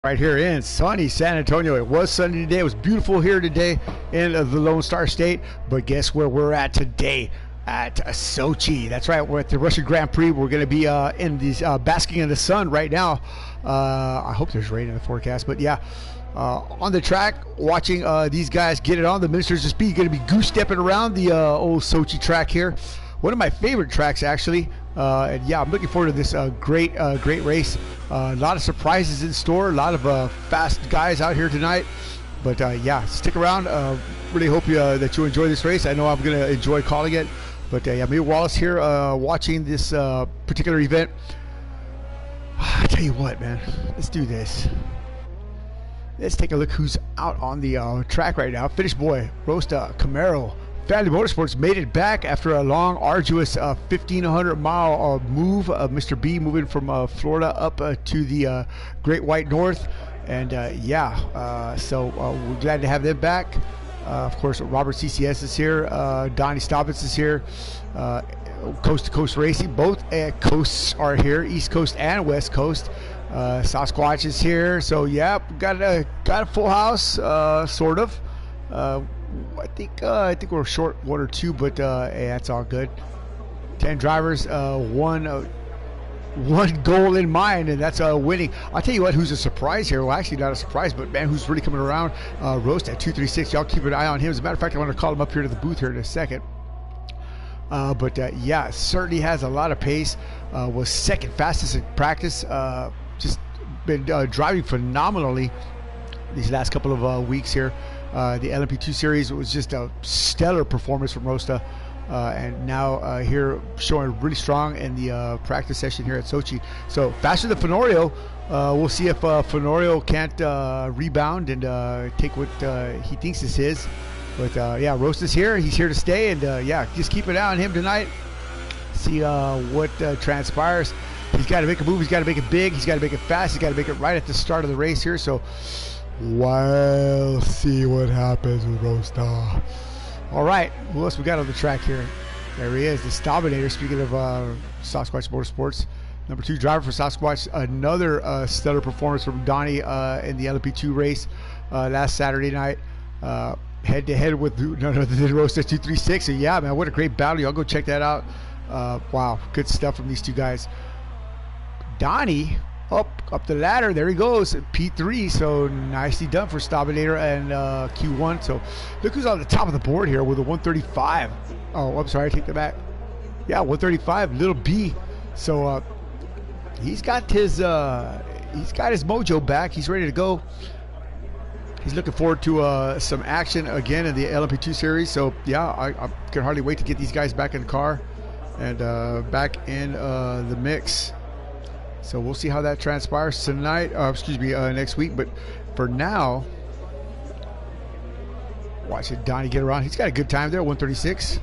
Right here in sunny San Antonio. It was sunny today. It was beautiful here today in the Lone Star State. But guess where we're at today? At Sochi. That's right. We're at the Russian Grand Prix. We're going to be in these basking in the sun right now. I hope there's rain in the forecast. But yeah, on the track, watching these guys get it on. The Ministers of Speed going to be goose stepping around the old Sochi track here. One of my favorite tracks, actually. And yeah, I'm looking forward to this great race. A lot of surprises in store. A lot of fast guys out here tonight. But yeah, stick around. Really hope that you enjoy this race. I know I'm going to enjoy calling it. But yeah, me Wallace here watching this particular event. I tell you what, man. Let's do this. Let's take a look who's out on the track right now. Finnish boy, Rosta Camaro. Family Motorsports made it back after a long, arduous 1,500-mile move of Mr. B moving from Florida up to the Great White North. And yeah, so we're glad to have them back. Of course, Robert CCS is here. Donnie Stobbins is here. Coast to Coast Racing. Both coasts are here, East Coast and West Coast. Sasquatch is here. So yeah, got a full house, sort of. I think we're short one or two, but hey, that's all good. 10 drivers, one goal in mind, and that's winning. I'll tell you what, who's a surprise here? Well, actually not a surprise, but man, who's really coming around? Roast at 236. Y'all keep an eye on him. As a matter of fact, I want to call him up here to the booth here in a second. But yeah, certainly has a lot of pace. Was second fastest in practice. Just been driving phenomenally these last couple of weeks here. The LMP2 series was just a stellar performance from Rosta, and now here showing really strong in the practice session here at Sochi. So faster than Fenorio. We'll see if Fenorio can't rebound and take what he thinks is his. But yeah, Rosta's here. He's here to stay, and yeah, just keep an eye on him tonight. See what transpires. He's got to make a move. He's got to make it big. He's got to make it fast. He's got to make it right at the start of the race here. So we'll see what happens with Rosta. All right, who else we got on the track here? There he is, the Stobbinator. Speaking of Sasquatch Motorsports, number 2 driver for Sasquatch. Another stellar performance from Donnie in the LMP2 race last Saturday night. Head to head with none other than Rosta 236. So yeah, man, what a great battle. Y'all go check that out. Wow, good stuff from these two guys. Donnie up the ladder. There he goes, P3. So nicely done for Stobbinator and Q1. So look who's on the top of the board here with a 135. Oh, I'm sorry, I take that back. Yeah, 135, little B. So he's got his mojo back. He's ready to go. He's looking forward to some action again in the LMP2 series. So yeah, I can hardly wait to get these guys back in the car and back in the mix. So we'll see how that transpires tonight. Next week. But for now, watch it, Donnie get around. He's got a good time there. 136.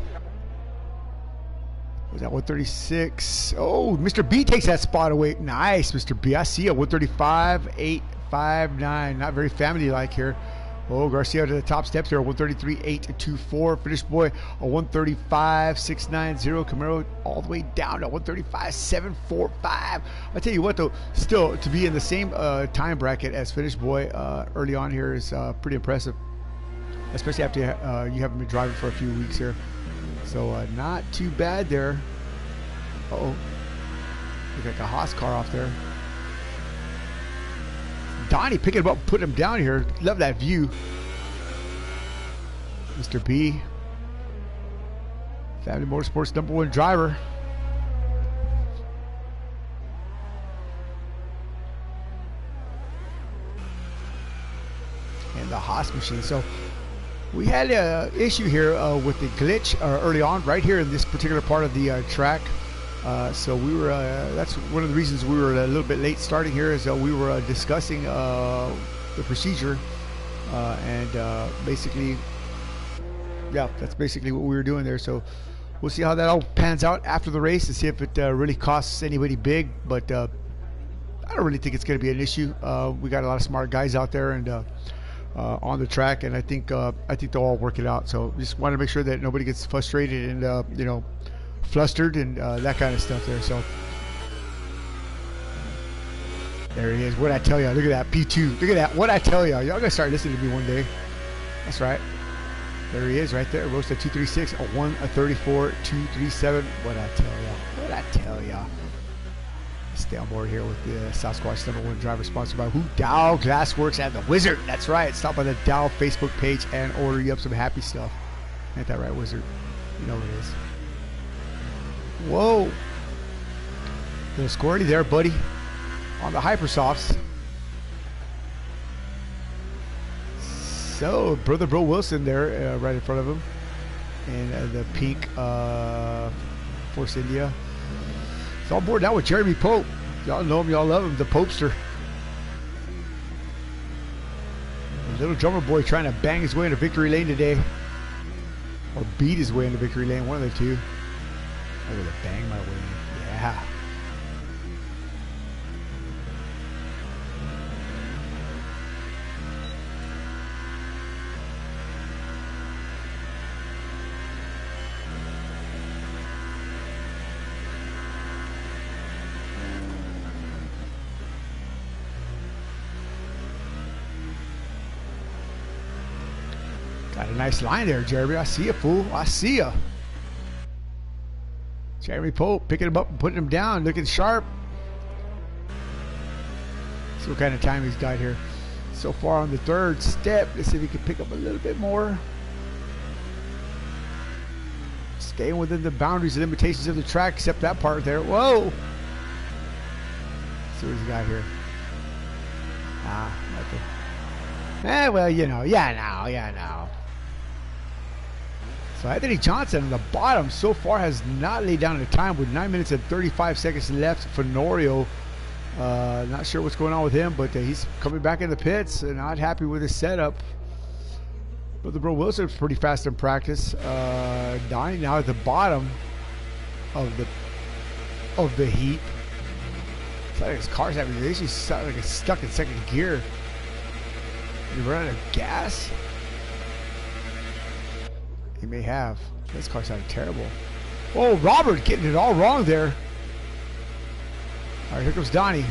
Was that 136? Oh, Mr. B takes that spot away. Nice, Mr. B. I see a 135.859. Not very family-like here. Oh, Garcia to the top steps here. 133.824. Finnish boy, a 135.690. Camaro all the way down to 135.745. I tell you what, though, still to be in the same time bracket as Finnish boy early on here is pretty impressive, especially after you haven't been driving for a few weeks here. So not too bad there. Uh-oh. Look like a Haas car off there. Donnie picking him up, putting him down here. Love that view. Mr. B. Family Motorsports #1 driver. And the Haas machine. So we had an issue here with the glitch early on, right here in this particular part of the track. So we were, that's one of the reasons we were a little bit late starting here, is we were discussing the procedure and basically, yeah, that's basically what we were doing there. So we'll see how that all pans out after the race to see if it really costs anybody big, but I don't really think it's going to be an issue. We got a lot of smart guys out there and on the track, and I think they'll all work it out. So just want to make sure that nobody gets frustrated and you know, flustered and that kind of stuff there. So There he is. What I tell y'all? Look at that P2. Look at that. What I tell y'all? Y'all gonna start listening to me one day. That's right. There he is, right there. Roast at 236, a 1, a 34, 237. What I tell y'all? What I tell y'all? Stay on board here with the Sasquatch #1 driver, sponsored by who? Dow Glassworks and the Wizard. That's right. Stop by the Dow Facebook page and order you up some happy stuff. Ain't that right, Wizard? You know what it is. Whoa. Little squirty there, buddy. On the Hypersofts. So, Brother Bro Wilson there, right in front of him. And the pink Force India. It's on board now with Jeremy Pope. Y'all know him, y'all love him, the Popester. The little drummer boy trying to bang his way into victory lane today. Or beat his way into victory lane, one of the two. I'm gonna bang my way in. Yeah. Got a nice line there, Jeremy. I see you, fool. I see ya. Jeremy Pope picking him up and putting him down, looking sharp. See what kind of time he's got here. So far on the third step. Let's see if he can pick up a little bit more. Staying within the boundaries and limitations of the track, except that part there. Whoa! Let's see what he's got here. Nothing. Well, you know, yeah, now. So Anthony Johnson on the bottom so far has not laid down a time with 9 minutes and 35 seconds left. Fenorio, not sure what's going on with him, but he's coming back in the pits and not happy with his setup. But the Bro Wilson's pretty fast in practice. Donnie now at the bottom of the heap. It's like his car's having issues. Like it's stuck in second gear. He run out of gas. He may have. This car sounded terrible. Oh, Robert getting it all wrong there. All right, here comes Donnie.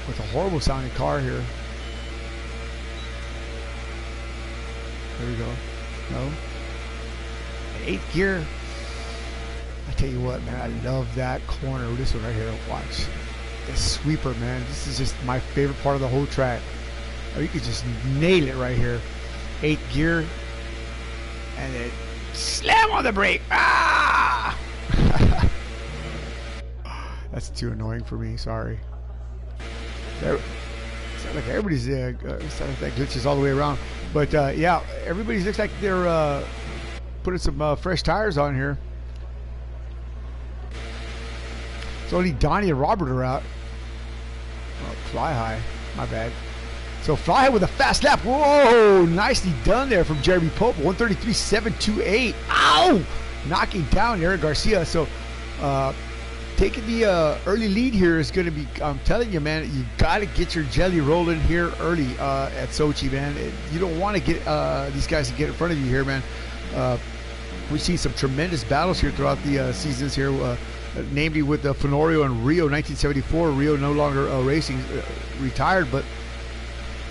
With a horrible sounding car here. There we go. No. An 8th gear. I tell you what, man, I love that corner. This one right here. Watch. This sweeper, man. This is just my favorite part of the whole track. Oh, you could just nail it right here. 8th gear. And then slam on the brake. Ah! That's too annoying for me. Sorry. There, sounds like everybody's sounds like that glitches all the way around. But yeah, everybody looks like they're putting some fresh tires on here. It's only Donnie and Robert are out. Oh, Fly High. My bad. So Fly High with a fast lap. Whoa! Nicely done there from Jeremy Pope. 133.728. Ow! Knocking down Eric Garcia. So taking the early lead here is going to be, I'm telling you, man, you got to get your jelly rolling here early at Sochi, man. You don't want to get these guys to get in front of you here, man. We've seen some tremendous battles here throughout the seasons here, namely with Fenorio and Rio 1974. Rio no longer racing, retired, but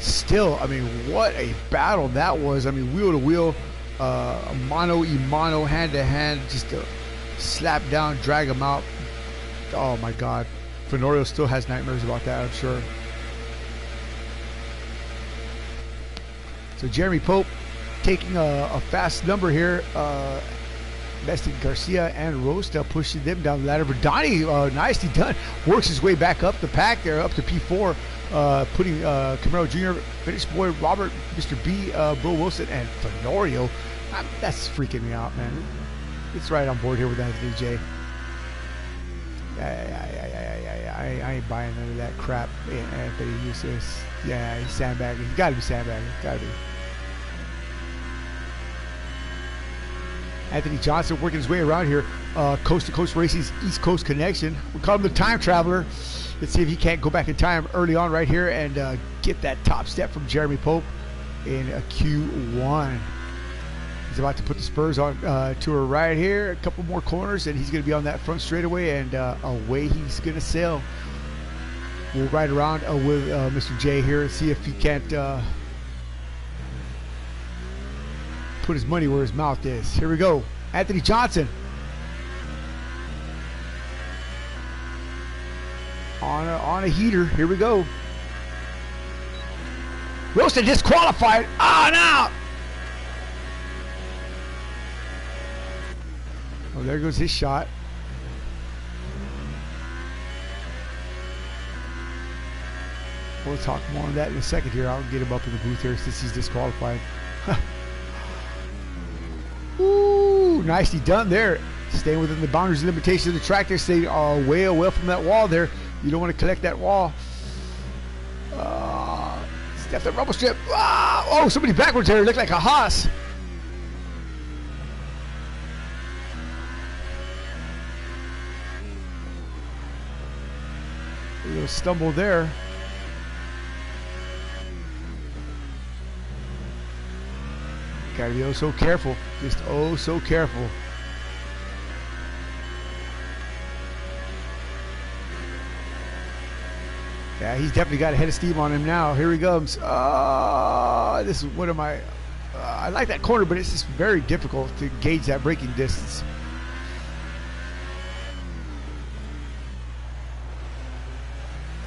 still, I mean, what a battle that was. I mean, wheel to wheel, mano y mano, hand to hand, just to slap down, drag them out. Oh my God, Fenorio still has nightmares about that, I'm sure. So Jeremy Pope taking a fast number here, besting Garcia and Rosta, pushing them down the ladder. But Donnie, nicely done, works his way back up the pack there, up to P4, putting Camaro Jr., Finish Boy, Robert, Mr. B, Bro Wilson, and Fenorio. That's freaking me out, man. It's right on board here with Anthony J. I ain't buying none of that crap. Anthony uses, yeah, he's sandbagging. He's got to be sandbagging. Got to be. Anthony Johnson working his way around here. Coast to Coast Racing's East Coast Connection. We call him the Time Traveler. Let's see if he can't go back in time early on right here and get that top step from Jeremy Pope in a Q1. He's about to put the spurs on to her right here. A couple more corners, and he's going to be on that front straightaway, and away he's going to sail. We'll ride around with Mr. J here and see if he can't put his money where his mouth is. Here we go. Anthony Johnson. On a heater. Here we go. Roasted disqualified. Oh, no! Oh, there goes his shot. We'll talk more on that in a second here. I'll get him up in the booth here since he's disqualified. Ooh, nicely done there. Staying within the boundaries and limitations of the track there. Stay way away from that wall there. You don't want to collect that wall. Step the rubble strip. Oh, somebody backwards there. Looked like a Haas. A little stumble there. Gotta be oh so careful. Just oh so careful. Yeah, he's definitely got a head of steam on him now. Here he comes. This is one of my... I like that corner, but it's just very difficult to gauge that braking distance.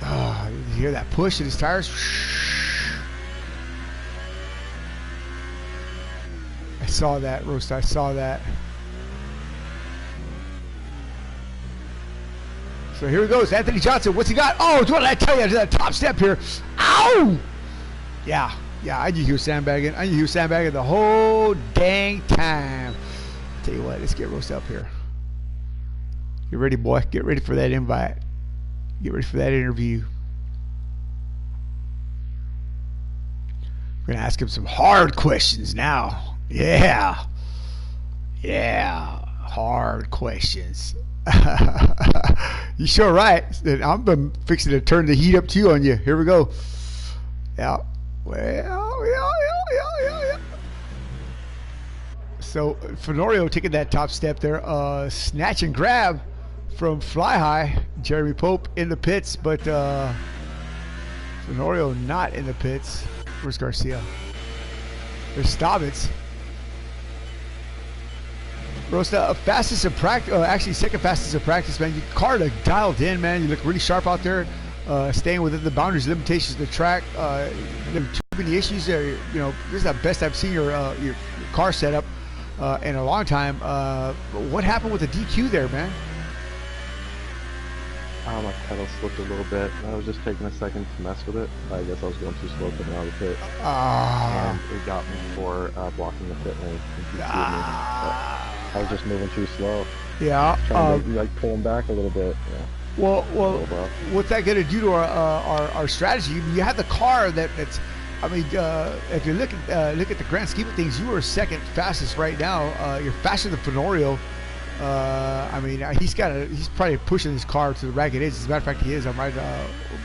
You hear that push in his tires? I saw that, Roast. I saw that. So here he goes, Anthony Johnson. What's he got? Oh, what did I tell you? That top step here. Ow! Yeah, I knew he was sandbagging. I knew he was sandbagging the whole dang time. Tell you what, let's get Roast up here. Get ready, boy. Get ready for that invite. Get ready for that interview. We're going to ask him some hard questions now. Yeah, hard questions. You sure right. I'm fixing to turn the heat up to you on you. Here we go. Yeah. Well, yeah. So Fenorio taking that top step there, snatch and grab from Fly High. Jeremy Pope in the pits, but Fenorio not in the pits. Where's Garcia? There's Staubitz. Rosta, fastest in practice, actually second fastest in practice, man. Your car look dialed in, man. You look really sharp out there, staying within the boundaries, limitations of the track. There are too many issues there. You know, this is the best I've seen your car setup in a long time. What happened with the DQ there, man? My pedal slipped a little bit. I was just taking a second to mess with it. I guess I was going too slow coming out of the pit. And it got me for blocking the pit lane. I was just moving too slow. Yeah. Trying to like pull him back a little bit. Yeah. Well, what's that going to do to our strategy? You have the car that's. I mean, if you look at the grand scheme of things, you are second fastest right now. You're faster than Fenorio. I mean, he's probably pushing his car to the ragged edge. As a matter of fact, he is. I'm right.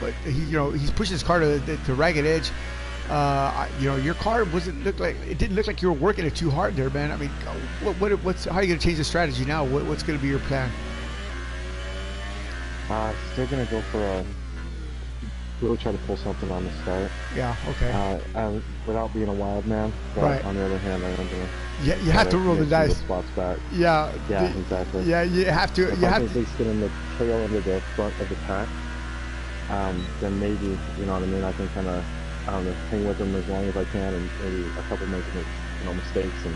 But he's pushing his car to the ragged edge. Your car didn't look like you were working it too hard there, man. I mean, how are you going to change the strategy now? What's going to be your plan? Still going to go for really try to pull something on the start. Yeah. Okay. Without being a wild man. But right. On the other hand, I'm going to. Yeah, you have to roll the dice. Spots back. Yeah. Exactly. Yeah, you have to. If I can at least get in the tail end of the front of the pack, then maybe, you know what I mean, I can kind of, I don't know, hang with them as long as I can, and maybe a couple make mistakes, and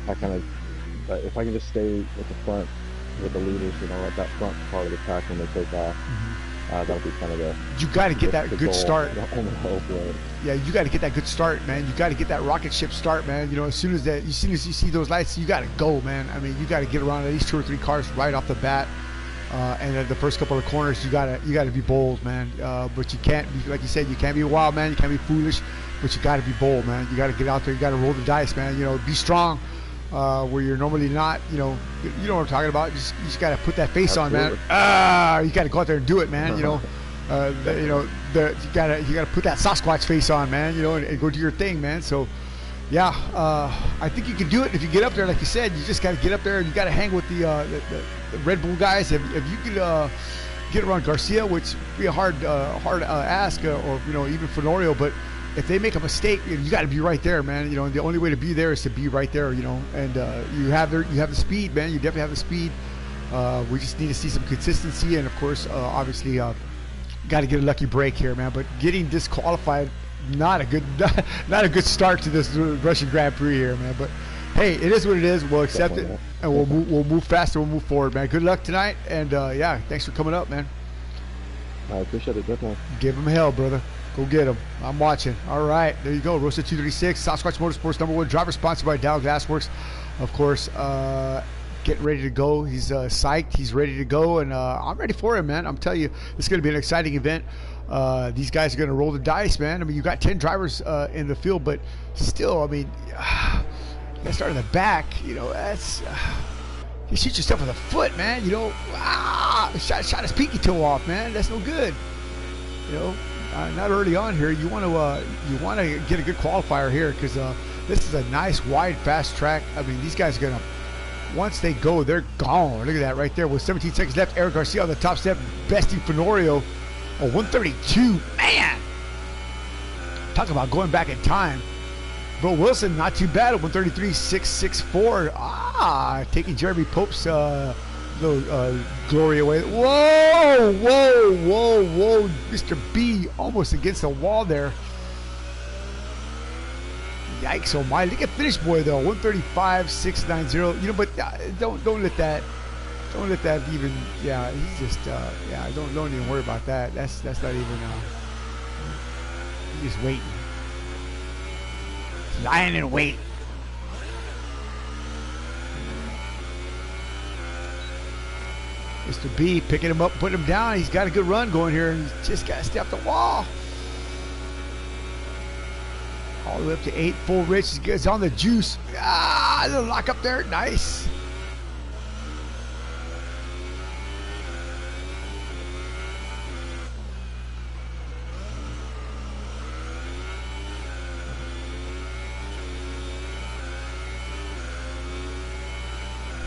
I kind of, but if I can just stay with the front, with the leaders, at that front part of the pack when they take off, that'll be kind of the. You got to get that good start. Yeah, you got to get that good start, man. You got to get that rocket ship start, man. As soon as you see those lights, you got to go, man. I mean, you got to get around at least 2 or 3 cars right off the bat. And then the first couple of corners, you gotta be bold, man. But you can't be, like you said, you can't be a wild man. You can't be foolish, but you gotta be bold, man. You gotta get out there. You gotta roll the dice, man. Be strong, where you're normally not. You know what I'm talking about. You just gotta put that face on, man. You gotta go out there and do it, man. You gotta put that Sasquatch face on, man. And go do your thing, man. So, Yeah, I think you can do it if you get up there. Like you said, you just got to get up there and you got to hang with the Red Bull guys. If you could get around Garcia, which would be a hard ask, or even Fenorio, but if they make a mistake, you got to be right there, man. And the only way to be there is to be right there, and you have the speed, man. You definitely have the speed. We just need to see some consistency, and of course, obviously, got to get a lucky break here, man. But getting disqualified, not a good start to this Russian Grand Prix here, man. But hey, it is what it is. We'll accept it, and we'll move faster. We'll move forward, man. Good luck tonight, and yeah, thanks for coming up, man. I appreciate it, definitely. Give him hell, brother. Go get him. I'm watching. All right, there you go. Roasted 236, Sasquatch Motorsports #1 driver, sponsored by Dow Glassworks, of course. Getting ready to go. He's psyched. He's ready to go, and I'm ready for him, man. I'm telling you, it's going to be an exciting event. These guys are going to roll the dice, man. I mean, you got 10 drivers in the field, but still, I mean, you got to start in the back. That's you shoot yourself in the foot, man. Shot his pinky toe off, man. That's no good. Not early on here. You want to get a good qualifier here, because this is a nice wide fast track. I mean, these guys are going to. Once they go, they're gone. Look at that right there. With 17 seconds left, Eric Garcia on the top step, besting Fenorio. 132, man. Talk about going back in time. Bro Wilson, not too bad at 133.664. Taking Jeremy Pope's little glory away. Whoa, Mr. B almost against the wall there. Yikes! Oh my! Look at Finish Boy though, 135.690. But don't let that even. Yeah, he's just Don't even worry about that. That's not even. He's just waiting, lying in wait. Mr. B picking him up, putting him down. He's got a good run going here. He's just got to step the wall. All the way up to 8. Full Rich is on the juice. A little lock up there. Nice.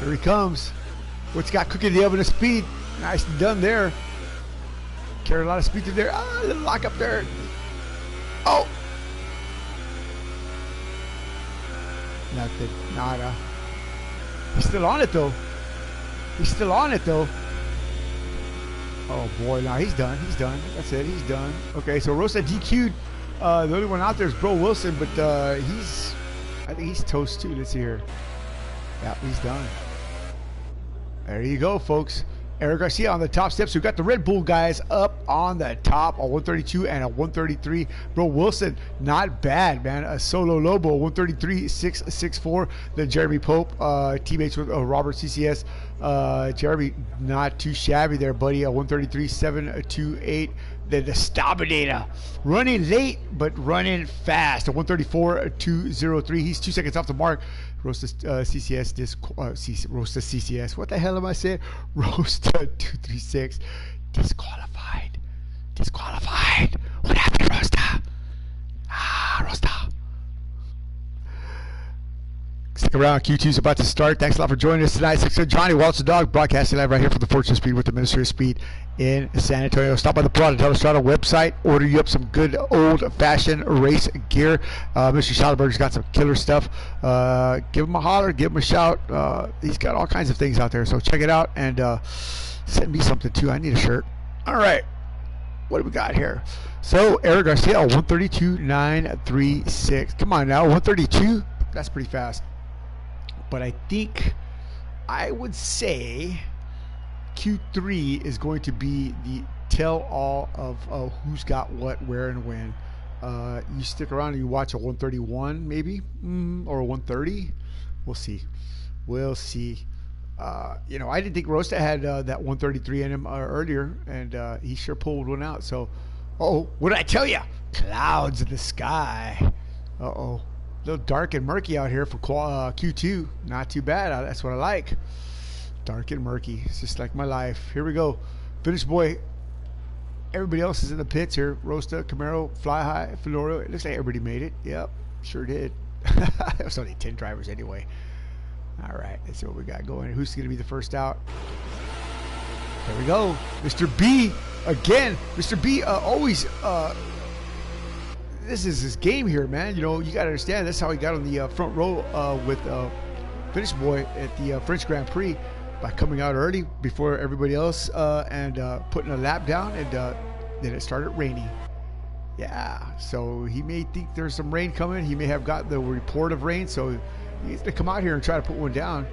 Here he comes. What's got cooking the oven of speed? Nicely done there. Carried a lot of speed through there. A little lock up there. Oh. Nothing. Nada. He's still on it though. Oh boy, now he's done. That's it. He's done. Okay, so Rosa DQ'd. The only one out there is Bro Wilson, but I think he's toast too. Let's see here. Yeah, he's done. There you go, folks. Eric Garcia on the top steps. We've got the Red Bull guys up on the top, a 132 and a 133. Bro Wilson, not bad, man. A Solo Lobo, 133.664. Then Jeremy Pope, teammates with Robert CCS. Jeremy, not too shabby there, buddy. A 133.728. Then the Staminator, running late but running fast. A 134.203. He's 2 seconds off the mark. Roasta CCS Roasta CCS. What the hell am I saying? Roasta 236 disqualified. What happened, Roasta? Roasta. Stick around. Q2's about to start. Thanks a lot for joining us tonight. Johnny Waltz the Dog, broadcasting live right here from the Fortune Speed with the Ministry of Speed in San Antonio. Stop by the Parada del Estrada website. Order you up some good old-fashioned race gear. Mr. Schallenberg's got some killer stuff. Give him a holler. Give him a shout. He's got all kinds of things out there. So check it out and send me something too. I need a shirt. All right. What do we got here? So Eric Garcia, 132.936. Come on now, 132. That's pretty fast. But I think I would say Q3 is going to be the tell-all of who's got what, where, and when. You stick around and you watch a 131 maybe, or a 130. We'll see. I didn't think Roasta had that 133 in him earlier, and he sure pulled one out. So, what did I tell you? Clouds in the sky. A little dark and murky out here for Q2. Not too bad. That's what I like. Dark and murky. It's just like my life. Here we go. Finish Boy. Everybody else is in the pits here. Roasta, Camaro, Fly High, Fenorio. It looks like everybody made it. Yep, sure did. There's only 10 drivers anyway. All right, let's see what we got going. Who's going to be the first out? There we go. Mr. B again. Mr. B always. This is his game here, man. You know, you got to understand. That's how he got on the front row with Finish Boy at the French Grand Prix, by coming out early before everybody else and putting a lap down, and then it started raining. Yeah, so he may think there's some rain coming. He may have got the report of rain, so he's going to come out here and try to put one down.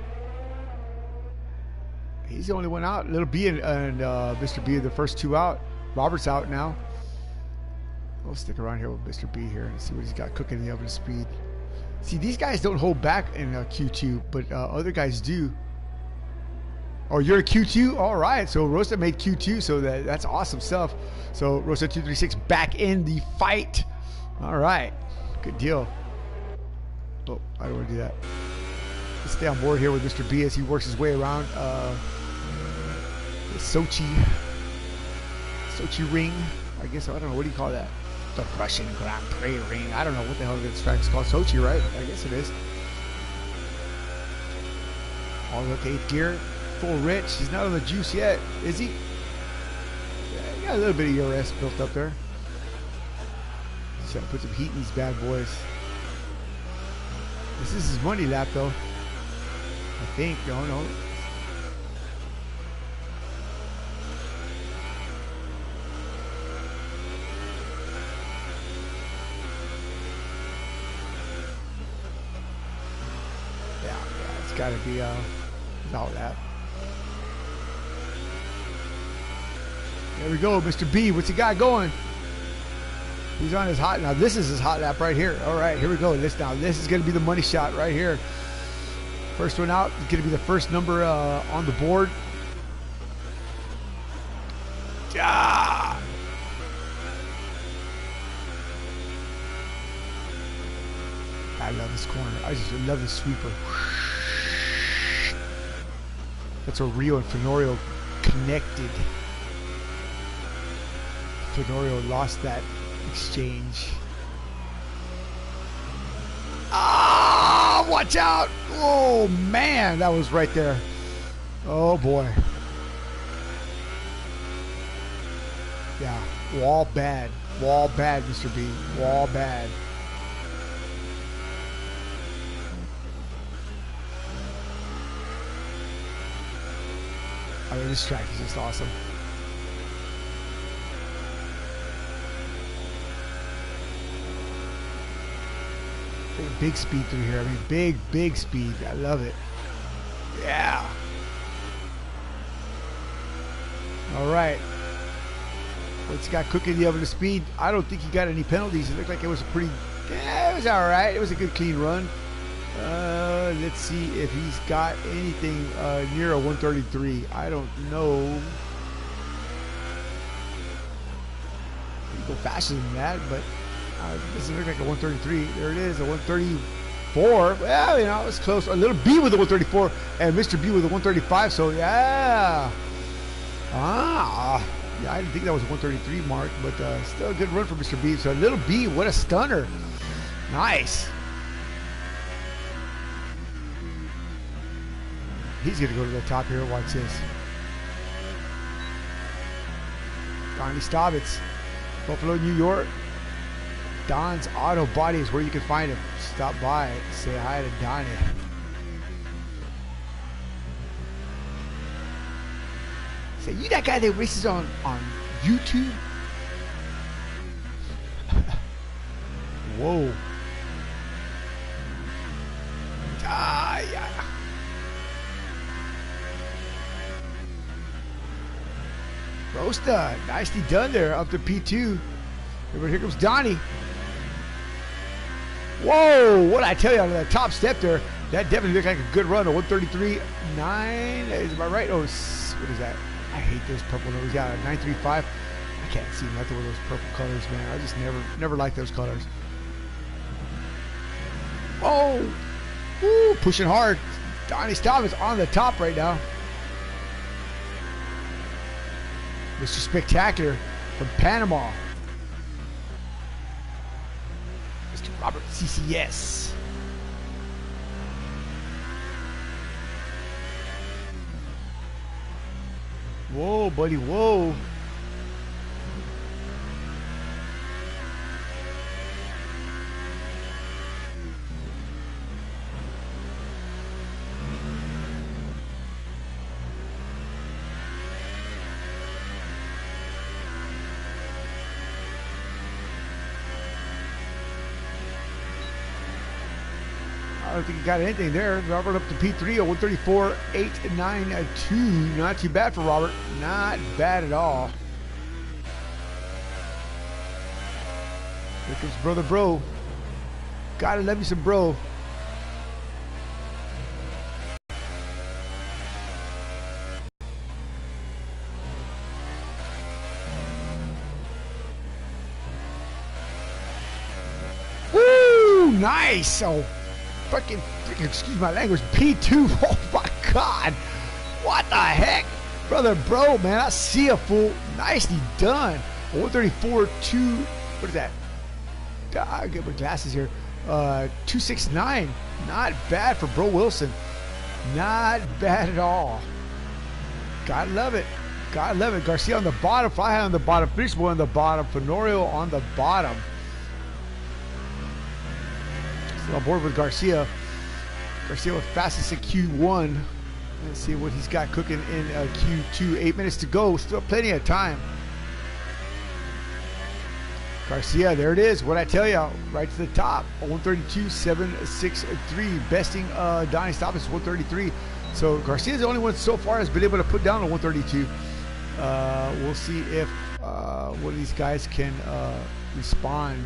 He's the only one out. Little B and Mr. B are the first two out. Robert's out now. We'll stick around here with Mr. B here and see what he's got cooking in the oven speed. See, these guys don't hold back in Q2, but other guys do. Oh, you're a Q2? All right. So Rosa made Q2, so that's awesome stuff. So Rosa 236 back in the fight. All right. Good deal. Oh, I don't want to do that. Let's stay on board here with Mr. B as he works his way around the Sochi ring. I guess, I don't know. What do you call that? The Russian Grand Prix ring. I don't know what the hell this track is called. Sochi, right? I guess it is. All the way up to 8th gear. Full rich. He's not on the juice yet, is he? Yeah, he got a little bit of ERS built up there. Just gotta put some heat in these bad boys. This is his money lap, though. I think. No. Yeah, it's gotta be about that. There we go, Mr. B. What's he got going? He's on his hot. Now this is his hot lap right here. All right, here we go. This is going to be the money shot right here. First one out is going to be the first number on the board. Ah! I love this corner. I just love the sweeper. That's where Rio and Fenorio connected. Fenorio lost that exchange. Ah, watch out. Oh, man, that was right there. Oh, boy. Yeah, wall bad. Wall bad, Mr. B. Wall bad. I mean, this track is just awesome. Big speed through here. I mean, big speed. I love it. Yeah. All right. What's he got cooking in the oven to speed? I don't think he got any penalties. It looked like it was a pretty... Yeah, it was all right. It was a good, clean run. Let's see if he's got anything near a 133. I don't know. He can go faster than that, but doesn't look like a 133. There it is, a 134. Well, you know, it was close. A little B with a 134 and Mr. B with a 135. So yeah. Yeah, I didn't think that was a 133 mark, but still a good run for Mr. B. So a little B, what a stunner. Nice. He's going to go to the top here. Watch this. Donnie Staubitz, Buffalo, New York. Don's Auto Body is where you can find him. Stop by, say hi to Donnie. Say, you that guy that races on YouTube? Whoa. Yeah. Rosta, nicely done there, up to P2. Here comes Donnie. Whoa, what I tell you on that top step there, that definitely looked like a good run. A 133.9, is I right? Oh, what is that? I hate those purple numbers. Yeah, a 935. I can't see nothing with those purple colors, man. I just never liked those colors. Oh, woo, pushing hard. Donnie Staubitz on the top right now. Mr. Spectacular from Panama. Mr. Robert CCS. Whoa, buddy, whoa. I don't think he got anything there. Robert up to P3 at 134.892. Not too bad for Robert. Not bad at all. Here comes Brother Bro. Gotta love you some Bro. Woo! Nice! Oh, freaking, excuse my language, P2. Oh my God. What the heck? Brother Bro, man, I see a fool. Nicely done. 134.2, what is that? I get my glasses here. 269. Not bad for Bro Wilson. Not bad at all. Gotta love it. Gotta love it. Garcia on the bottom, Fly on the bottom, Fish Boy on the bottom, Fenorio on the bottom. Still on board with Garcia. Garcia with fastest in Q1. Let's see what he's got cooking in Q2. 8 minutes to go. Still plenty of time. Garcia, there it is. What I tell you, right to the top. 132.763. Besting Donnie Stoppage 133. So Garcia's the only one so far has been able to put down a 132. We'll see if one of these guys can respond.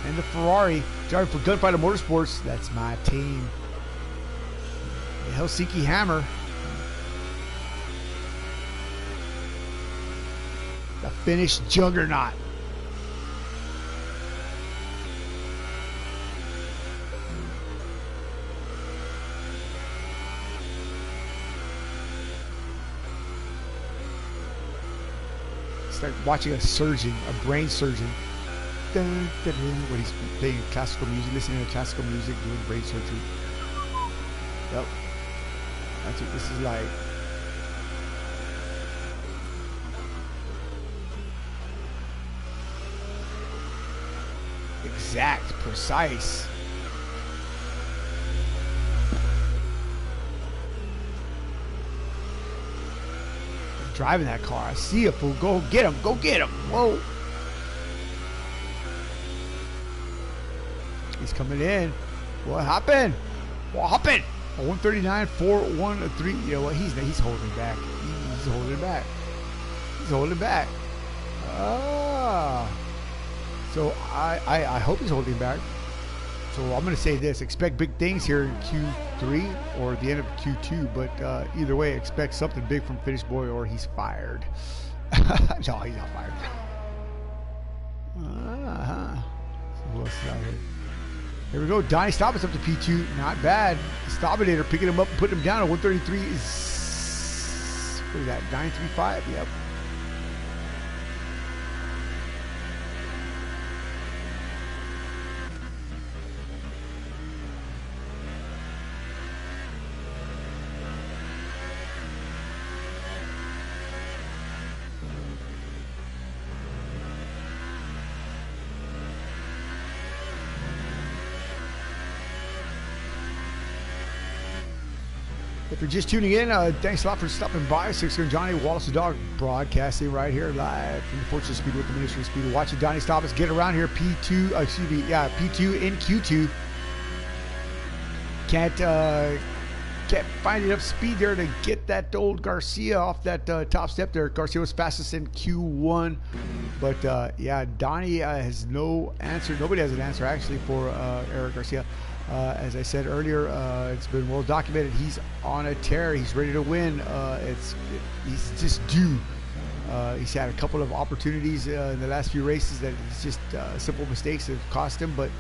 And the Ferrari, driving for Gunfighter Motorsports. That's my team. The Helsinki Hammer. The Finnish Juggernaut. Start watching a surgeon, a brain surgeon. Dun, dun, dun, when he's playing classical music, listening to classical music, doing brain surgery. Yep. That's what this is like. Exact, precise. Driving that car. I see a fool. Go get him. Go get him. Whoa. He's coming in. What happened? What happened? 139.413. You know what? He's holding back. He's holding back. He's holding back. Ah. So I hope he's holding back. So I'm going to say this. Expect big things here in Q3 or the end of Q2. But either way, expect something big from Finish Boy or he's fired. No, he's not fired. So who else is out here? Here we go. Donnie Stoppage up to P2. Not bad. Stoppinator picking him up and putting him down at 133. What is that? 935? Yep. If you're just tuning in, thanks a lot for stopping by. Sixer Johnny Wallace the Dog broadcasting right here live from the Fortune Speed with the Ministry of Speed. Watching Donnie Stoppage get around here. P2 in Q2. Can't find enough speed there to get that old Garcia off that top step there. Garcia was fastest in Q1, but yeah, Donnie has no answer. Nobody has an answer actually for Eric Garcia. As I said earlier, it's been well documented. He's on a tear. He's ready to win. He's just due. He's had a couple of opportunities in the last few races that it's just simple mistakes that have cost him. But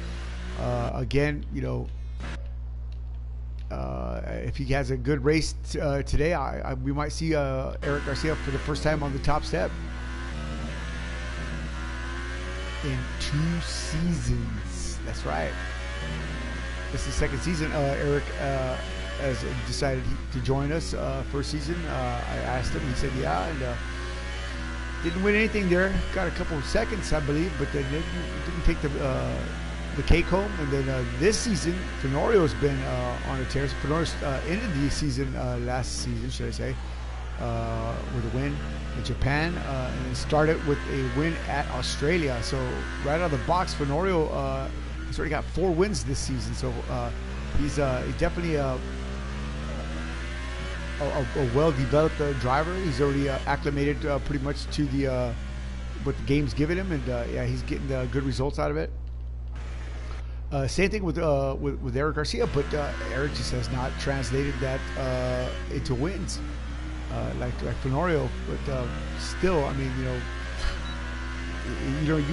again, you know, if he has a good race today, we might see Eric Garcia for the first time on the top step in 2 seasons. That's right. This is the second season. Eric has decided to join us for a season. I asked him, he said yeah, and didn't win anything there. Got a couple of seconds, I believe, but then didn't take the cake home. And then this season, Fenorio has been on a tear. So Fenori's ended the season last season, should I say, with a win in Japan, and then started with a win at Australia. So right out of the box, Fenorio he's already got 4 wins this season. So he's definitely a well-developed driver. He's already acclimated pretty much to the what the game's giving him, and yeah, he's getting good results out of it. Same thing with Eric Garcia, but Eric just has not translated that into wins like Fenorio. But still, I mean, you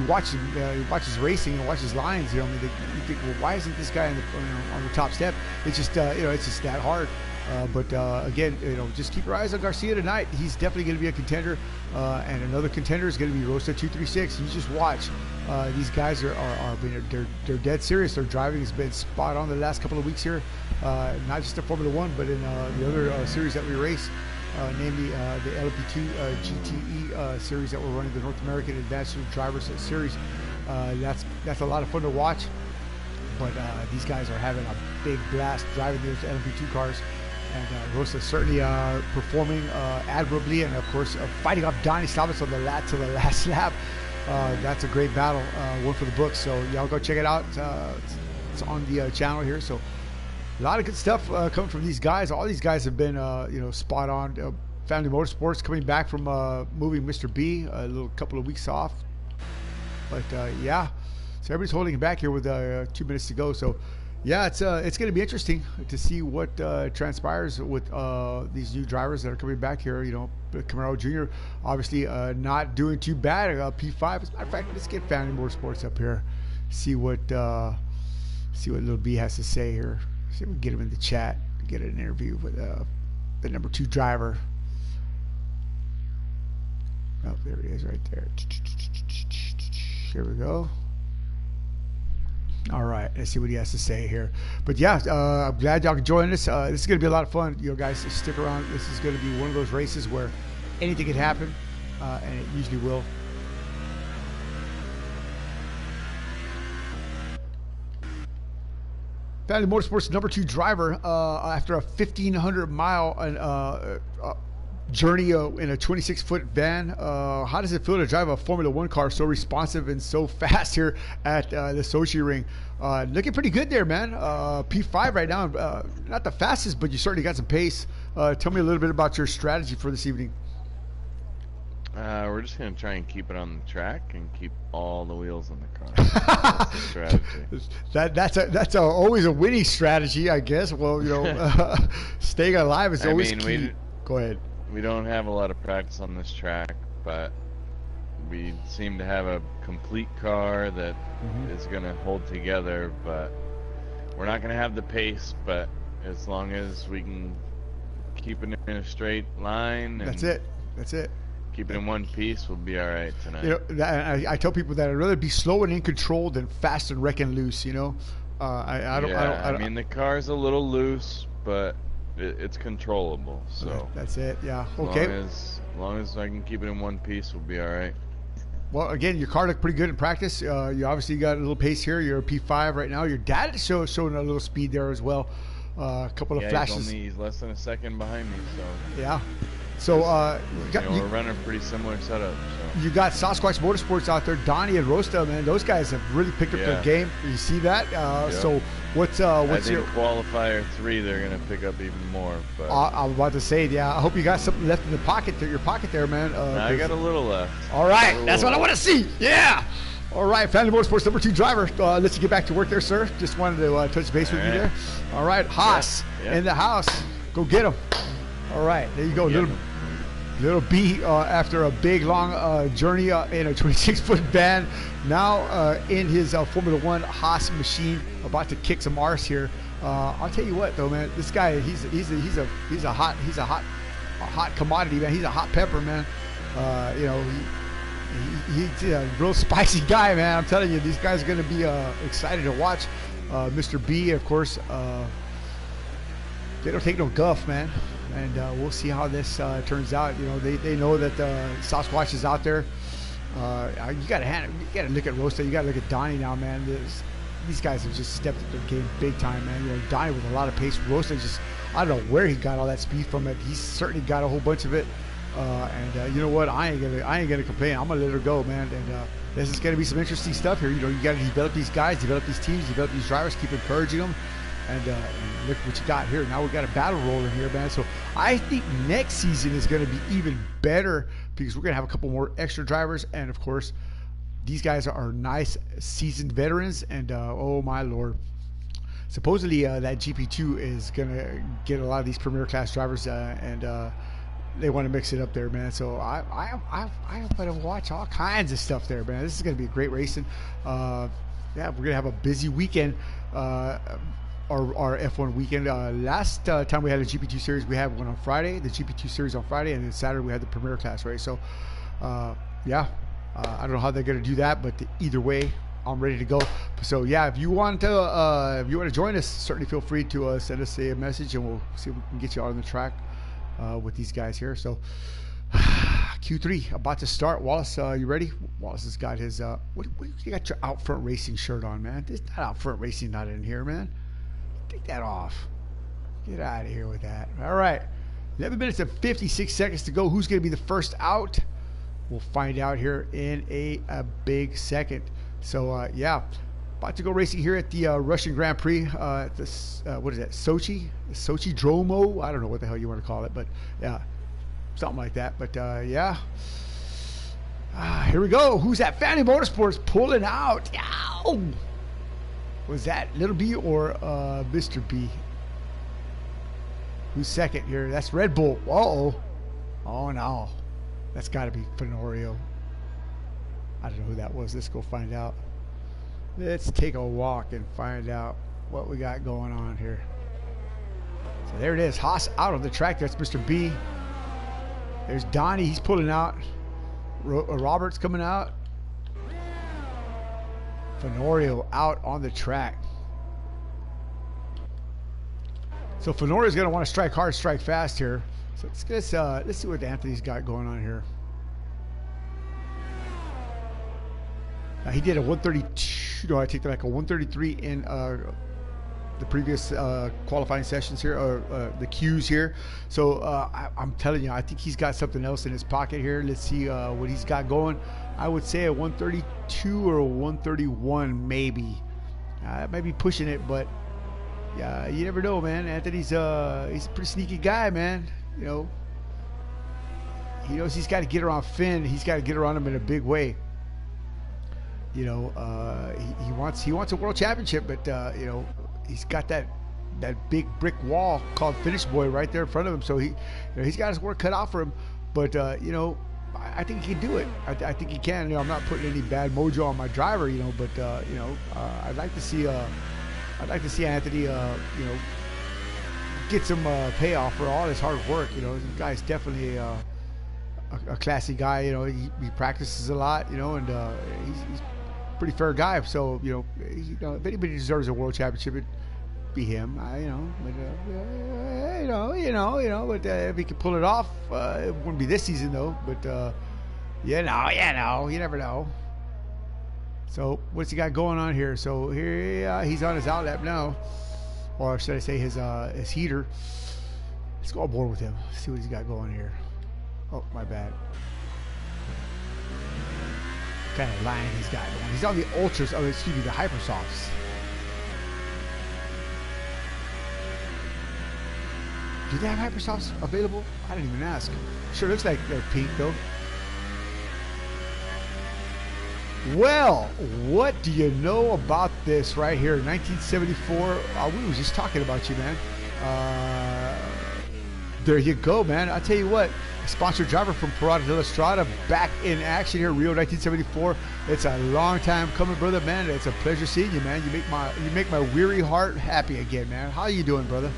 watch him, you watch his racing and watch his lines. I mean, you think, well, why isn't this guy on the top step? It's just it's just that hard. But again, just keep your eyes on Garcia tonight. He's definitely going to be a contender, and another contender is going to be Rosa 236. You just watch. These guys are they're dead serious. Their driving has been spot on the last couple of weeks here, not just in Formula One, but in the other series that we race, namely the LMP2 GTE series that we're running, the North American Advanced Drivers Series. That's a lot of fun to watch. But these guys are having a big blast driving those LMP2 cars. And Rosa certainly performing admirably, and of course fighting off Donnie Salvas on the last lap. That's a great battle, one for the books. So y'all go check it out. It's on the channel here. So a lot of good stuff coming from these guys. All these guys have been spot on. Family Motorsports coming back from moving Mr. B a little couple of weeks off. But yeah, so everybody's holding it back here with 2 minutes to go. So yeah, it's going to be interesting to see what transpires with these new drivers that are coming back here. Camaro Jr. obviously not doing too bad. P5. As a matter of fact, let's get Family Motorsports up here. See what Little B has to say here. See if we can get him in the chat. Get an interview with the number 2 driver. Oh, there he is, right there. Here we go. All right, let's see what he has to say here. But yeah, I'm glad y'all can join us. This is going to be a lot of fun. Guys, stick around. This is going to be one of those races where anything can happen, and it usually will. Family Motorsports number 2 driver after a 1,500-mile journey in a 26-foot van. How does it feel to drive a Formula One car so responsive and so fast here at the Sochi ring? Looking pretty good there, man. P5 right now, not the fastest, but you certainly got some pace. Tell me a little bit about your strategy for this evening. We're just going to try and keep it on the track and keep all the wheels in the car. That's the strategy. That's always a winning strategy, I guess. Well, staying alive is always key. Go ahead. We don't have a lot of practice on this track, but we seem to have a complete car that is going to hold together. But we're not going to have the pace, but as long as we can keep it in a straight line, and that's it. Keep it in one piece, we'll be all right tonight. I tell people that I'd rather be slow and in control than fast and wrecking loose. I mean, the car's a little loose, but it's controllable. So that's it. Yeah. Okay. As long as I can keep it in one piece, we'll be all right. Well, again, your car looked pretty good in practice. You obviously got a little pace here. You're a P5 right now. Your dad is showing a little speed there as well. A couple of flashes. He's less than a second behind me. So yeah. So we're running a pretty similar setup. So. You got Sasquatch Motorsports out there, Donnie and Rosta, man. Those guys have really picked up their game. You see that? So what's I think qualifier 3, they're gonna pick up even more. But I'm about to say, yeah. I hope you got something left in the pocket, your pocket there, man. I got a little left. All right, that's what I want to see. Yeah. All right, Family Motorsports number 2 driver. Let you get back to work there, sir. Just wanted to touch base with you there. All right, Haas in the house. Go get him. All right, there you go. Little B after a big long journey in a 26-foot van, now in his Formula One Haas machine, about to kick some arse here. I'll tell you what, though, man, this guy he's a hot commodity, man. He's a hot pepper, man. He's a real spicy guy, man. I'm telling you, these guys are going to be excited to watch. Mr. B, of course. they don't take no guff, man. And we'll see how this turns out. You know, they know that Sasquatch is out there. You gotta look at Rosta. You gotta look at Donnie now, man. These guys have just stepped up their game big time, man. You know, Donnie with a lot of pace. Rosta just, I don't know where he got all that speed from. He's certainly got a whole bunch of it. You know what? I ain't gonna complain. I'm gonna let her go, man. And this is gonna be some interesting stuff here. You know, you gotta develop these guys, develop these teams, develop these drivers, keep encouraging them. And look what you got here. Now we've got a battle rolling here, man. So I think next season is going to be even better because we're going to have a couple more extra drivers. And, of course, these guys are nice seasoned veterans. And, oh, my Lord. Supposedly that GP2 is going to get a lot of these premier class drivers and they want to mix it up there, man. So I'm going to watch all kinds of stuff there, man. This is going to be a great racing. Yeah, we're going to have a busy weekend. Our F1 weekend. Last time we had a GP2 series, we had one on Friday, the GP2 series on Friday, and then Saturday we had the Premier Class race. So, yeah, I don't know how they're going to do that, but either way, I'm ready to go. So, yeah, if you want to join us, certainly feel free to send us a message, and we'll see if we can get you on the track with these guys here. So, Q3 about to start. Wallace, you ready? Wallace has got his what you got your Out Front Racing shirt on, man? There's not Out Front Racing not in here, man. Take that off. Get out of here with that. All right. 11 minutes and 56 seconds to go. Who's going to be the first out? We'll find out here in a big second. So, yeah. About to go racing here at the Russian Grand Prix. At this, what is that? Sochi? Sochi Dromo? I don't know what the hell you want to call it. But, yeah. Something like that. But, yeah. Here we go. Who's that? Family Motorsports pulling out. Yow! Was that Little B or Mr. B? Who's second here? That's Red Bull. Uh-oh. Oh, no. That's got to be Fenorio. I don't know who that was. Let's go find out. Let's take a walk and find out what we got going on here. So there it is. Haas out of the track. That's Mr. B. There's Donnie. He's pulling out. Robert's coming out. Fenorio out on the track. So Fenorio's going to want to strike hard, strike fast here. So let's see what Anthony's got going on here. He did a 132. No, I take that back. A 133 in the previous qualifying sessions here, or the Qs here. So I'm telling you, I think he's got something else in his pocket here. Let's see what he's got going. I would say a 132 or a 131 maybe. I might be pushing it, but yeah, you never know, man. Anthony's he's a pretty sneaky guy, man. You know, he knows he's got to get around Finn. He's got to get around him in a big way. You know, he wants a world championship, but you know, he's got that big brick wall called Finish Boy right there in front of him. So he's got his work cut out for him. But you know, I think he can do it. I think he can. You know, I'm not putting any bad mojo on my driver. You know, but you know, I'd like to see Anthony. You know, get some payoff for all his hard work. You know, the guy's definitely a classy guy. You know, he practices a lot. You know, and he's a pretty fair guy. So you know, if anybody deserves a world championship, it'd be him. You know, but you know. But if he could pull it off, it wouldn't be this season though. But you never know. So what's he got going on here? So here he's on his outlap now, or should I say his heater. Let's go aboard with him. See what he's got going here. Oh, my bad. What kind of line he's got going? He's on the Ultras. Oh, excuse me, the Hypersofts. Do they have Hypersofts available? I didn't even ask. Sure looks like they're pink though. Well, what do you know about this right here? 1974. We were just talking about you, man. There you go, man. I'll tell you what. A sponsored driver from Parada de la Strada back in action here, Rio 1974. It's a long time coming, brother, man. It's a pleasure seeing you, man. You make my weary heart happy again, man. How you doing, brother?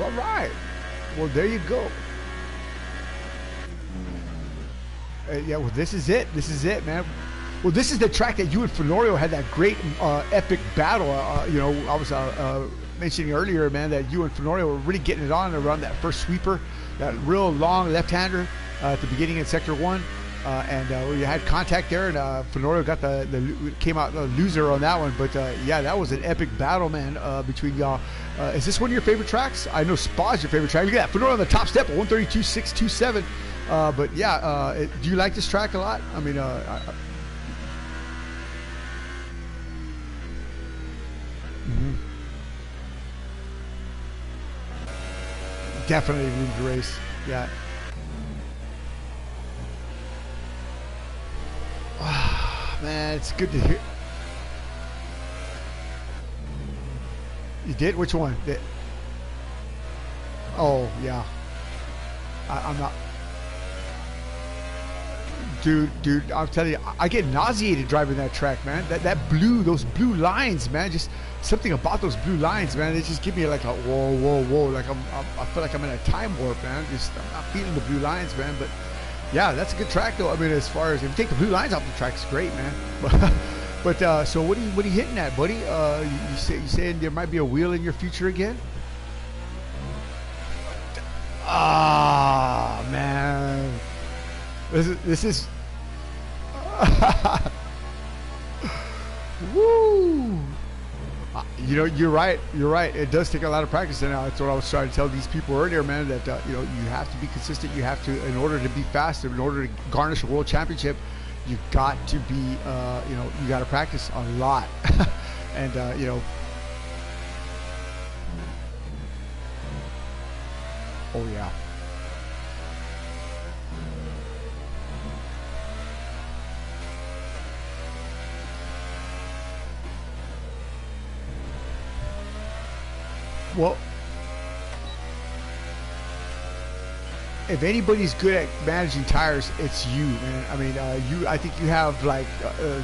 All right. Well, there you go. Yeah, well, this is it. This is it, man. Well, this is the track that you and Fenorio had that great epic battle. You know, I was mentioning earlier, man, that you and Fenorio were really getting it on around that first sweeper, that real long left-hander at the beginning in Sector 1. And we had contact there, and Fenorio got came out the loser on that one. But yeah, that was an epic battle, man, between y'all. Is this one of your favorite tracks? I know Spa's your favorite track. Look at that, Fenorio on the top step at 132.627. But yeah, do you like this track a lot? I mean, definitely room to race. Yeah. Man, it's good to hear. You did? Which one? Oh, yeah. I'm not. Dude, I'm telling you, I get nauseated driving that track, man. Those blue lines, man. Just something about those blue lines, man. They just give me like a whoa. Like I feel like I'm in a time warp, man. I'm not feeling the blue lines, man. But yeah, that's a good track, though. I mean, as far as if you take the blue lines off the track, it's great, man. But so what are you hitting at, buddy? You saying there might be a wheel in your future again? Ah, man. This is woo. You know, you're right. It does take a lot of practice, and that's what I was trying to tell these people earlier, man. That you know, you have to be consistent. You have to, in order to be faster, in order to garnish a world championship, you've got to be, you know, you got to practice a lot, and you know. Oh yeah. Well, if anybody's good at managing tires, it's you, man. I mean, I think you have like the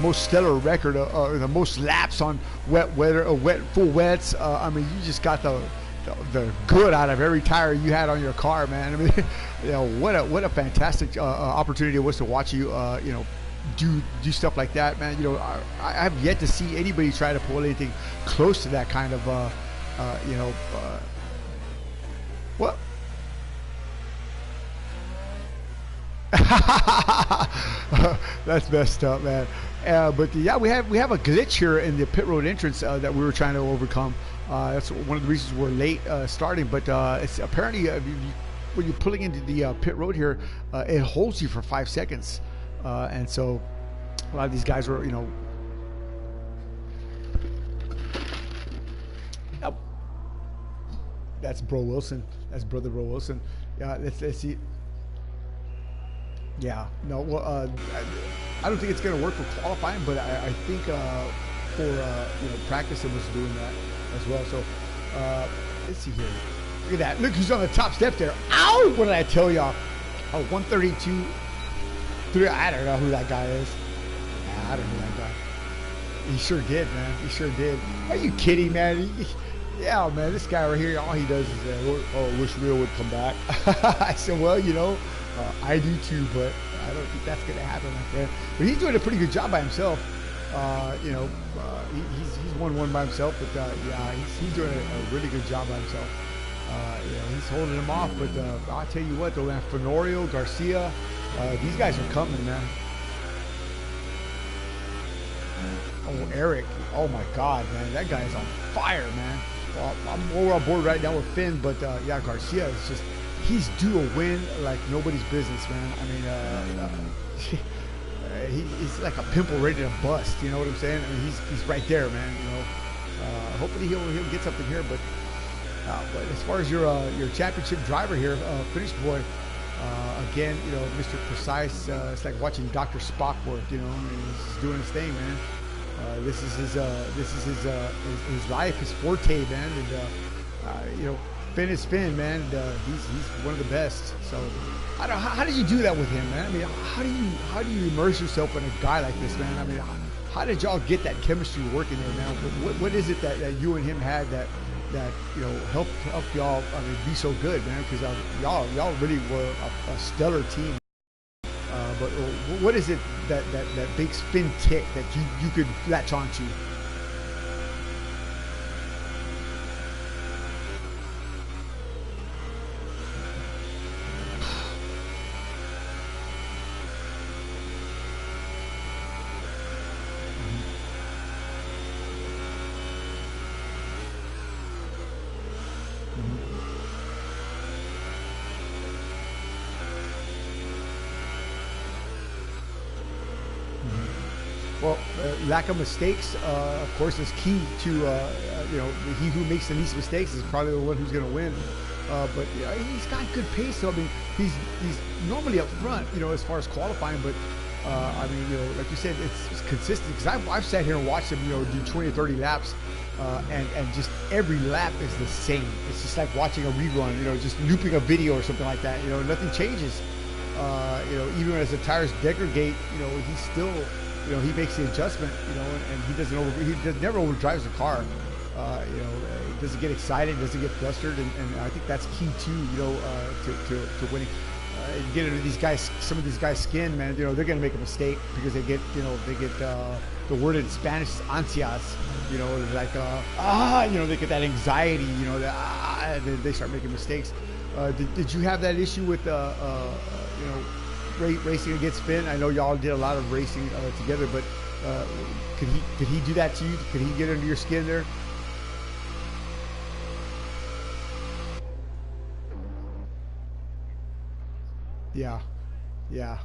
most stellar record, the most laps on full wets. I mean, you just got the good out of every tire you had on your car, man. I mean, you know, what a fantastic opportunity it was to watch you, you know, do stuff like that, man. You know, I have yet to see anybody try to pull anything close to that kind of, you know, what? That's messed up, man. But yeah, we have a glitch here in the pit road entrance that we were trying to overcome. That's one of the reasons we're late starting. But it's apparently when you're pulling into the pit road here, it holds you for 5 seconds. And so a lot of these guys were, you know, that's Bro Wilson. That's Brother Bro Wilson. Yeah, let's see. Yeah, no, well, I don't think it's going to work for qualifying, but I think for, you know, practice it was doing that as well. So let's see here. Look at that. Look who's on the top step there. Ow! What did I tell y'all? Oh, 132. I don't know who that guy is. I don't know that guy. He sure did, man. He sure did. Are you kidding, man? Yeah, man. This guy right here, all he does is, wish Rio would come back. I said, well, you know, I do too, but I don't think that's going to happen, my friend. But he's doing a pretty good job by himself. You know, he's won one by himself, but yeah, he's doing a really good job by himself. You know, he's holding him off, but I'll tell you what, though, man, Fenorio, Garcia, these guys are coming, man. Oh, Eric. Oh, my God, man. That guy is on fire, man. Well, I'm more on board right now with Finn, but, yeah, Garcia is just, he's due a win like nobody's business, man. I mean, he's like a pimple ready to bust, you know what I'm saying? I mean, he's right there, man, you know. Hopefully he'll get something here, but as far as your championship driver here, Finish Boy, again, you know, Mr. Precise, it's like watching Dr. Spock work, you know. I mean, he's doing his thing, man. This is his life, his forte, man. And you know, Finn is Finn, man. And, he's one of the best. So, I don't. How do you do that with him, man? I mean, how do you immerse yourself in a guy like this, man? I mean, how did y'all get that chemistry working there, man? What is it that you and him had that you know helped y'all? I mean, be so good, man. Because y'all really were a stellar team. But what is it that big spin kick that you could latch onto? Well, lack of mistakes, of course, is key to, you know, he who makes the least mistakes is probably the one who's going to win. But you know, he's got good pace. So, I mean, he's normally up front, you know, as far as qualifying. But, I mean, you know, like you said, it's consistent. Because I've sat here and watched him, you know, do 20 or 30 laps. And just every lap is the same. It's just like watching a rerun, you know, just looping a video or something like that. You know, nothing changes. You know, even as the tires degrade, you know, he's still... You know, he makes the adjustment, you know, and he never overdrives the car. You know, he doesn't get excited, doesn't get flustered, and I think that's key too, you know, to winning. You get into these guys, some of these guys' skin, man, you know, they're going to make a mistake because they get the word in Spanish is ansias, you know, like, you know, they get that anxiety, you know, they start making mistakes. Did you have that issue with, you know, racing against Finn? I know y'all did a lot of racing together, but could he do that to you? Could he get under your skin there? Yeah, yeah.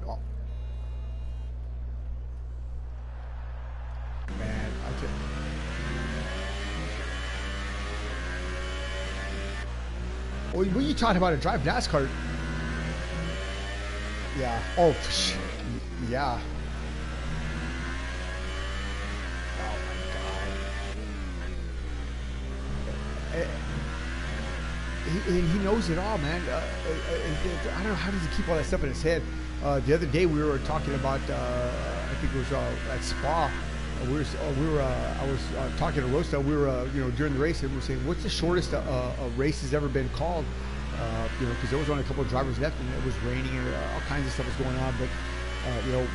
Oh. Man, I can't. Well, when you talking about to drive NASCAR, yeah. Oh, yeah. Oh my God. He knows it all, man. I don't know, how does he keep all that stuff in his head? The other day we were talking about, I think it was at Spa. I was talking to Rosta. We were, you know, during the race, and we were saying, what's the shortest a race has ever been called? You know, because there was only a couple of drivers left, and it was raining, and all kinds of stuff was going on. But you know,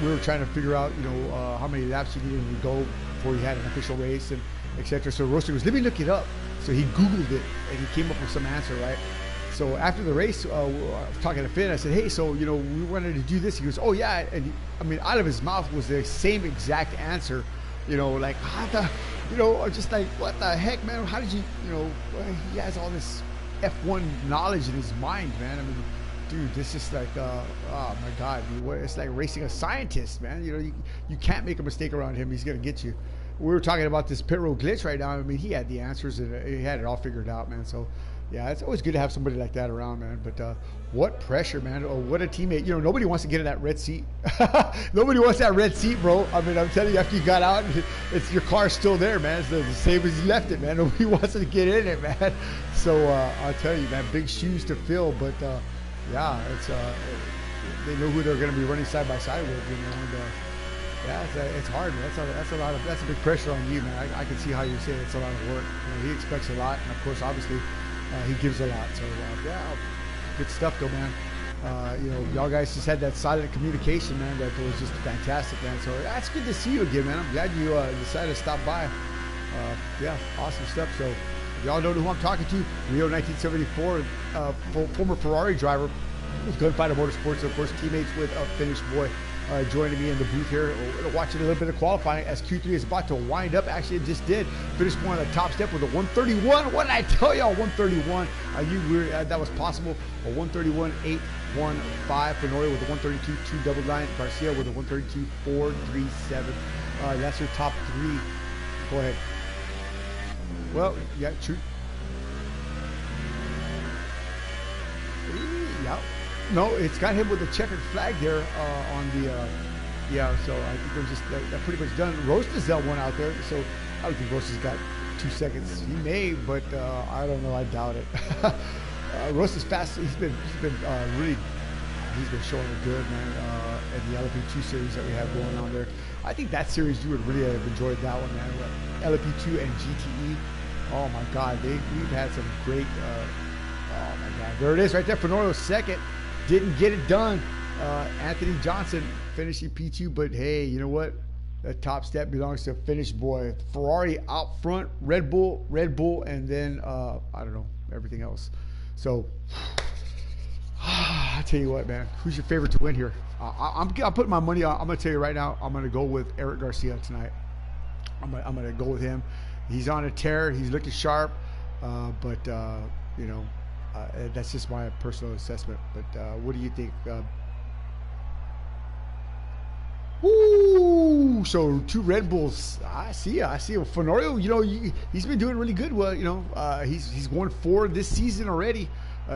we were trying to figure out, you know, how many laps he needed to go before he had an official race, and etc. So Rosta goes, let me look it up. So he Googled it, and he came up with some answer, right? So after the race, I was talking to Finn. I said, hey, so, you know, we wanted to do this. He goes, oh, yeah. And he, I mean, out of his mouth was the same exact answer, you know, like, you know, just like, what the heck, man? How did you, you know, he has all this F1 knowledge in his mind, man. I mean, dude, this is like, oh my God, it's like racing a scientist, man. You know, you can't make a mistake around him. He's going to get you. We were talking about this pit road glitch right now. I mean, he had the answers, and he had it all figured out, man. So, yeah, it's always good to have somebody like that around, man. But what pressure, man. Oh, what a teammate. You know, nobody wants to get in that red seat. Nobody wants that red seat, bro. I mean, I'm telling you, after you got out, it's your car's still there, man. It's the same as you left it, man. Nobody wants to get in it, man. So I'll tell you, man, big shoes to fill. But, yeah, it's they know who they're going to be running side by side with, you know. And, yeah, it's hard, man. That's a big pressure on you, man. I can see how you're saying it's a lot of work. You know, he expects a lot, and of course, obviously, he gives a lot. So yeah, good stuff, though, man. You know, y'all guys just had that solid communication, man. That was just fantastic, man. So that's good to see you again, man. I'm glad you decided to stop by. Yeah, awesome stuff. So if y'all know who I'm talking to, Rio 1974, former Ferrari driver, Gunfighter Motorsports, of course, teammates with Finnish boy. Joining me in the booth here, watching a little bit of qualifying as Q3 is about to wind up. Actually, it just did. Finished one on the top step with a 131. What did I tell y'all? 131. I knew that was possible. A 131.815 for Noya with a 132.299. Garcia with a 132.437. That's your top three. Go ahead. Well, yeah, true. Yeah. No, it's got him with a checkered flag there on the, yeah, so I think they're just, that pretty much done. Rosta's that one out there, so I don't think Rosta's got 2 seconds. He may, but I don't know, I doubt it. Russ is fast. He's been really. He's been showing it good, man. And the LP2 series that we have going on there. I think that series you would really have enjoyed that one, man. LP2 and GTE. Oh my God, we've had some great. Oh my God, there it is right there. Fenorio second, didn't get it done. Anthony Johnson finishing P2, but hey, you know what? The top step belongs to Finnish boy. Ferrari out front, Red Bull, and then I don't know, everything else. So I'll tell you what, man. Who's your favorite to win here? I'm putting my money on. I'm gonna tell you right now. I'm gonna go with Eric Garcia tonight. I'm gonna go with him. He's on a tear. He's looking sharp, but you know, that's just my personal assessment. But what do you think? Woo! So 2 Red Bulls. I see. Fenorio, you know, he's been doing really good. Well, you know, he's won 4 this season already.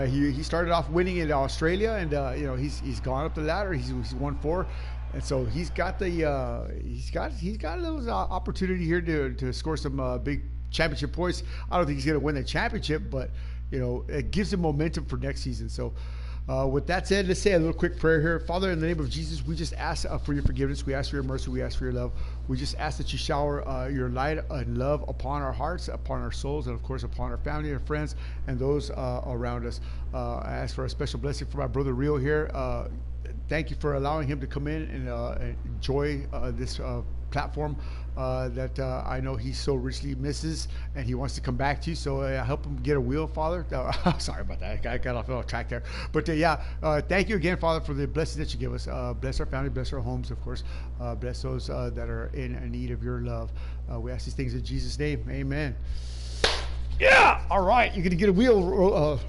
He started off winning in Australia, and you know, he's gone up the ladder. He's won 4, and so he's got a little opportunity here to score some big championship points. I don't think he's going to win the championship, but you know, it gives him momentum for next season. So. With that said, let's say a little quick prayer here. Father, in the name of Jesus, we just ask for your forgiveness. We ask for your mercy. We ask for your love. We just ask that you shower your light and love upon our hearts, upon our souls, and of course upon our family and friends and those around us. I ask for a special blessing for my brother Rio here. Thank you for allowing him to come in and enjoy this platform that I know he so richly misses, and he wants to come back to. So help him get a wheel, Father. Sorry about that. I got off track there. But thank you again, Father, for the blessings that you give us. Bless our family, bless our homes, of course. Bless those that are in need of your love. We ask these things in Jesus' name. Amen. Yeah. All right. You're going to get a wheel,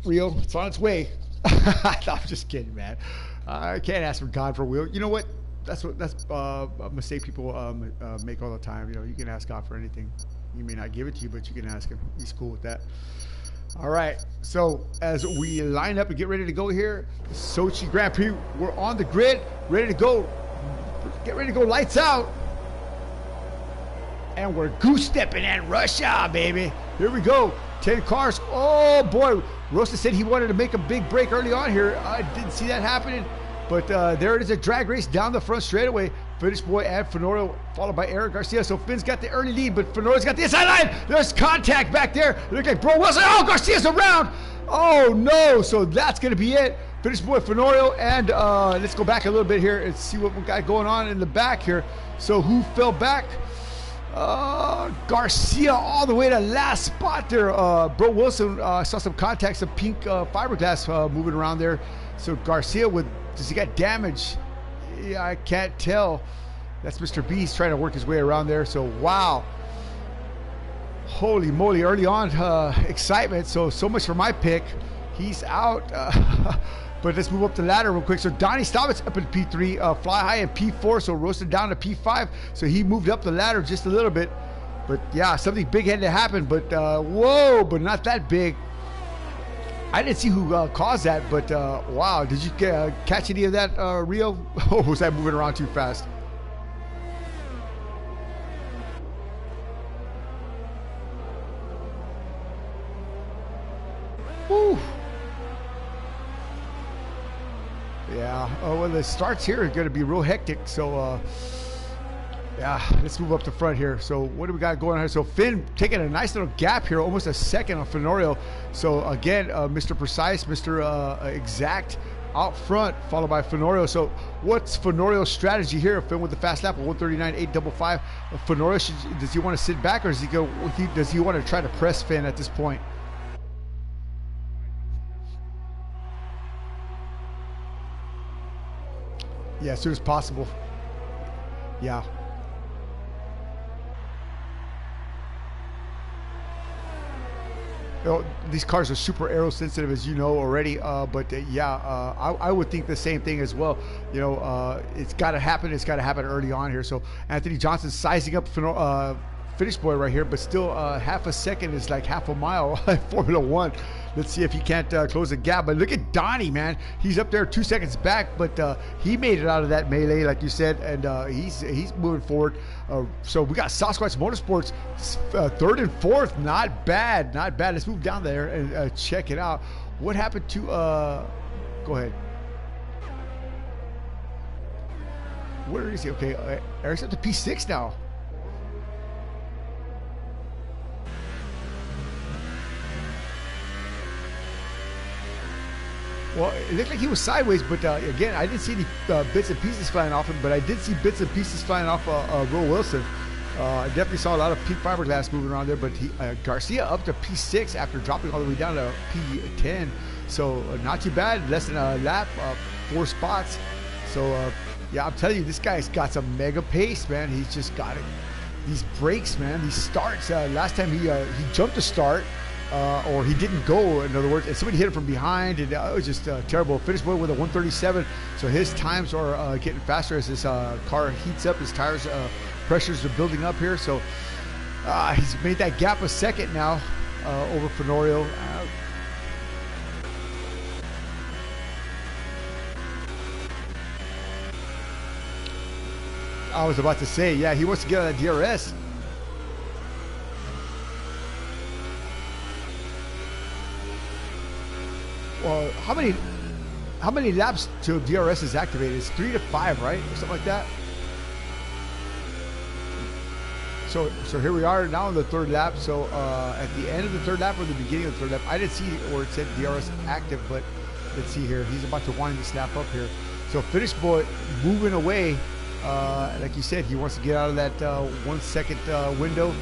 Rio. It's on its way. I'm just kidding, man. I can't ask for God for a wheel. You know what? That's a mistake people make all the time. You know, you can ask God for anything. He may not give it to you, but you can ask him. He's cool with that. All right. So as we line up and get ready to go here, Sochi Grand Prix, we're on the grid, ready to go. Get ready to go. Lights out. And we're goose stepping at Russia, baby. Here we go. 10 cars. Oh boy. Rosa said he wanted to make a big break early on here. I didn't see that happening. But there it is, a drag race down the front straightaway. Finnish boy and Fenorio, followed by Eric Garcia. So Finn's got the early lead, but Fenorio's got the inside line. There's contact back there. It looked like Bro Wilson. Oh, Garcia's around. Oh, no. So that's going to be it. Finnish boy Fenorio. And let's go back a little bit here and see what we got going on in the back here. So who fell back? Garcia all the way to last spot there. Bro Wilson saw some contact, some pink fiberglass moving around there. So Garcia does he got damage? Yeah, I can't tell. That's Mr. Beast trying to work his way around there. So wow, holy moly! Early on, excitement. So much for my pick. He's out. But let's move up the ladder real quick. So Donnie Staubitz up in P3, Fly High in P4, so roasted down to P5. So he moved up the ladder just a little bit. But yeah, something big had to happen. But whoa, but not that big. I didn't see who caused that, but wow. Did you catch any of that, Rio? Or was I moving around too fast? Woo. Yeah, well, the starts here are going to be real hectic. So, yeah, let's move up the front here. So, what do we got going on here? So, Finn taking a nice little gap here, almost a second on Fenorio. So, again, Mr. Precise, Mr. Exact out front, followed by Fenorio. So, what's Fenorio's strategy here? Finn with the fast lap of 139.855. Fenorio, does he want to sit back, or does he want to try to press Finn at this point? Yeah, as soon as possible. Yeah. You know, these cars are super aero sensitive, as you know already. But I would think the same thing as well. You know, it's got to happen. It's got to happen early on here. So Anthony Johnson sizing up Finnish boy right here, but still half a second is like half a mile. Formula One. Let's see if he can't close the gap. But look at Donnie, man. He's up there 2 seconds back, but he made it out of that melee, like you said, and he's moving forward. So we got Sasquatch Motorsports third and fourth. Not bad, not bad. Let's move down there and check it out. What happened to go ahead. Where is he? Okay, Eric's up to P6 now. Well, it looked like he was sideways, but again, I didn't see any bits and pieces flying off him, but I did see bits and pieces flying off Will Wilson. I definitely saw a lot of pink fiberglass moving around there, but Garcia up to P6 after dropping all the way down to P10. So not too bad, less than a lap, 4 spots. So yeah, I'm telling you, this guy's got some mega pace, man. He's just got it. These brakes, man, these starts. Last time he jumped a start. Or he didn't go, in other words, and somebody hit him from behind, and it was just terrible. Finished with a 137, so his times are getting faster as his car heats up. His tires pressures are building up here, so he's made that gap a second now over Fenorio. I was about to say, yeah, he wants to get on that DRS. Well, how many laps to DRS is activated? It's 3 to 5, right, or something like that. So here we are now on the 3rd lap. So at the end of the 3rd lap or the beginning of the 3rd lap, I didn't see where it said DRS active, but let's see here. He's about to wind this lap up here. So Finish Boy moving away. Like you said, he wants to get out of that 1 second window,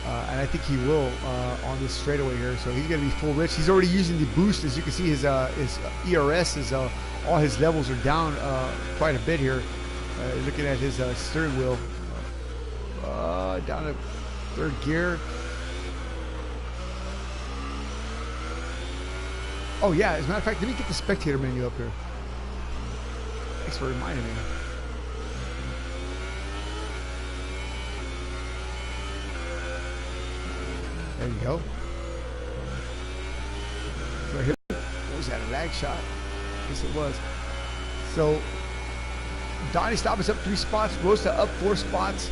and I think he will on this straightaway here. So he's going to be full rich. He's already using the boost. As you can see, his ERS all his levels are down quite a bit here. Looking at his steering wheel, down to 3rd gear. Oh yeah, as a matter of fact, let me get the spectator menu up here. Thanks for reminding me. There you go. So here, what was that, a lag shot? Yes, it was. So Donnie Stopp is up 3 spots, Rosa up 4 spots,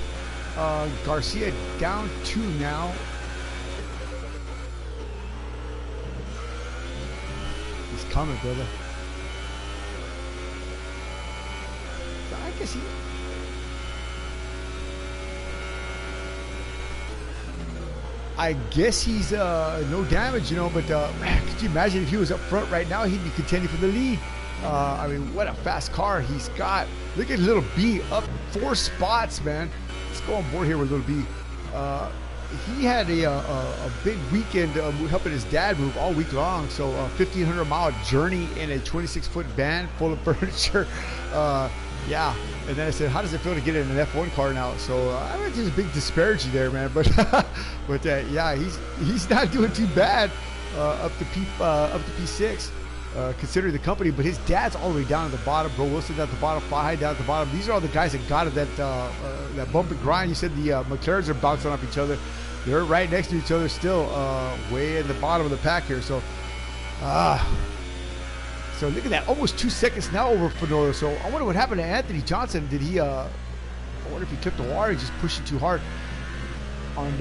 Garcia down 2 now. He's coming, brother. I guess he... I guess he's no damage, you know, but man, could you imagine if he was up front right now, he'd be contending for the lead. I mean, what a fast car he's got. Look at Little B up 4 spots, man. Let's go on board here with Little B. He had a big weekend helping his dad move all week long. So 1,500-mile journey in a 26-foot van full of furniture. Yeah, and then I said, how does it feel to get in an F1 car now? So I mean, there's a big disparity there, man. But yeah, he's not doing too bad up to P6, considering the company. But his dad's all the way down at the bottom. Bro Wilson at the bottom, Fahey down at the bottom. These are all the guys that got it, that bump and grind. You said the McLarens are bouncing off each other. They're right next to each other still, way at the bottom of the pack here. So. So look at that, almost 2 seconds now over Fenorio. So I wonder what happened to Anthony Johnson. Did he? I wonder if he clipped the wire. He's just pushing too hard on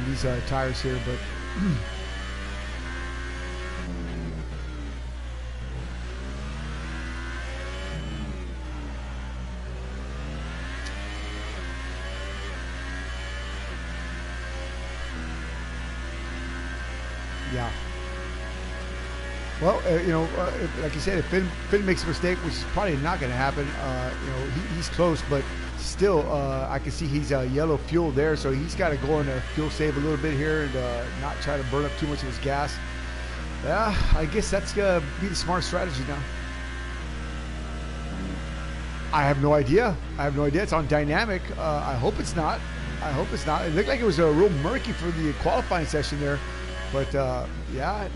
these tires here. But yeah. Well, you know, like you said, if Finn makes a mistake, which is probably not going to happen, you know, he's close, but still, I can see he's yellow fuel there, so he's got to go and fuel save a little bit here and not try to burn up too much of his gas. Yeah, I guess that's going to be the smart strategy now. I have no idea. It's on dynamic. I hope it's not. It looked like it was real murky for the qualifying session there. But yeah,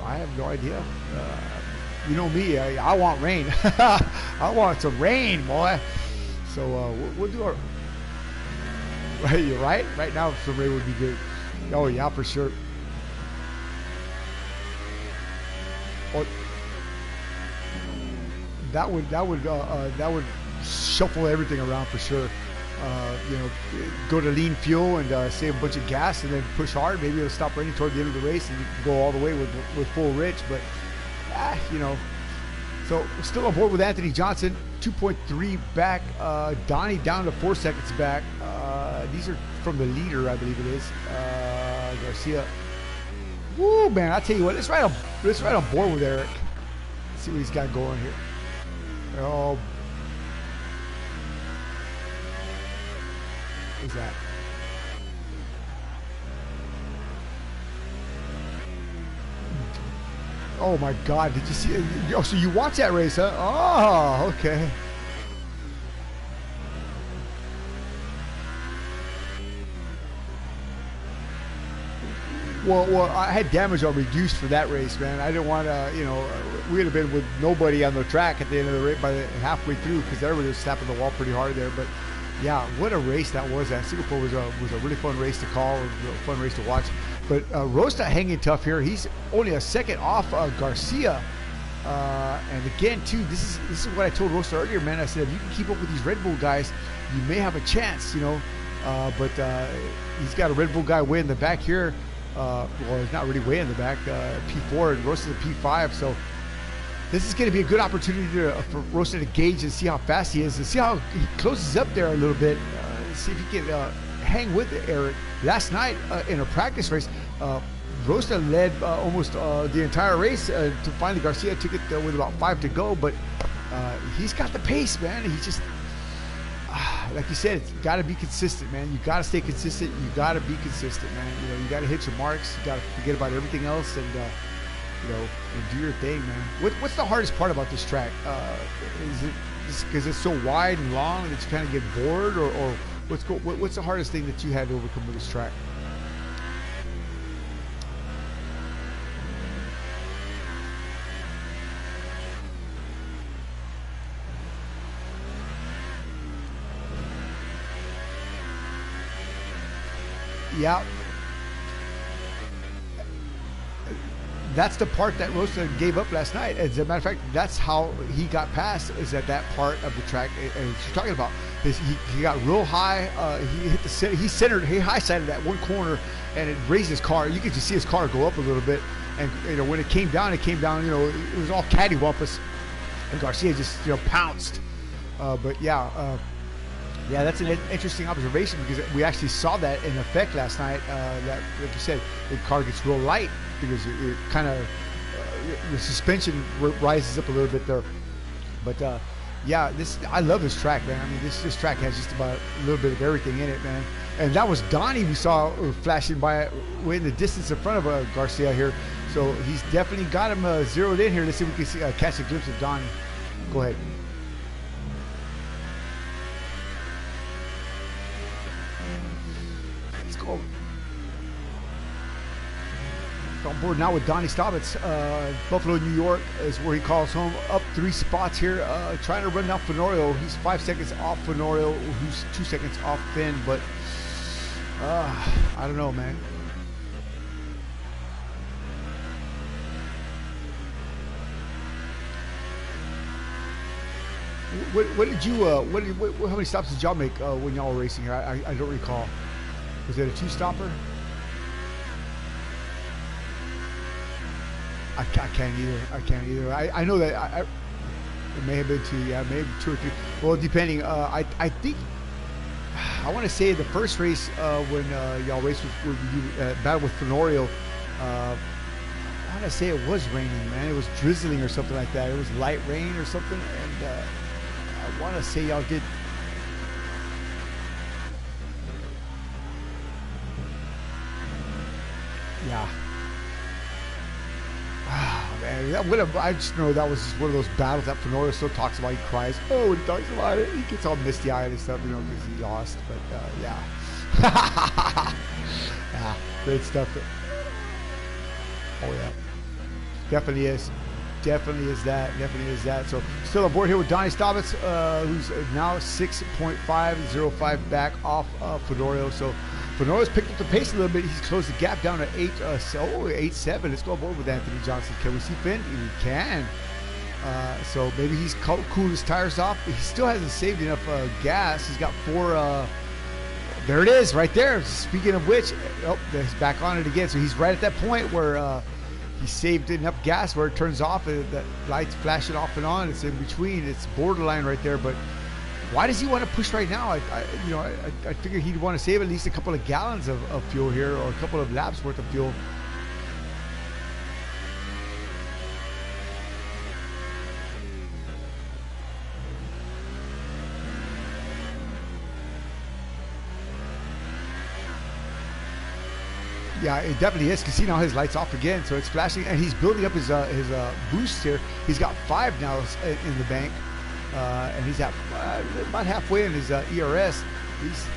I have no idea. You know me, I want rain. I want some rain, boy. So we'll do our. Right, you're right. Right now, some rain would be good. Oh yeah, for sure. Oh, that would shuffle everything around for sure. you know, go to lean fuel and save a bunch of gas and then push hard. Maybe it'll stop raining toward the end of the race and you can go all the way with full rich. But, you know, so still on board with Anthony Johnson, 2.3 back. Donnie down to 4 seconds back. These are from the leader, I believe it is. Garcia. Woo, man! I tell you what, let's ride on board with Eric. Let's see what he's got going here. Oh, what's that? Oh my God! Did you see? Oh, so you watch that race, huh? Oh, okay. Well, I had damage on reduced for that race, man. I didn't want to, you know, we would have been with nobody on the track at the end of the race by halfway through because everybody was slapping the wall pretty hard there. But yeah, what a race that was. Singapore was a really fun race to call, a fun race to watch. But Rosta hanging tough here. He's only a second off Garcia. And again, too, this is what I told Rosta earlier, man. I said if you can keep up with these Red Bull guys, you may have a chance, you know. But he's got a Red Bull guy way in the back here. Well, he's not really way in the back, P4, and Rosta's a P5, so this is going to be a good opportunity for Rosta to gauge and see how fast he is and see how he closes up there a little bit, see if he can hang with Eric. Last night in a practice race, Rosta led almost the entire race to finally Garcia took it with about 5 to go, but he's got the pace, man. He's just like you said, it's got to be consistent, man. You got to stay consistent. You got to be consistent, man. You know, you got to hit your marks. You got to forget about everything else and, you know, and do your thing, man. What's the hardest part about this track? Is it because it's so wide and long that you kind of get bored, or what's the hardest thing that you had to overcome with this track? Yeah, that's the part that Rosta gave up last night. As a matter of fact, that's how he got past, is at that part of the track. And you're talking about is he got real high. He hit the center. He high-sided that one corner, and it raised his car. You could just see his car go up a little bit. And you know, when it came down. You know, it was all cattywampus, and Garcia just, you know, pounced. But yeah. Yeah, that's an interesting observation because we actually saw that in effect last night. That, like you said, the car gets real light because it kind of the suspension rises up a little bit there. But yeah, I love this track, man. I mean, this track has just about a little bit of everything in it, man. And that was Donnie we saw flashing by way in the distance in front of Garcia here. So he's definitely got him zeroed in here. Let's see if we can catch a glimpse of Donnie. Go ahead. On board now with Donnie Staubitz. Buffalo, New York is where he calls home. Up 3 spots here, trying to run down Fenorio. He's 5 seconds off Fenorio, who's 2 seconds off Finn, but I don't know, man. What did you how many stops did y'all make when y'all were racing here? I don't recall. Was it a 2-stopper? I can't either. I know that it may have been 2. Yeah, maybe 2 or 3. Well, depending. I think I want to say the first race when y'all raced with battle with Fenorio. I want to say it was raining, man. It was drizzling or something like that. It was light rain or something, and I want to say y'all did. Yeah. Oh, man, I just know that was just one of those battles that Fenorio still talks about. He cries. Oh, when he talks about it, he gets all misty-eyed and stuff, you know, because he lost. But yeah, yeah, great stuff. Oh yeah, definitely is that. So still on board here with Donnie Staubitz, who's now 6.505 back off Fenorio. So Fenorio's picked up the pace a little bit. He's closed the gap down to 8.7. Let's go aboard with Anthony Johnson. Can we see Finn? We can. So maybe he's cooled his tires off. He still hasn't saved enough gas. He's got 4. There it is, right there. Speaking of which, he's back on it again. So he's right at that point where he saved enough gas where it turns off. The lights flashing off and on. It's in between. It's borderline right there. But why does he want to push right now? I figure he'd want to save at least a couple of gallons of fuel here, or a couple of laps worth of fuel. Yeah, it definitely is, because see now his light's off again, so it's flashing, and he's building up his boost here. He's got 5 now in the bank, and he's at about halfway in his ERS. He's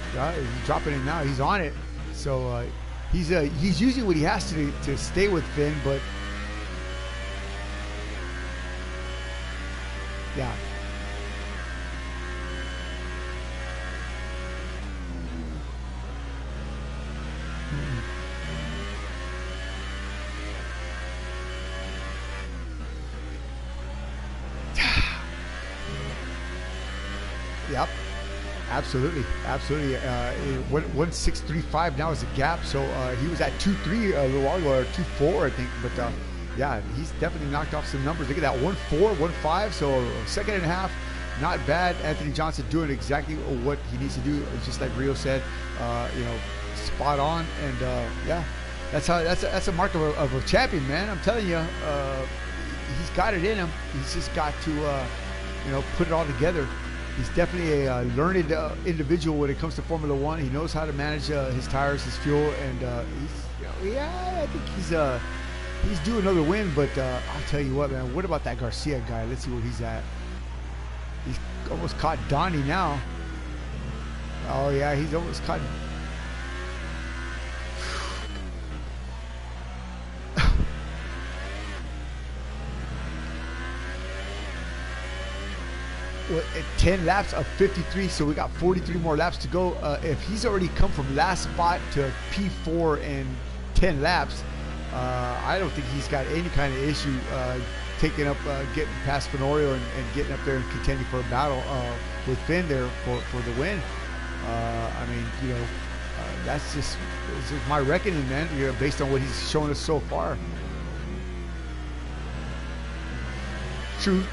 dropping it now. He's on it, so he's using what he has to stay with Finn, but yeah. Yep, absolutely. 1.635 now is a gap. So he was at 2.3 a little while ago, or 2.4 I think. But yeah, he's definitely knocked off some numbers. Look at that, 1.4, 1.5. So a second and a half, not bad. Anthony Johnson doing exactly what he needs to do. Just like Rio said, spot on. And yeah, that's a mark of a champion, man. I'm telling you, he's got it in him. He's just got to put it all together. He's definitely a learned individual when it comes to Formula One. He knows how to manage his tires, his fuel, and I think he's due another win. But I'll tell you what, man. What about that Garcia guy? Let's see where he's at. He's almost caught Donnie now. Oh yeah, he's almost caught. At 10 laps of 53, so we got 43 more laps to go. If he's already come from last spot to P4 in 10 laps, I don't think he's got any kind of issue taking up, getting past Fenorio and getting up there and contending for a battle with Finn there for the win. That's just my reckoning, man, based on what he's shown us so far. True.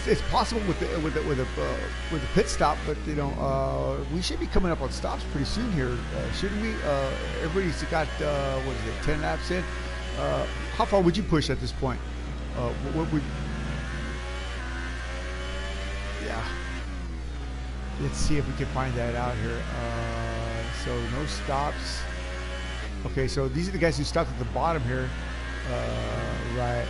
It's possible with the pit stop, but we should be coming up on stops pretty soon here, shouldn't we? Everybody's got 10 laps in. How far would you push at this point? What would? Yeah. Let's see if we can find that out here. So no stops. Okay, so these are the guys who stopped at the bottom here. Right.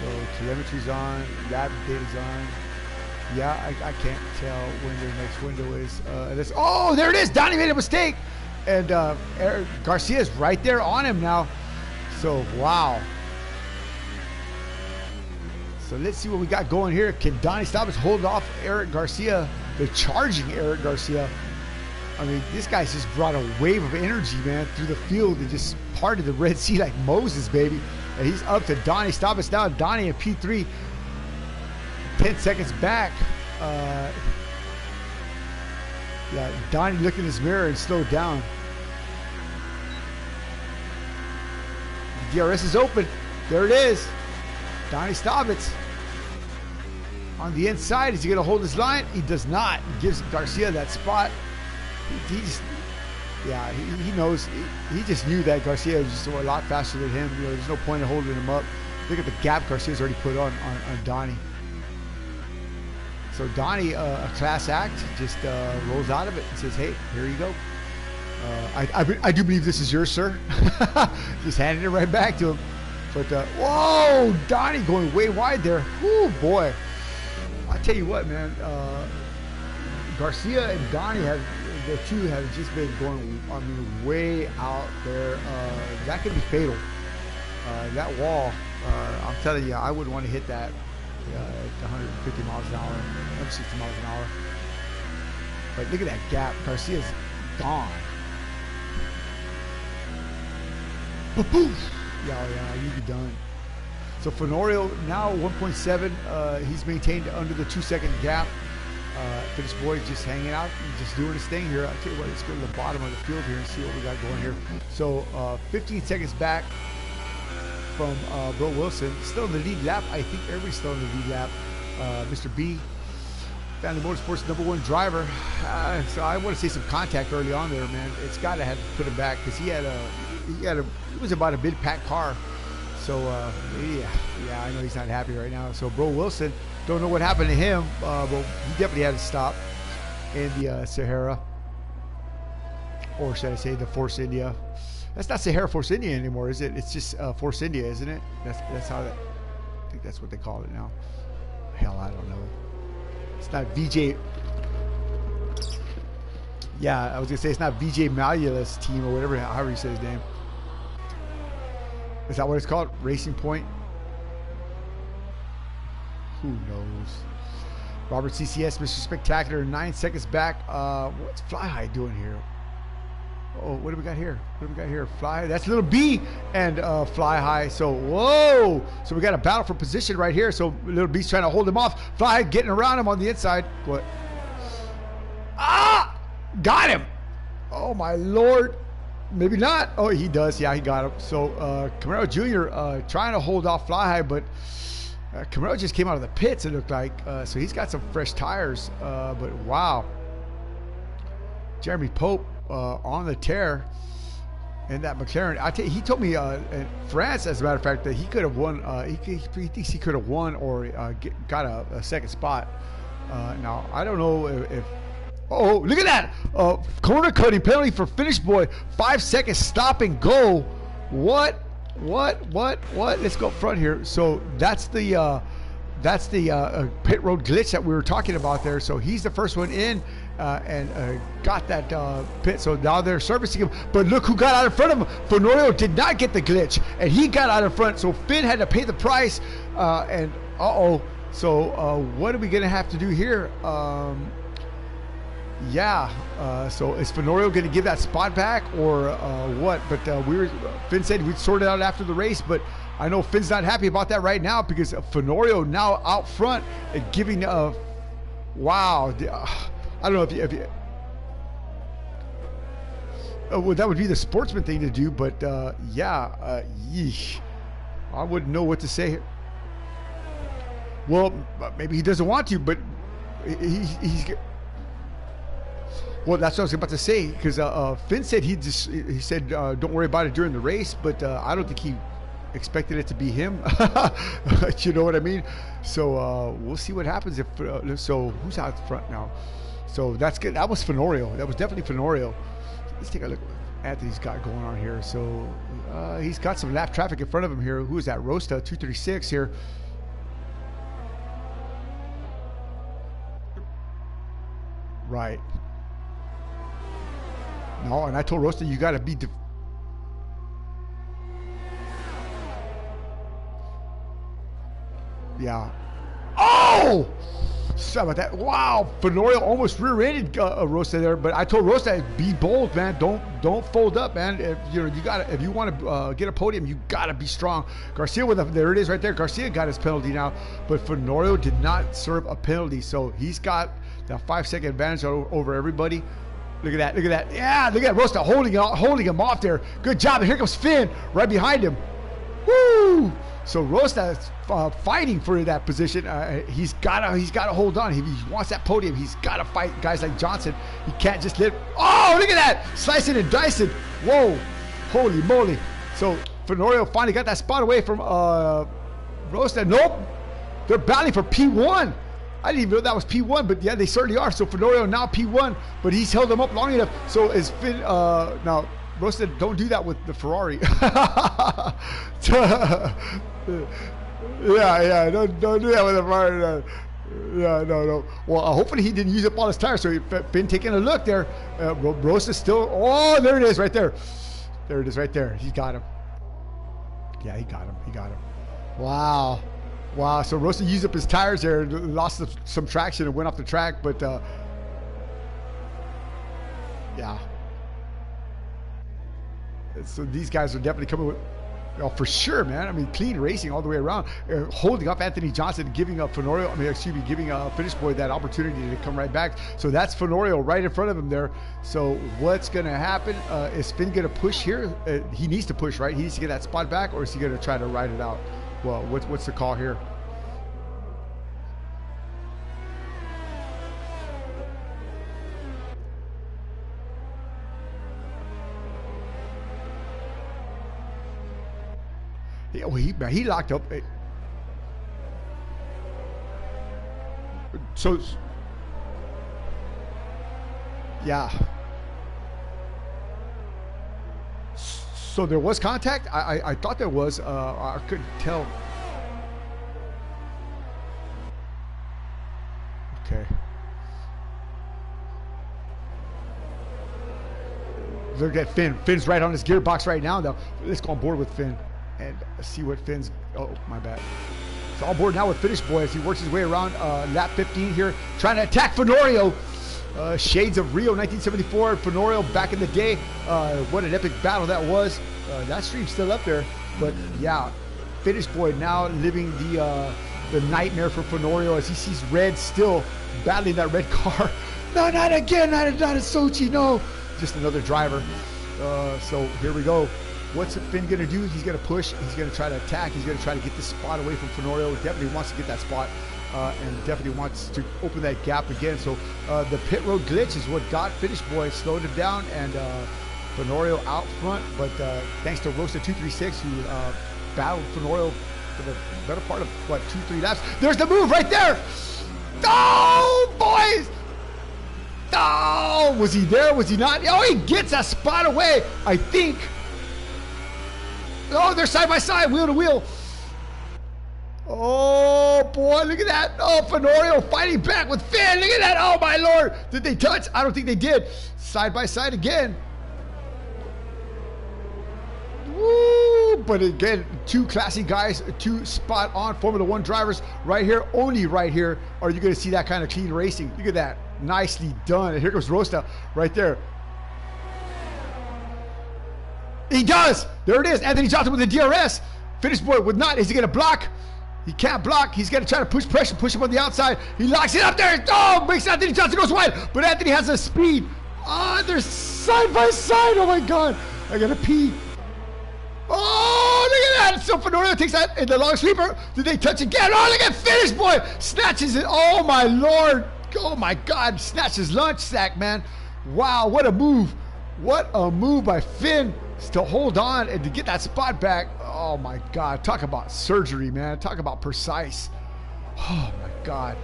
So telemetry's on, lab data's on. Yeah, I can't tell when their next window is. There it is. Donnie made a mistake, and Eric Garcia's right there on him now. So wow. So let's see what we got going here. Can Donnie Stoppage hold off Eric Garcia? The charging Eric Garcia. I mean, this guy's just brought a wave of energy, man, through the field and just parted the Red Sea like Moses, baby. And he's up to Donnie Stoppage now. Donnie in P3, 10 seconds back. Yeah, Donnie looked in his mirror and slowed down. The DRS is open. There it is. Donnie Stoppage. On the inside, is he going to hold his line? He does not. He gives Garcia that spot. He knows. He just knew that Garcia was just a lot faster than him. There's no point in holding him up. Look at the gap Garcia's already put on Donnie. So Donnie, a class act, just rolls out of it and says, "Hey, here you go. I do believe this is yours, sir." Just handed it right back to him. But whoa, Donnie going way wide there. Whoo, boy. I tell you what, man. Garcia and Donnie the two have just been going, way out there. That could be fatal. That wall, I'm telling you, I wouldn't want to hit that at 150 miles an hour, 160 miles an hour. But look at that gap. Garcia's gone. Poof! Yeah, you'd be done. So Fenorio now 1.7. He's maintained under the 2-second gap. Finish boy just hanging out, just doing his thing here. I'll tell you what, let's go to the bottom of the field here and see what we got going here. So 15 seconds back from Bro Wilson. Still in the lead lap. I think everybody's still in the lead lap. Mr. B, Family Motorsports #1 driver. So I want to say some contact early on there, man. It's got to have to put him back because he was about a mid-pack car. So yeah, I know he's not happy right now. So Bro Wilson, don't know what happened to him, but he definitely had to stop in the Sahara, or should I say the Force India. That's not Sahara Force India anymore, is it? It's just Force India, isn't it? That's how that. I think that's what they call it now. Hell, I don't know. It's not VJ. Yeah, I was gonna say it's not VJ Malula's team or whatever, however you say his name. Is that what it's called? Racing Point? Who knows? Robert CCS, Mr. Spectacular, 9 seconds back. What's Fly High doing here? Oh, what do we got here? What do we got here? Fly, that's Little B and Fly High. So, whoa! So we got a battle for position right here. So Little B's trying to hold him off. Fly High getting around him on the inside. What? Ah! Got him! Oh my Lord! Maybe not. Oh, he does. Yeah, he got him. So Camaro Jr. Trying to hold off Fly High, but Camaro just came out of the pits, it looked like. So he's got some fresh tires. But wow. Jeremy Pope on the tear in that McLaren. He told me in France, as a matter of fact, that he could have won. He thinks he could have won or got a second spot. Now, I don't know if oh, look at that! Corner cutting penalty for Finish Boy. 5 seconds stop and go. What? Let's go up front here. So that's the pit road glitch that we were talking about there. So he's the first one in and got that pit. So now they're servicing him. But look who got out in front of him. Fenorio did not get the glitch, and he got out in front. So Finn had to pay the price. And so what are we gonna have to do here? So is Fenorio going to give that spot back or what? But Finn said we'd sort it out after the race, but I know Finn's not happy about that right now because Fenorio now out front and giving wow. I don't know if you well, that would be the sportsman thing to do, but yeesh. I wouldn't know what to say here. Well, maybe he doesn't want to, but he's well, that's what I was about to say, because Finn said he said don't worry about it during the race, but I don't think he expected it to be him. You know what I mean? So we'll see what happens if. So who's out front now? So that's good. That was Fenorio. That was definitely Fenorio. Let's take a look at what Anthony's got going on here. So he's got some lap traffic in front of him here. Who is that? Rosta 236 here. Right. No, and I told Rosta you got to be. Yeah. Oh! Sorry about that. Wow, Fenorio almost rear-ended Rosta there, but I told Rosta, be bold, man. Don't fold up, man. If you want to get a podium, you got to be strong. Garcia there it is right there. Garcia got his penalty now, but Fenorio did not serve a penalty, so he's got that 5-second advantage over everybody. Look at that. Look at that. Yeah, look at Rosta holding him off there. Good job. And here comes Finn right behind him. Woo! So Rosta is fighting for that position. He's got to hold on. If he wants that podium, he's got to fight guys like Johnson. He can't just let. Oh, look at that! Slicing and dicing. Whoa! Holy moly! So Fenorio finally got that spot away from Rosta. Nope. They're battling for P1. I didn't even know that was P1, but yeah, they certainly are. So Fenorio now P1, but he's held them up long enough. So is Finn now? Rosta, don't do that with the Ferrari. yeah, don't do that with the Ferrari. No. Well, hopefully he didn't use up all his tires. So Finn taking a look there. Rosta's still. Oh, there it is, right there. There it is, right there. He's got him. Yeah, he got him. He got him. Wow. Wow. So Rosa used up his tires there, lost some traction and went off the track, but yeah. So these guys are definitely coming with, for sure, man. I mean, clean racing all the way around, holding up Anthony Johnson, giving up Fenorio. I mean, excuse me, giving Finish Boy that opportunity to come right back. So that's Fenorio right in front of him there. So what's going to happen? Is Finn going to push here? He needs to push, right? He needs to get that spot back, or is he going to try to ride it out? Well, what's the call here? Yeah, well, he locked up. So, yeah. So there was contact? I thought there was. I couldn't tell. Okay. Look at Finn. Finn's right on his gearbox right now, though. Let's go on board with Finn and see what Finn's... Oh, my bad. It's all board now with Finish Boy as he works his way around lap 15 here, trying to attack Fenorio. Shades of Rio 1974, Fenorio back in the day. What an epic battle that was. That stream's still up there. But yeah, Finish Boy now living the nightmare for Fenorio as he sees Red still battling that red car. No, not again, not in Sochi, no. Just another driver. So here we go. What's Finn going to do? He's going to push. He's going to try to attack. He's going to try to get this spot away from Fenorio. Definitely wants to get that spot and definitely wants to open that gap again. So the pit road glitch is what got Finish Boy, slowed him down, and Fenorio out front. But thanks to Rosa236 who battled Fenorio for the better part of, what, 2-3 laps. There's the move right there. Oh, boys. Oh, was he there? Was he not? Oh, he gets a spot away, I think. Oh, they're side by side, wheel to wheel. Oh, boy, look at that. Oh, Fenorio fighting back with Finn. Look at that. Oh, my Lord. Did they touch? I don't think they did. Side by side again. Woo! But again, two classy guys, two spot-on Formula One drivers right here. Only right here are you going to see that kind of clean racing. Look at that. Nicely done. And here goes Rosta right there. He does. There it is. Anthony Johnson with the DRS. Finish Boy would not. Is he going to block? He can't block. He's going to try to push pressure, push him on the outside. He locks it up there. Oh, makes Anthony Johnson goes wide. But Anthony has the speed. Oh, they're side by side. Oh, my God. I got to pee. Oh, look at that. So Fenorio takes that in the long sweeper. Did they touch again? Oh, look at Finish Boy. Snatches it. Oh, my Lord. Oh, my God. Snatches lunch sack, man. Wow, what a move. What a move by Finn to hold on and to get that spot back. Oh, my God. Talk about surgery, man. Talk about precise. Oh, my God.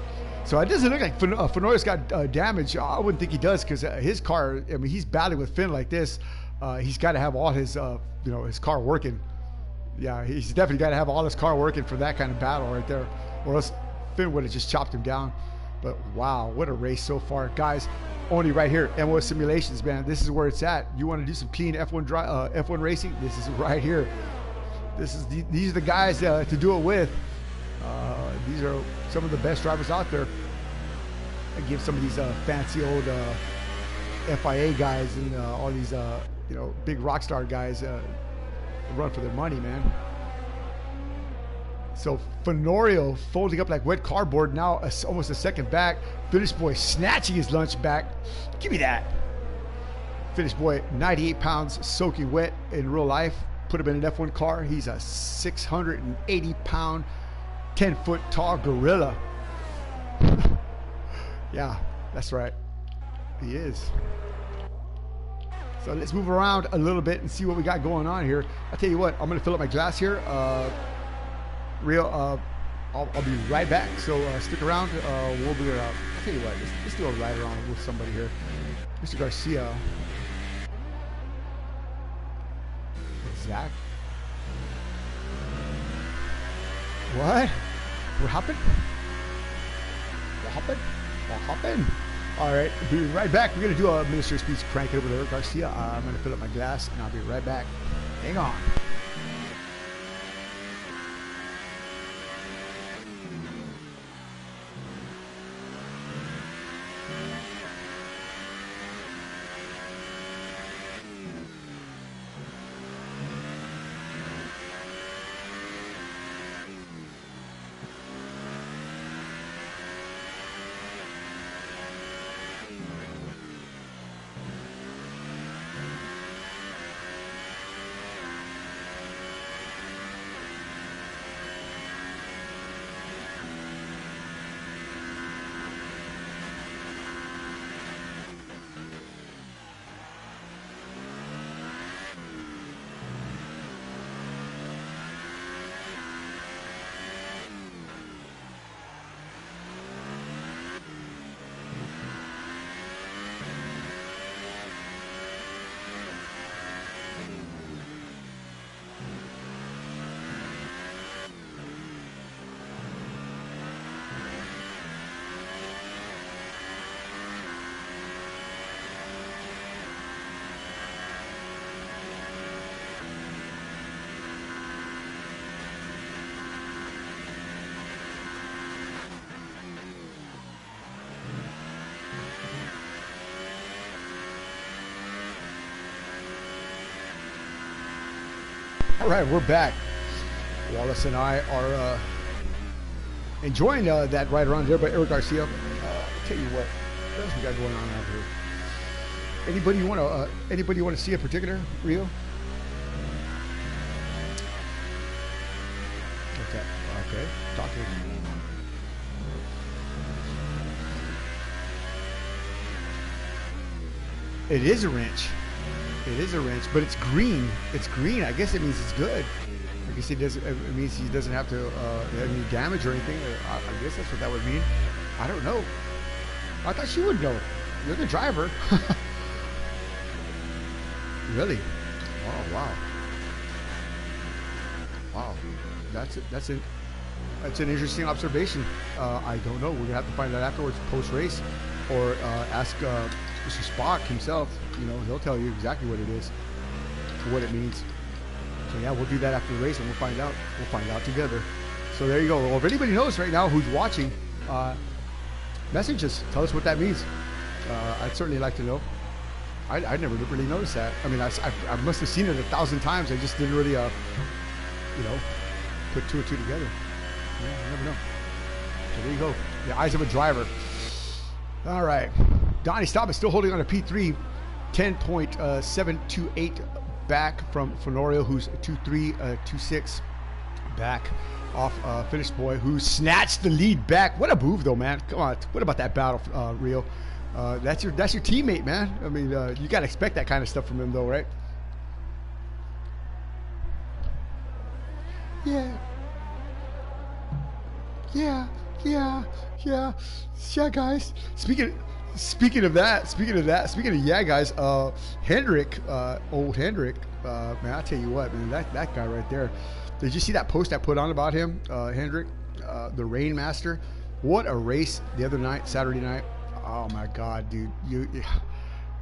So it doesn't look like Fenorio's got damage. I wouldn't think he does because his car, I mean, he's battling with Finn like this. He's got to have all his, his car working. Yeah, he's definitely got to have all his car working for that kind of battle right there. Or else Finn would have just chopped him down. But wow, what a race so far. Guys, only right here, MOS Simulations, man. This is where it's at. You want to do some clean F1 racing? This is right here. These are the guys to do it with. These are some of the best drivers out there. I give some of these fancy old FIA guys and all these big rock star guys a run for their money, man. So Fenorio folding up like wet cardboard now, almost a second back. Finish Boy snatching his lunch back. Give me that. Finish Boy, 98 pounds soaking wet in real life. Put him in an F1 car. He's a 680 pound, 10-foot tall gorilla. Yeah, that's right. He is. So let's move around a little bit and see what we got going on here. I'll tell you what, I'm going to fill up my glass here. I'll be right back. So stick around. We'll be. I'll tell you what, let's do a ride around with somebody here. Mr. Garcia. Zach. What? What happened? What happened? What happened? All right, be right back. We're going to do a Minister of Speech crank it over to Eric Garcia. I'm going to fill up my glass, and I'll be right back. Hang on. All right, we're back. Wallace and I are enjoying that ride around there by Eric Garcia. Tell you what else we got going on out here. Anybody you want to see in particular, Rio? Okay. Talk to me. It is a wrench. It is a wrench, but it's green. It's green. I guess it means it's good. I guess it means he doesn't have to have any damage or anything. I guess that's what that would mean. I don't know. I thought she would know. You're the driver. Really? Oh wow. Wow. That's an interesting observation. I don't know. We're gonna have to find out afterwards, post race, or ask Mr. Spock himself. You know, he'll tell you exactly what it is, what it means. So yeah, we'll do that after the race, and we'll find out. We'll find out together. So there you go. Well, if anybody knows right now who's watching, message us. Tell us what that means. I'd certainly like to know. I never really noticed that. I mean, I must have seen it 1,000 times. I just didn't really, put two and two together. Yeah, you never know. So there you go. The eyes of a driver. All right. Donnie Stop is still holding on to P3. 10.728 back from Fenorio, who's 2.326 back off Finish Boy, who snatched the lead back. What a move, though, man. Come on. What about that battle, Rio? That's your teammate, man. I mean, you got to expect that kind of stuff from him, though, right? Yeah, guys. Speaking of yeah, guys. Hendrick, old Hendrick, man, I tell you what, man, that guy right there. Did you see that post I put on about him, Hendrick, the Rain Master? What a race the other night, Saturday night. Oh my God, dude,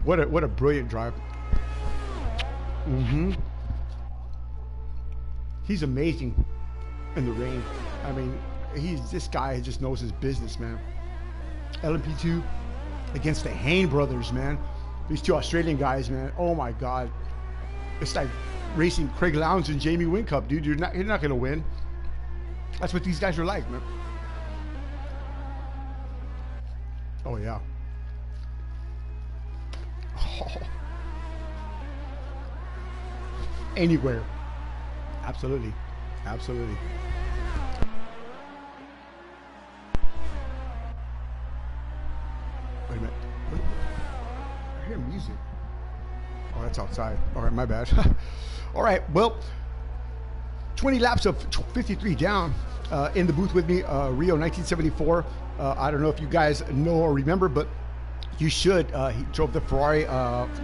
what a brilliant drive. He's amazing in the rain. I mean, this guy just knows his business, man. LMP2 against the Hayne brothers, man. These two Australian guys, man. Oh my God, it's like racing Craig Lowndes and Jamie Whincup, dude. You're not gonna win. That's what these guys are like, man. Oh yeah. Oh. Anywhere. Absolutely. Wait a minute. I hear music. Oh, that's outside. All right, my bad. All right, well, 20 laps of 53 down. In the booth with me, Rio 1974. I don't know if you guys know or remember, but you should. He drove the Ferrari.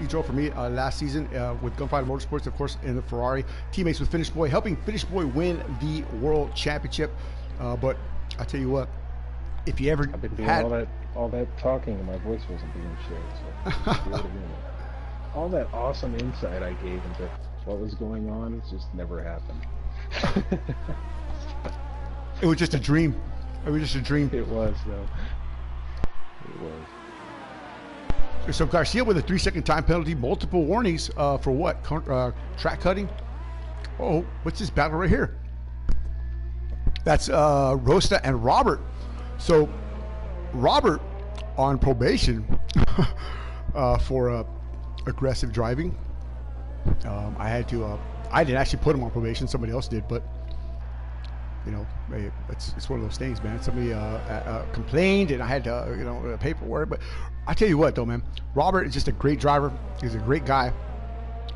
He drove for me last season with Gunfighter Motorsports, of course, in the Ferrari. Teammates with Finish Boy, helping Finish Boy win the World Championship. But I tell you what, if you ever I've been doing all that talking, and my voice wasn't being shared. So all that awesome insight I gave into what was going on, it just never happened. It was just a dream. It was just a dream. It was, though. It was. So Garcia with a 3-second time penalty, multiple warnings for what? Track cutting? Oh, what's this battle right here? That's Rosta and Robert. So Robert on probation for aggressive driving. I didn't actually put him on probation. Somebody else did, but you know, it's one of those things, man. Somebody complained, and I had to, paperwork. But I tell you what, though, man, Robert is just a great driver. He's a great guy.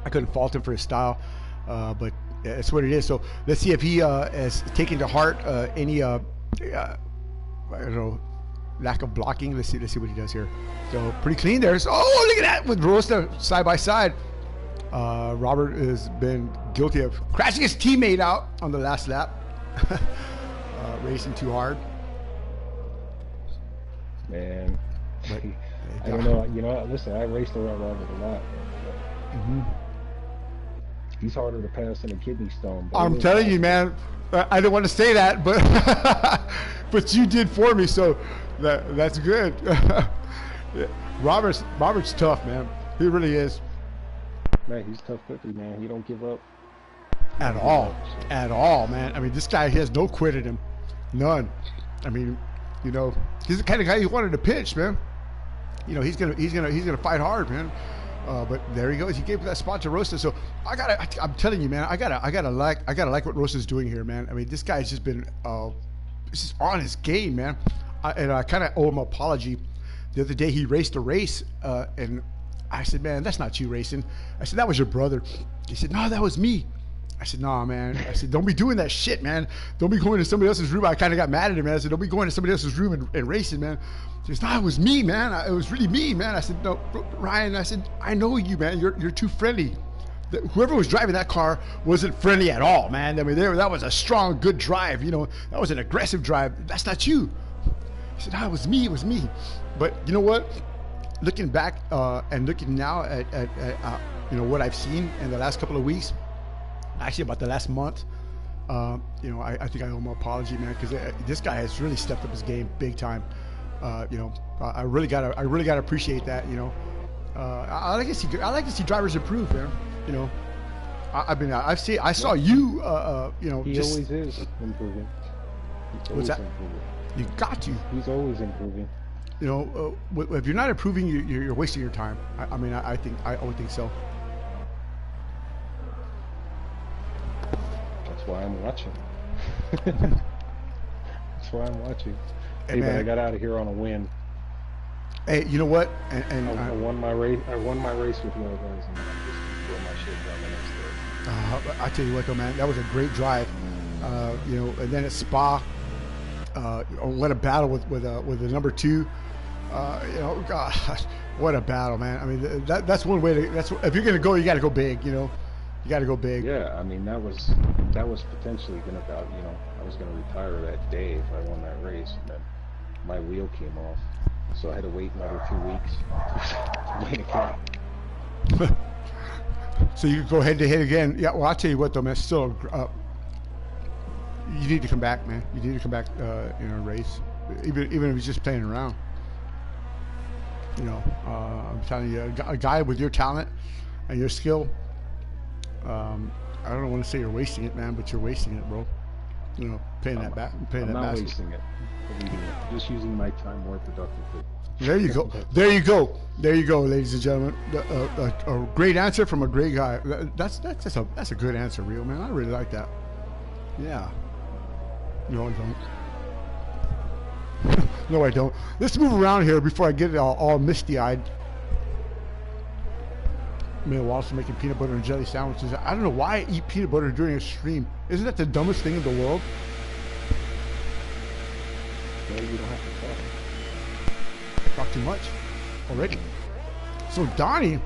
I couldn't fault him for his style, but it's what it is. So let's see if he has taken to heart any, I don't know, lack of blocking. Let's see what he does here. So pretty clean there. So, oh, look at that with Rosta side by side. Robert has been guilty of crashing his teammate out on the last lap. Racing too hard, man. But, I don't know. You know, listen, I raced around Robert a lot. He's harder to pass than a kidney stone. I'm telling you, man. I didn't want to say that, but but you did for me, so that's good. Robert's tough, man. He really is. Man, he's tough cookie, man. He don't give up. at all, man. I mean, this guy, he has no quit in him, none. I mean, you know, he's the kind of guy you wanted to pitch, man. You know, he's gonna fight hard, man. But there he goes. He gave that spot to Rosa. So I'm telling you, man, I gotta like what Rosa's doing here, man. I mean, this guy's just been just on his game, man. And I kind of owe him an apology. The other day he raced a race, and I said, man, that's not you racing. I said, that was your brother. He said, no, that was me. I said, nah, man. I said, don't be doing that shit, man. Don't be going to somebody else's room. I kind of got mad at him, man. I said, don't be going to somebody else's room and racing, man. He says, no, it was me, man. It was really me, man. I said, no, Ryan, I said, I know you, man. You're too friendly. Whoever was driving that car wasn't friendly at all, man. I mean, that was a strong, good drive. You know, that was an aggressive drive. That's not you. He said, no, it was me. It was me. But you know what? Looking back and looking now at you know, what I've seen in the last couple of weeks, actually about the last month, you know, I think I owe him an apology, man, because this guy has really stepped up his game big time. You know, I really gotta appreciate that. You know, I like to see drivers improve, man. You know, I saw you. You know, he always is improving. What's that? Improving. You got to. He's always improving. You know, if you're not improving, you're wasting your time. I mean, I would think so. That's why I'm watching. That's why I'm watching. Hey, but I got out of here on a win. Hey, you know what? And I won my race. I won my race with no guys, and I'm just doing my shit down the next day. I tell you what, though, man, that was a great drive. You know, and then at Spa, what a battle with the number 2. You know, gosh, what a battle, man. I mean, that's one way to. That's if you're gonna go, you got to go big. You know, you got to go big. Yeah, I mean, that was potentially gonna, you know, I was gonna retire that day if I won that race, and then my wheel came off, so I had to wait another 2 weeks to win again. So you could go head to head again. Yeah, well, I'll tell you what, though, man, still, you need to come back, man. You need to come back in a race, even if he's just playing around. You know, I'm telling you, a guy with your talent and your skill, I don't want to say you're wasting it, man, but you're wasting it, bro. You know, paying that back. I'm not wasting it. Just using my time more productively. There you go. There you go. There you go, ladies and gentlemen. A great answer from a great guy. That's a good answer, Rio, man. I really like that. Yeah. No, I don't. No, I don't. Let's move around here before I get all misty-eyed. May Wallace making peanut butter and jelly sandwiches. I don't know why I eat peanut butter during a stream. Isn't that the dumbest thing in the world? Well, you don't have to Talk too much already. So Donnie,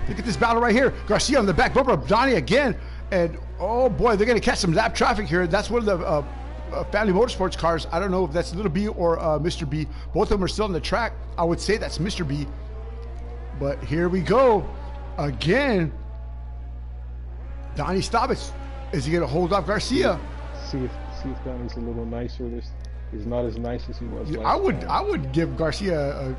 look at this battle right here. Garcia on the back bumper of Donnie again, and oh boy, they're gonna catch some lap traffic here. That's one of the Family Motorsports cars. I don't know if that's Little B or Mr. B. Both of them are still on the track. I would say that's Mr. B. But here we go again. Donnie Staubitz, is he gonna hold off Garcia? See if Donnie's a little nicer. He's not as nice as he was last time. I would give Garcia a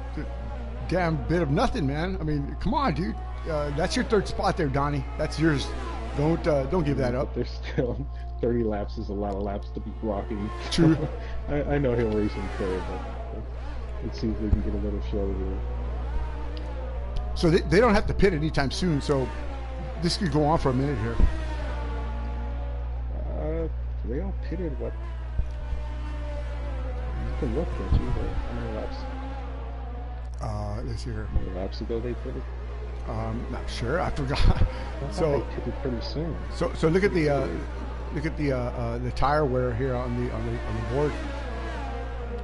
damn bit of nothing, man. I mean, come on, dude. That's your third spot there, Donnie. That's yours. Don't give that up. There's still 30 laps is a lot of laps to be rocking. True. I know he'll race in third, but let's see if we can get a little show here. So they don't have to pit anytime soon, so this could go on for a minute here. They all pitted what? You can look, can't you? How many laps? Let's see here. How many laps ago they pitted? Not sure. I forgot. So they pitted pretty soon. So look at the tire wear here on the board.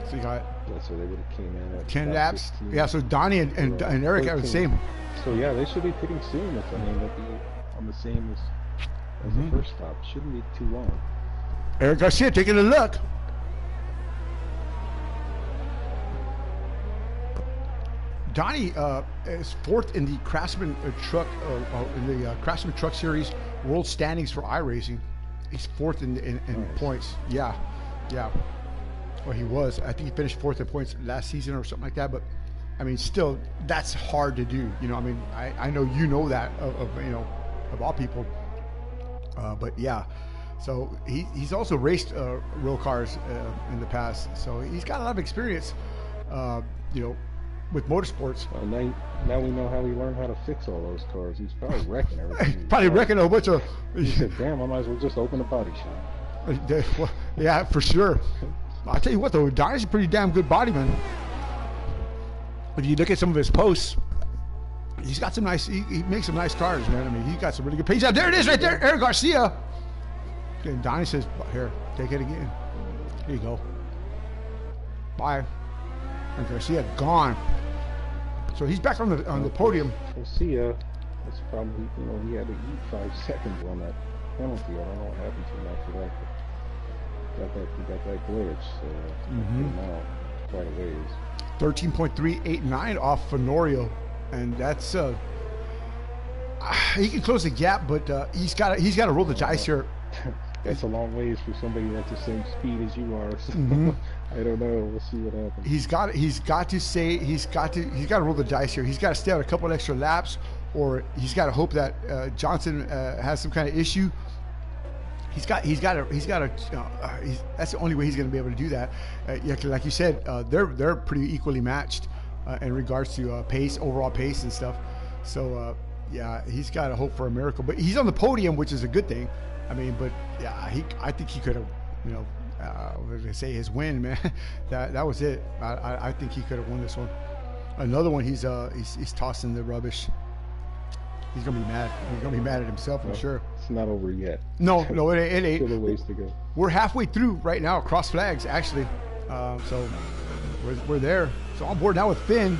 So you got. Yeah, so they would have came in at 10 laps. 15. Yeah. So Donnie and Eric are the same. So yeah, they should be pitting soon. I mean, they'll be on the same as the first stop. Shouldn't be too long. Eric Garcia taking a look. Donnie is fourth in the Craftsman Craftsman Truck Series World Standings for iRacing. He's fourth in Nice. points. Yeah. Well, he was. I think he finished fourth in points last season or something like that. But I mean, still, that's hard to do. You know, I mean, I know you know that of all people. But yeah, so he's also raced real cars in the past, so he's got a lot of experience, you know, with motorsports. Well, now we know how he learned how to fix all those cars. He's probably wrecking everything. Probably wrecking a bunch of. He said, "Damn, I might as well just open a body shop." Well, yeah, for sure. I'll tell you what, though, Donnie's a pretty damn good body, man. If you look at some of his posts, he's got some nice. He makes some nice cars, man. I mean, he got some really good pages. There it is, right there, Eric Garcia. And Donnie says, "Here, take it again. Here you go. Bye." And Garcia gone. So he's back on the podium. Garcia, that's probably, you know, he had to eat 5 seconds on that penalty. I don't know what happened to him after that. But he got that glitch, so came out quite a ways. 13.389 off Fenorio, and that's he can close the gap, but he's got to roll the dice here. That's a long ways for somebody that's the same speed as you are. So I don't know. We'll see what happens. He's got to roll the dice here. He's got to stay out a couple extra laps, or he's got to hope that Johnson has some kind of issue. That's the only way he's going to be able to do that. Like you said, they're pretty equally matched in regards to pace, overall pace and stuff. So yeah, he's got to hope for a miracle. But he's on the podium, which is a good thing. I mean, but yeah, I think he could have, you know, what did I say, his win, man. that was it. I think he could have won this one. Another one, he's tossing the rubbish. He's gonna be mad. He's gonna be mad at himself, I'm sure. It's not over yet. No, it ain't. Still a ways to go. We're halfway through right now, cross flags actually. So we're there. So on board now with Finn,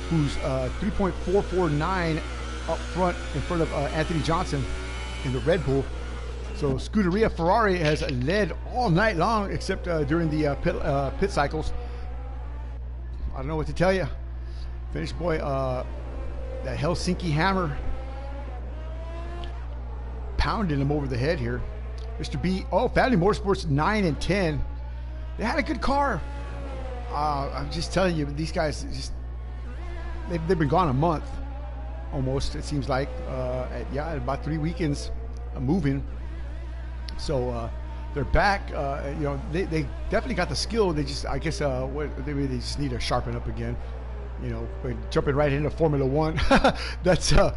who's 3.449 up front in front of Anthony Johnson in the Red Bull. So Scuderia Ferrari has led all night long, except during the pit cycles. I don't know what to tell you. Finnish boy, that Helsinki hammer pounding him over the head here. Mr. B, Family Motorsports 9 and 10. They had a good car. I'm just telling you, these guys they've been gone a month almost. It seems like about 3 weekends moving. So they're back. You know, they definitely got the skill. They just, I guess, they just need to sharpen up again. You know, jumping right into Formula One. That's kind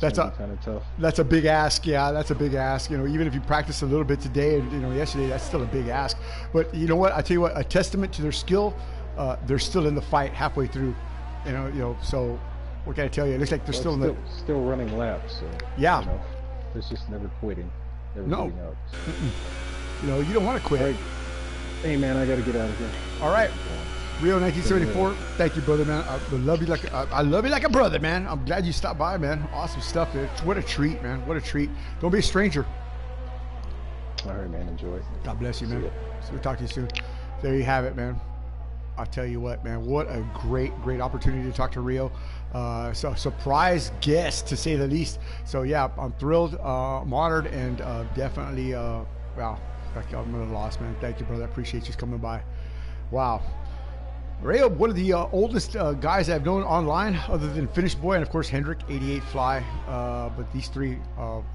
of tough. That's a big ask. Yeah, that's a big ask. You know, even if you practice a little bit today and, you know, yesterday, that's still a big ask. But you know what? I tell you what, a testament to their skill. They're still in the fight halfway through. You know. So what can I tell you? It looks like they're still running laps. So, yeah. You know, it's just never quitting. Never giving up. You know, you don't want to quit. Right. Hey man, I got to get out of here. All right. Rio 1974, thank you, brother, man. I love you like a brother, man. I'm glad you stopped by, man. Awesome stuff, dude. What a treat, man. What a treat. Don't be a stranger. All right, man. Enjoy. God bless you, man. So we'll talk to you soon. There you have it, man. I'll tell you what, man. What a great opportunity to talk to Rio. So surprise guest, to say the least. So yeah, I'm thrilled. I'm honored, and definitely, wow. I'm at a loss, man. Thank you, brother. I appreciate you coming by. Wow. Rio, one of the oldest guys I've known online, other than Finnish Boy and of course Hendrick, 88 Fly. But these three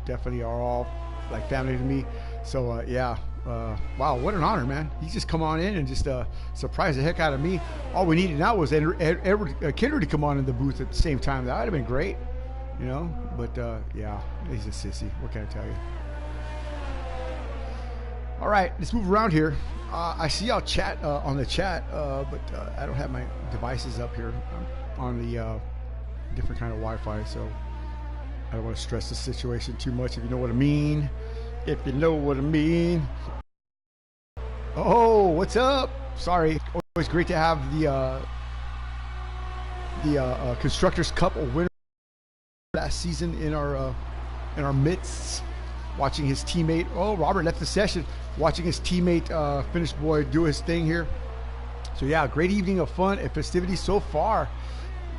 definitely are all like family to me. So yeah, wow, what an honor, man. He's just come on in and just surprised the heck out of me. All we needed now was Edward Kendrick to come on in the booth at the same time. That would have been great, you know. But yeah, he's a sissy. What can I tell you? All right, let's move around here. I see y'all chat on the chat, but I don't have my devices up here. I'm on the different kind of Wi-Fi, so I don't want to stress the situation too much, if you know what I mean. If you know what I mean. Oh, what's up? Sorry. Always great to have the Constructors Cup winner last season in our midst. Watching his teammate, Robert left the session, watching his teammate, Finnish Boy, do his thing here. So yeah, great evening of fun and festivities so far.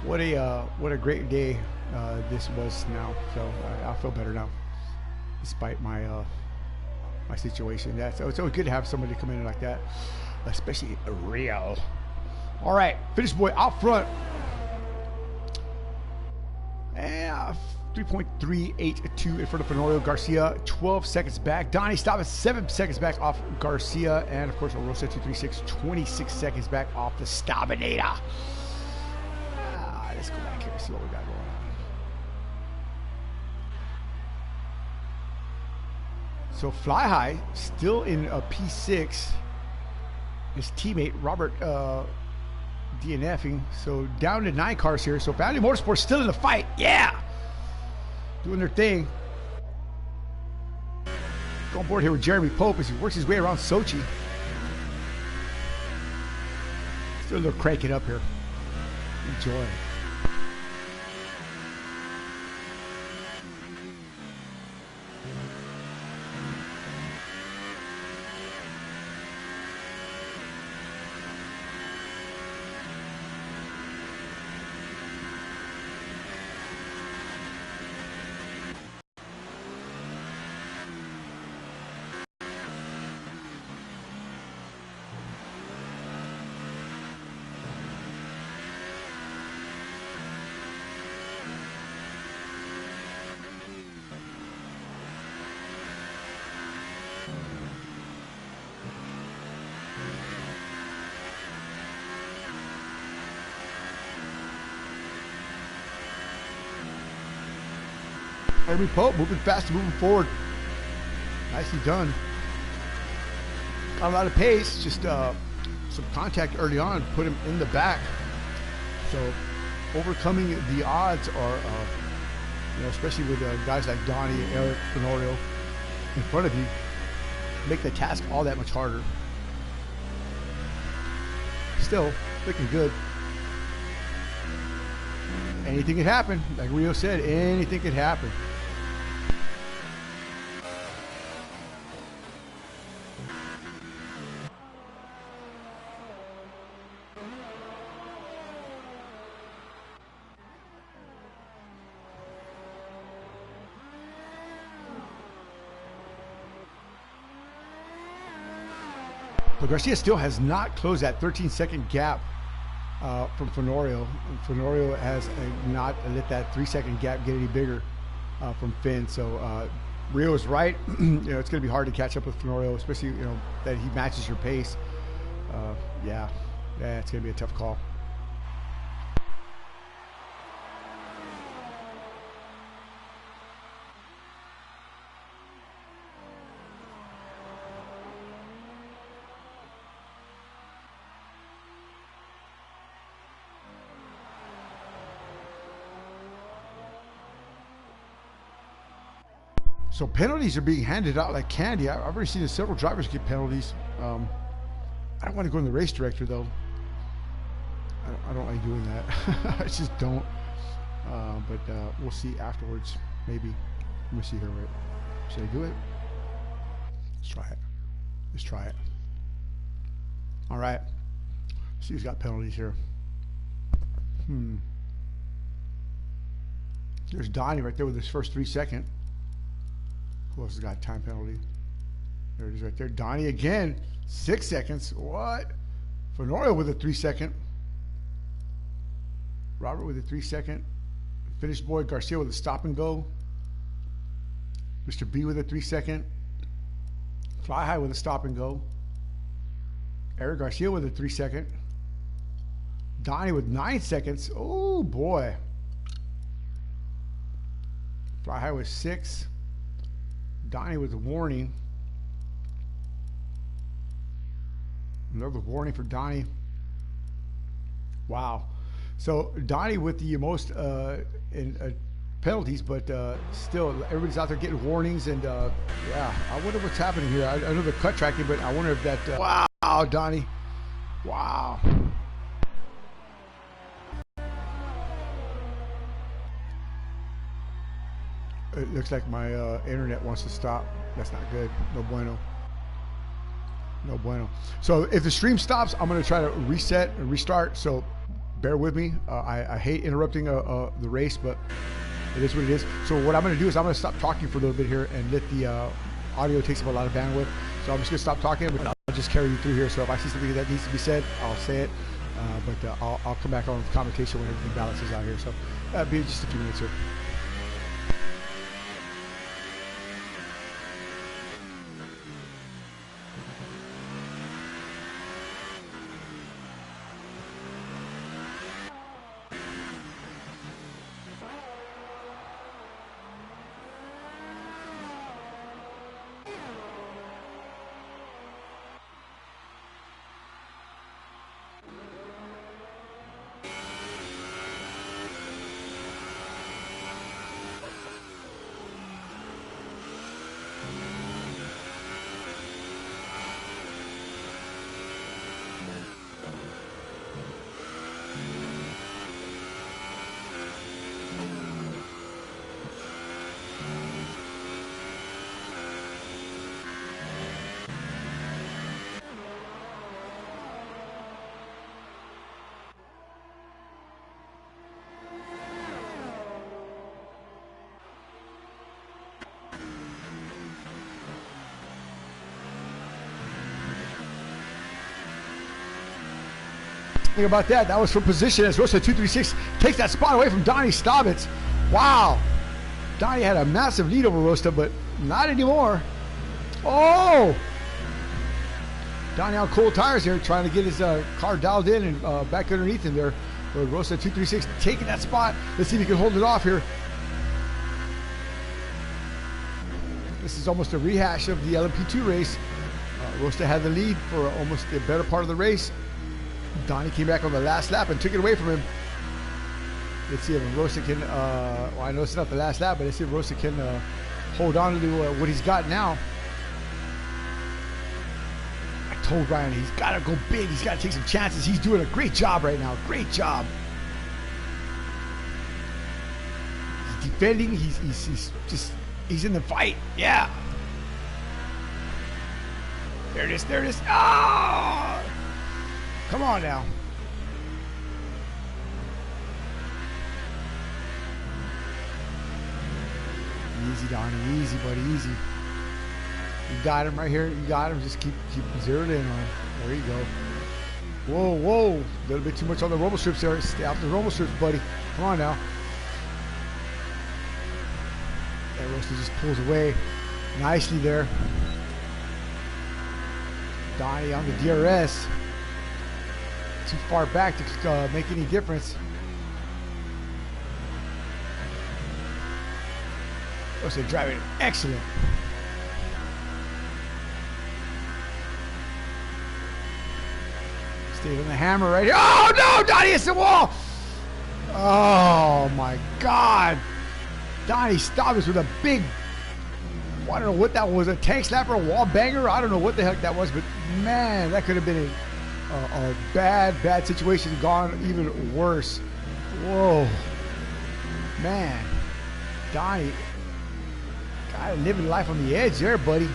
What a great day this was now. So I feel better now, despite my my situation. Yeah, so it's always good to have somebody come in like that, especially Rio. All right, Finnish Boy out front. And 3.382 in front of Fenorio. Garcia 12 seconds back. Donnie stopped at 7 seconds back off Garcia. And of course, Orosa 236, 26 seconds back off the Stabinator. Let's go back here and see what we got going on. So Fly High still in a P6. His teammate Robert DNFing. So down to 9 cars here. So Family Motorsports still in the fight. Yeah, doing their thing. Go on board here with Jeremy Pope as he works his way around Sochi. Still a little cranking up here. Enjoy. Jeremy Pope moving fast, moving forward. Nicely done. Not a lot of pace, just some contact early on, put him in the back. So overcoming the odds are, you know, especially with guys like Donnie, Eric, Fenorio in front of you, make the task all that much harder. Still looking good. Anything could happen, like Rio said. Anything could happen. But Garcia still has not closed that 13-second gap from Fenorio. Fenorio has not let that 3-second gap get any bigger from Finn. So Rio is right. You know, it's going to be hard to catch up with Fenorio, especially, you know, that he matches your pace. Yeah, it's going to be a tough call. So penalties are being handed out like candy. I've already seen several drivers get penalties. I don't want to go in the race director though. I don't like doing that. I just don't. But we'll see afterwards. Maybe. Let me see here. Right? Should I do it? Let's try it. Let's try it. All right. See who's got penalties here. There's Donnie right there with his first 3-second. Who else has got time penalty? There it is right there. Donnie again, 6 seconds. What? Fenorio with a 3-second. Robert with a 3-second. Finish boy Garcia with a stop and go. Mr. B with a 3-second. Fly High with a stop and go. Eric Garcia with a 3-second. Donnie with 9 seconds. Oh boy. Fly High with 6. Donnie with a warning. Another warning for Donnie. Wow. So Donnie with the most penalties, but still everybody's out there getting warnings. And yeah, I wonder what's happening here. I know they're cut tracking, but I wonder if that. Wow, Donnie. Wow. It looks like my internet wants to stop. That's not good. No bueno. No bueno. So if the stream stops, I'm going to try to reset and restart. So bear with me. I hate interrupting the race, but it is what it is. So what I'm going to do is I'm going to stop talking for a little bit here and let the audio take up a lot of bandwidth. So I'm just going to stop talking, but I'll just carry you through here. So if I see something that needs to be said, I'll say it. But I'll come back on with commentation when everything balances out here. So be just a few minutes here. Think about that. That was from position as Rosta 236 takes that spot away from Donnie Staubitz. Wow. Donnie had a massive lead over Rosta, but not anymore. Oh! Donnie on cold tires here, trying to get his car dialed in and back underneath him there. But Rosta 236 taking that spot. Let's see if he can hold it off here. This is almost a rehash of the LMP2 race. Rosta had the lead for almost the better part of the race. Donnie came back on the last lap and took it away from him. Let's see if Rosta can, well, I know it's not the last lap, but let's see if Rosta can hold on to what he's got now. I told Ryan he's got to go big. He's got to take some chances. He's doing a great job right now. Great job. He's defending. He's in the fight. Yeah. There it is. There it is. Oh! Come on now. Easy, Donnie. Easy, buddy. Easy. You got him right here. You got him. Just keep zeroed in on him. There you go. Whoa, whoa. A little bit too much on the rumble strips there. Stay off the rumble strips, buddy. Come on now. That Rosta just pulls away nicely there. Donnie on the DRS. Too far back to make any difference. Rosta driving excellent. Stayed on the hammer right here. Oh no! Donnie hits the wall! Oh my God! Donnie stopped us with a big, I don't know what that was, a tank slapper, a wall banger. I don't know what the heck that was, but man, that could have been a bad situation, gone even worse. Whoa, man, Donnie, kind of living life on the edge there, buddy.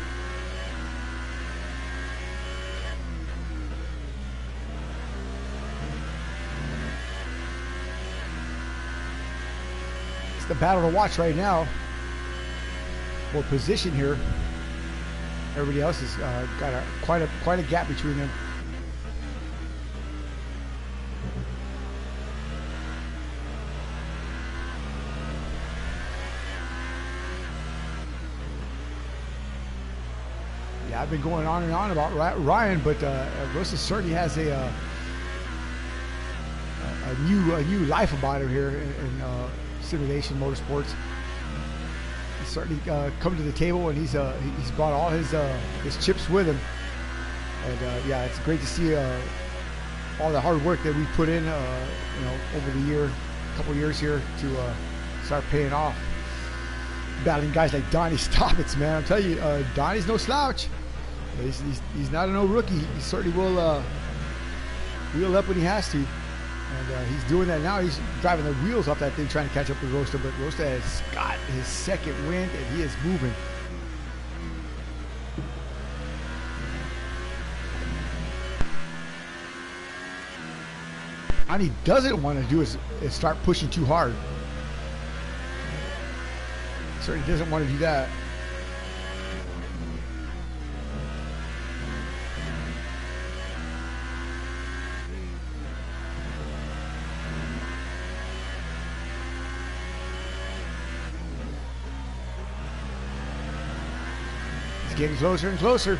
It's the battle to watch right now. For position here. Everybody else has got quite a gap between them. Yeah, I've been going on and on about Ryan, but Rosta certainly has a new life about him here in simulation motorsports. He's certainly come to the table, and he's brought all his chips with him. And yeah, it's great to see all the hard work that we put in, over the couple years here to start paying off. Battling guys like Donnie Staubitz, man, I'm telling you, Donnie's no slouch. He's not no rookie. He certainly will wheel up when he has to. And he's doing that now. He's driving the wheels off that thing, trying to catch up with Rosta. But Rosta has got his second wind, and he is moving. What he doesn't want to do is start pushing too hard. Certainly doesn't want to do that. Getting closer and closer.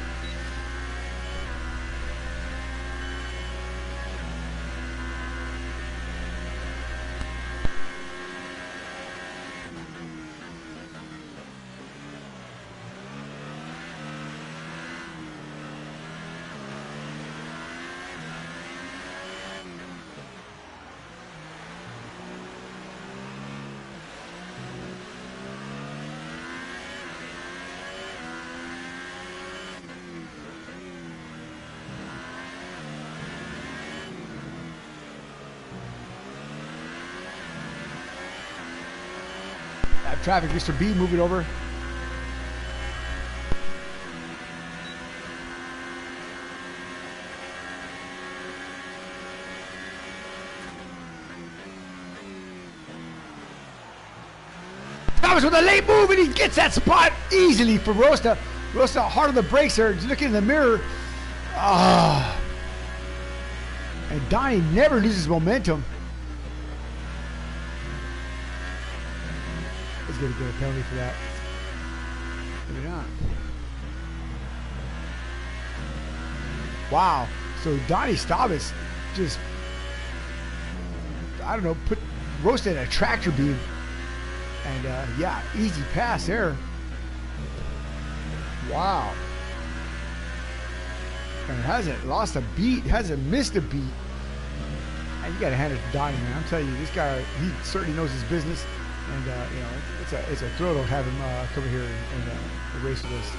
Traffic, Mr. B moving over. Thomas with a late move, and he gets that spot easily for Rosta. Rosta hard on the brakes there, just looking in the mirror. And Donnie never loses momentum. He's going to get a penalty for that. Maybe not. Wow. So Donnie Staubis just, I don't know, put Rosta in a tractor beam. And yeah, easy pass there. Wow. And hasn't lost a beat, hasn't missed a beat. And you got to hand it to Donnie, man. I'm telling you, this guy, he certainly knows his business. And, you know, it's a thrill to have him come here and race with us.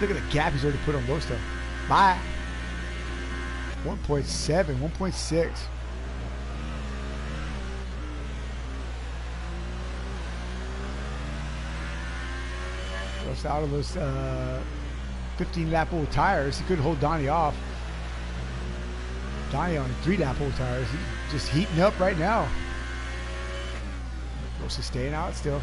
Look at the gap he's already put on Rosta. Bye. 1.7, 1.6. Rosta out of those 15 lap old tires. He could hold Donnie off. Donnie on 3 lap old tires. He's just heating up right now. Rosta staying out still.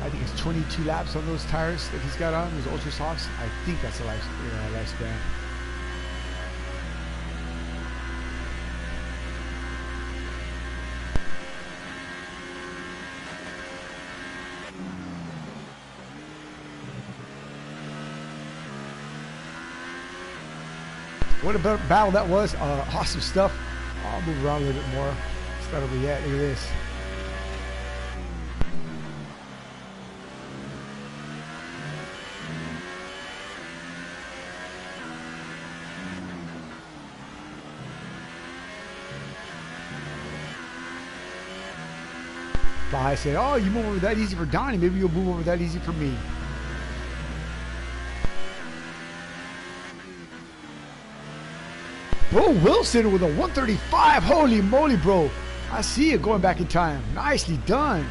I think it's 22 laps on those tires that he's got on, those Ultra Softs. I think that's a lifespan. What a battle that was. Awesome stuff. I'll move around a little bit more. It's not over yet. Look at this. I said, oh, you move over that easy for Donnie. Maybe you'll move over that easy for me. Bro Wilson with a 135. Holy moly, bro. I see it going back in time. Nicely done.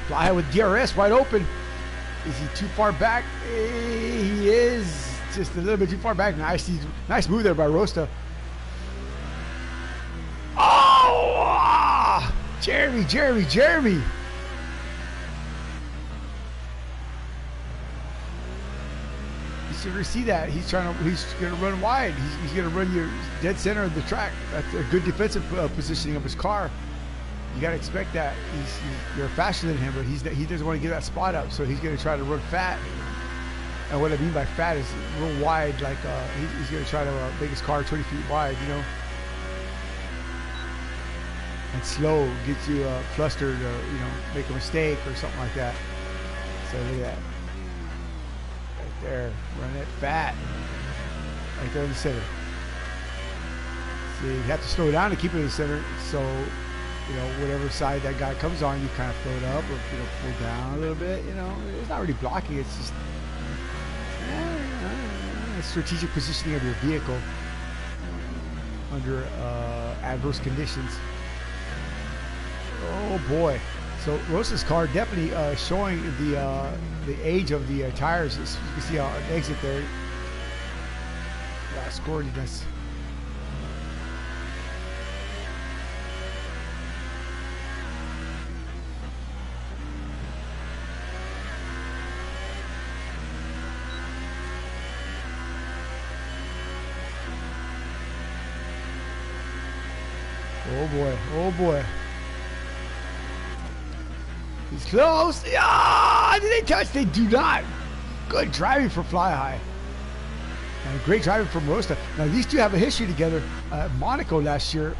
Fly high with DRS wide open. Is he too far back? He is. Just a little bit too far back. Nice move there by Rosta. Oh! Jeremy. You should see that. He's gonna run wide. He's gonna run your dead center of the track. That's a good defensive positioning of his car. You gotta expect that. You're faster than him, but he doesn't want to give that spot up, so he's gonna try to run fat. And what I mean by fat is real wide, like he's going to try to make his car 20 feet wide, you know. And slow, get you flustered or, you know, make a mistake or something like that. So look at that. Right there. Run it fat. Right there in the center. See, you have to slow it down to keep it in the center. So, you know, whatever side that guy comes on, you kind of throw it up or, you know, pull down a little bit, you know. It's not really blocking, it's just strategic positioning of your vehicle under adverse conditions. Oh boy! So Rosa's car definitely showing the age of the tires. You can see an exit there. Squirtiness. Oh boy. He's close. Ah, did they touch? They do not. Good driving for Fly High. And great driving from Rosta. Now these two have a history together. Monaco last year.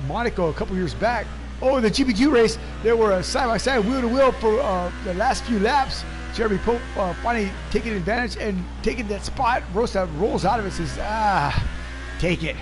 Monaco a couple years back. Oh, the GP2 race. They were side by side, wheel to wheel for the last few laps. Jeremy Pope finally taking advantage and taking that spot. Rosta rolls out of it and says, take it.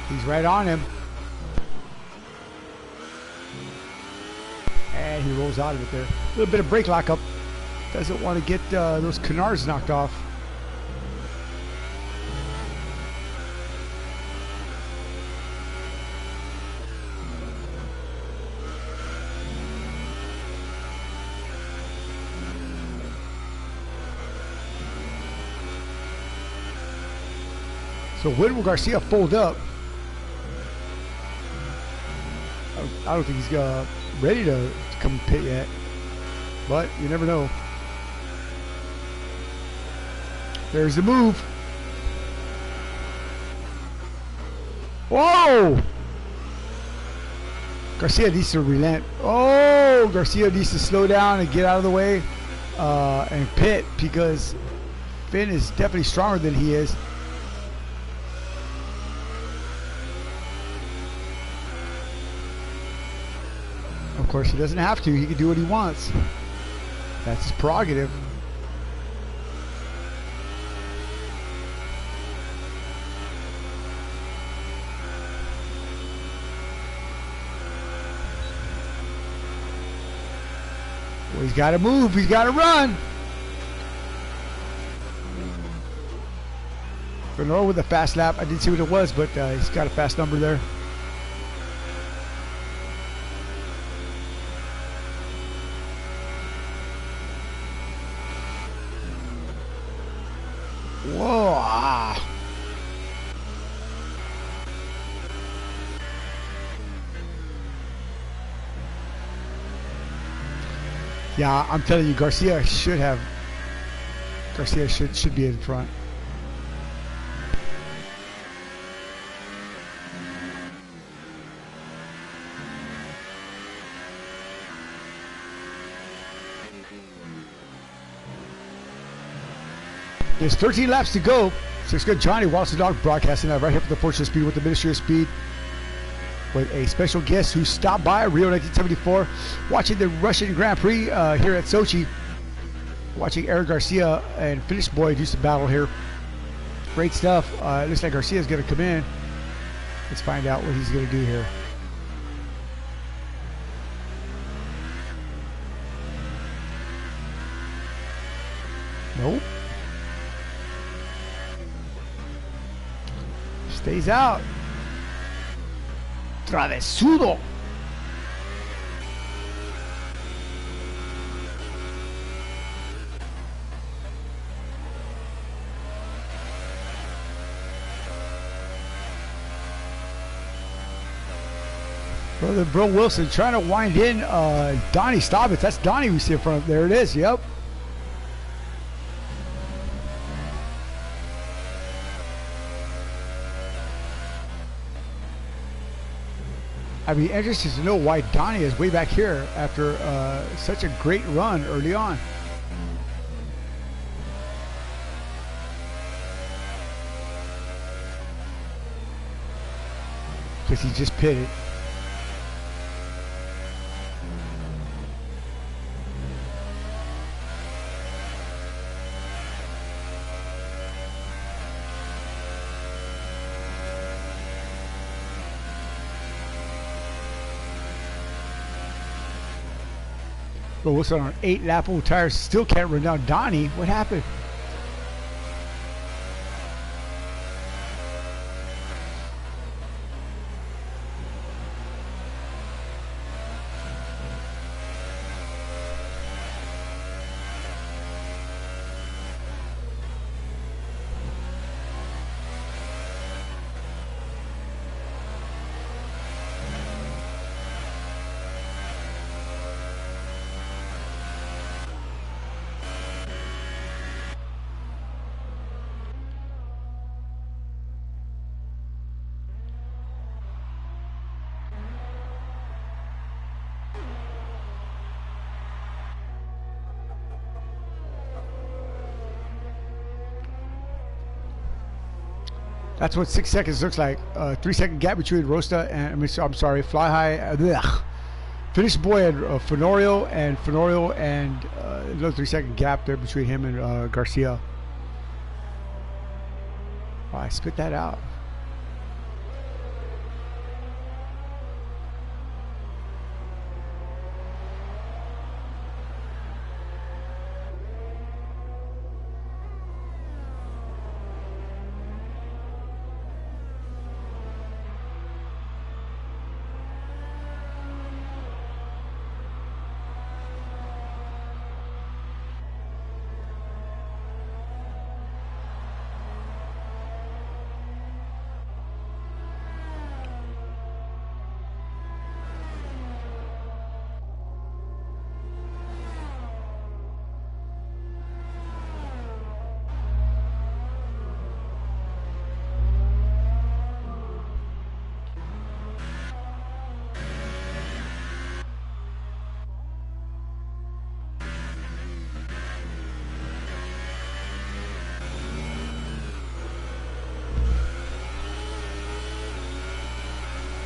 He's right on him. And he rolls out of it there. A little bit of brake lockup. Doesn't want to get those canards knocked off. So when will Garcia fold up? I don't think he's ready to come pit yet, but you never know. There's the move. Whoa! Garcia needs to relent. Oh, Garcia needs to slow down and get out of the way and pit, because Finn is definitely stronger than he is. Of course, he doesn't have to. He can do what he wants. That's his prerogative. Well, he's got to move. He's got to run. Fenor with a fast lap. I didn't see what it was, but he's got a fast number there. Whoa, Yeah, I'm telling you, Garcia should be in front. There's 13 laps to go. So it's good. Johnny Wallace the Dog broadcasting right here for the Fortune of Speed with the Ministry of Speed, with a special guest who stopped by Rio 1974, watching the Russian Grand Prix here at Sochi, watching Eric Garcia and Finish Boy do some battle here. Great stuff. It looks like Garcia's going to come in. Let's find out what he's going to do here. Nope. Stays out. Travesudo. Brother Bro Wilson trying to wind in Donnie Staubitz. That's Donnie we see in front of. There it is. Yep. I'd be interested to know why Donnie is way back here after such a great run early on. Because he just pitted. But what's on 8 lap old tires? Still can't run down Donnie. What happened? That's what 6 seconds looks like. 3 second gap between Rosta and I'm sorry, Fly High. Finish Boy and Fenorio and another 3 second gap there between him and Garcia. Oh, I spit that out.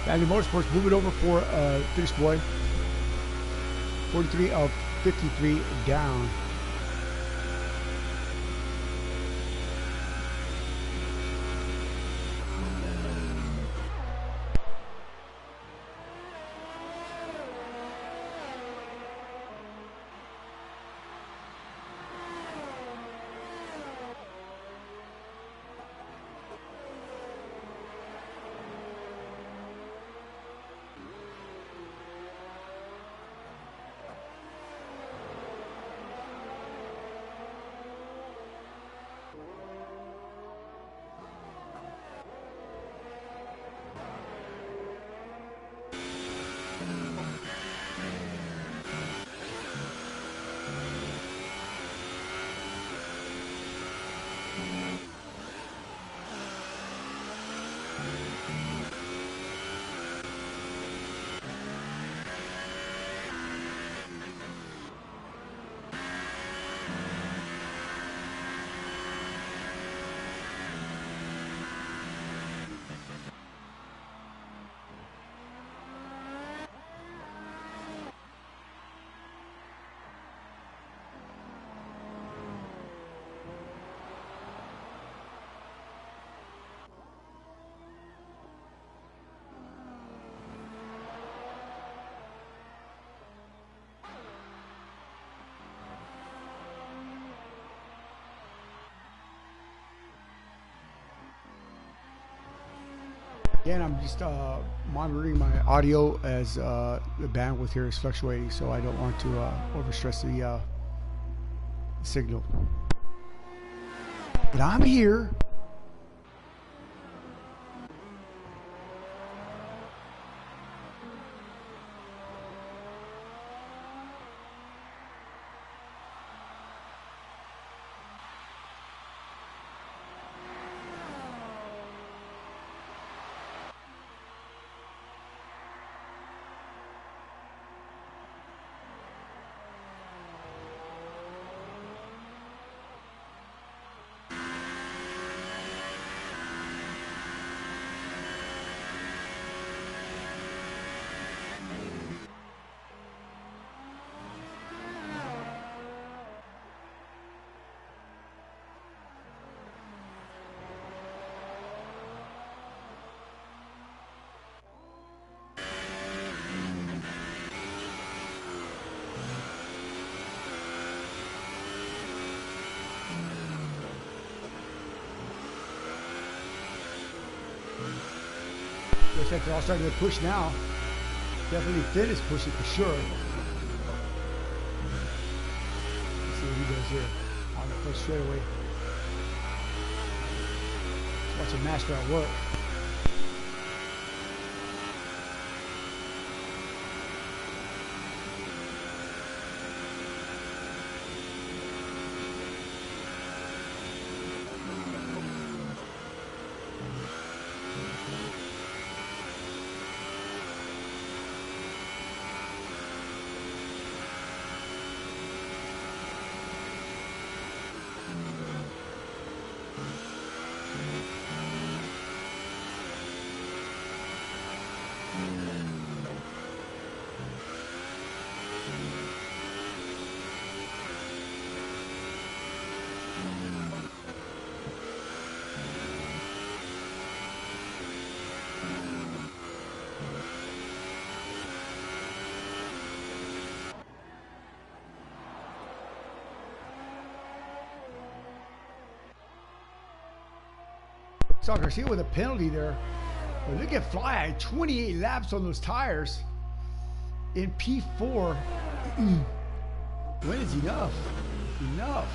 Family Motorsports moving over for Finish Boy. 43 of 53 down. Again, I'm just monitoring my audio as the bandwidth here is fluctuating, so I don't want to overstress the signal. But I'm here. Looks like they're all starting to push now. Definitely Finn is pushing for sure. Let's see what he does here. On the first straightaway. Let's watch a master at work. Saw Garcia with a penalty there. But look at Fly, 28 laps on those tires in P4. When is enough? Enough.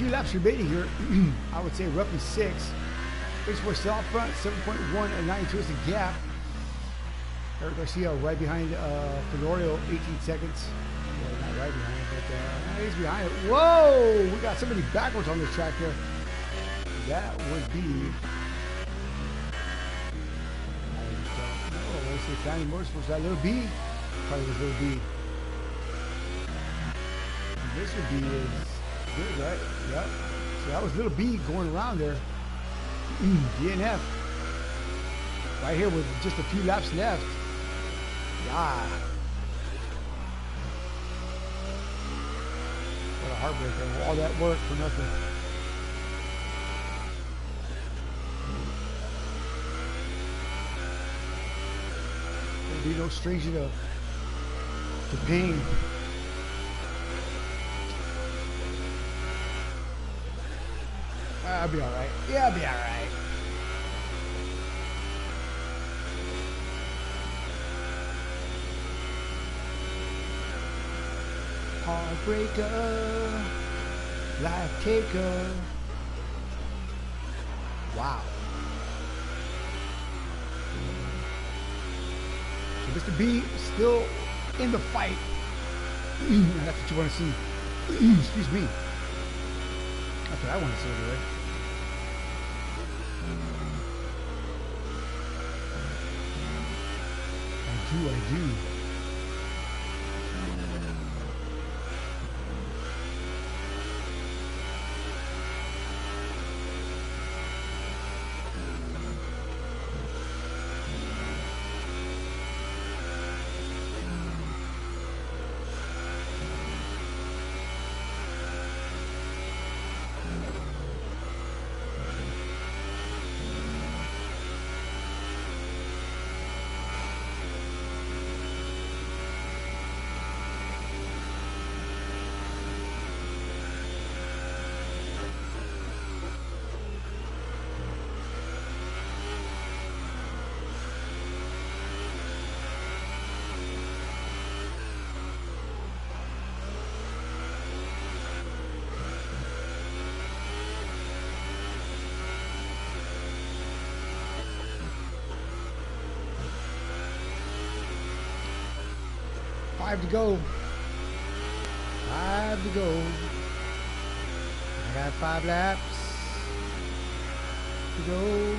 few laps remaining here. I would say roughly 6. Raceway still out front, 7.1 and 92 is the gap. Eric Garcia right behind Fenorio, 18 seconds. Well, not right behind, but he's behind it. Whoa! We got somebody backwards on this track here. That would be... I don't know. Let's see, Fanny Motorsports. That little B? Probably was little B. And this would be good, right? Yep. So that was little B going around there. DNF. Right here with just a few laps left. Yeah. What a heartbreaker. All that work for nothing. There'll be no stranger to pain. I'll be alright. Yeah, I'll be alright. Heartbreaker, life taker. Wow. So Mr. B still in the fight. That's what you want to see. Excuse me. That's what I want to see anyway. I do. Five to go. 5 to go. I got 5 laps to go.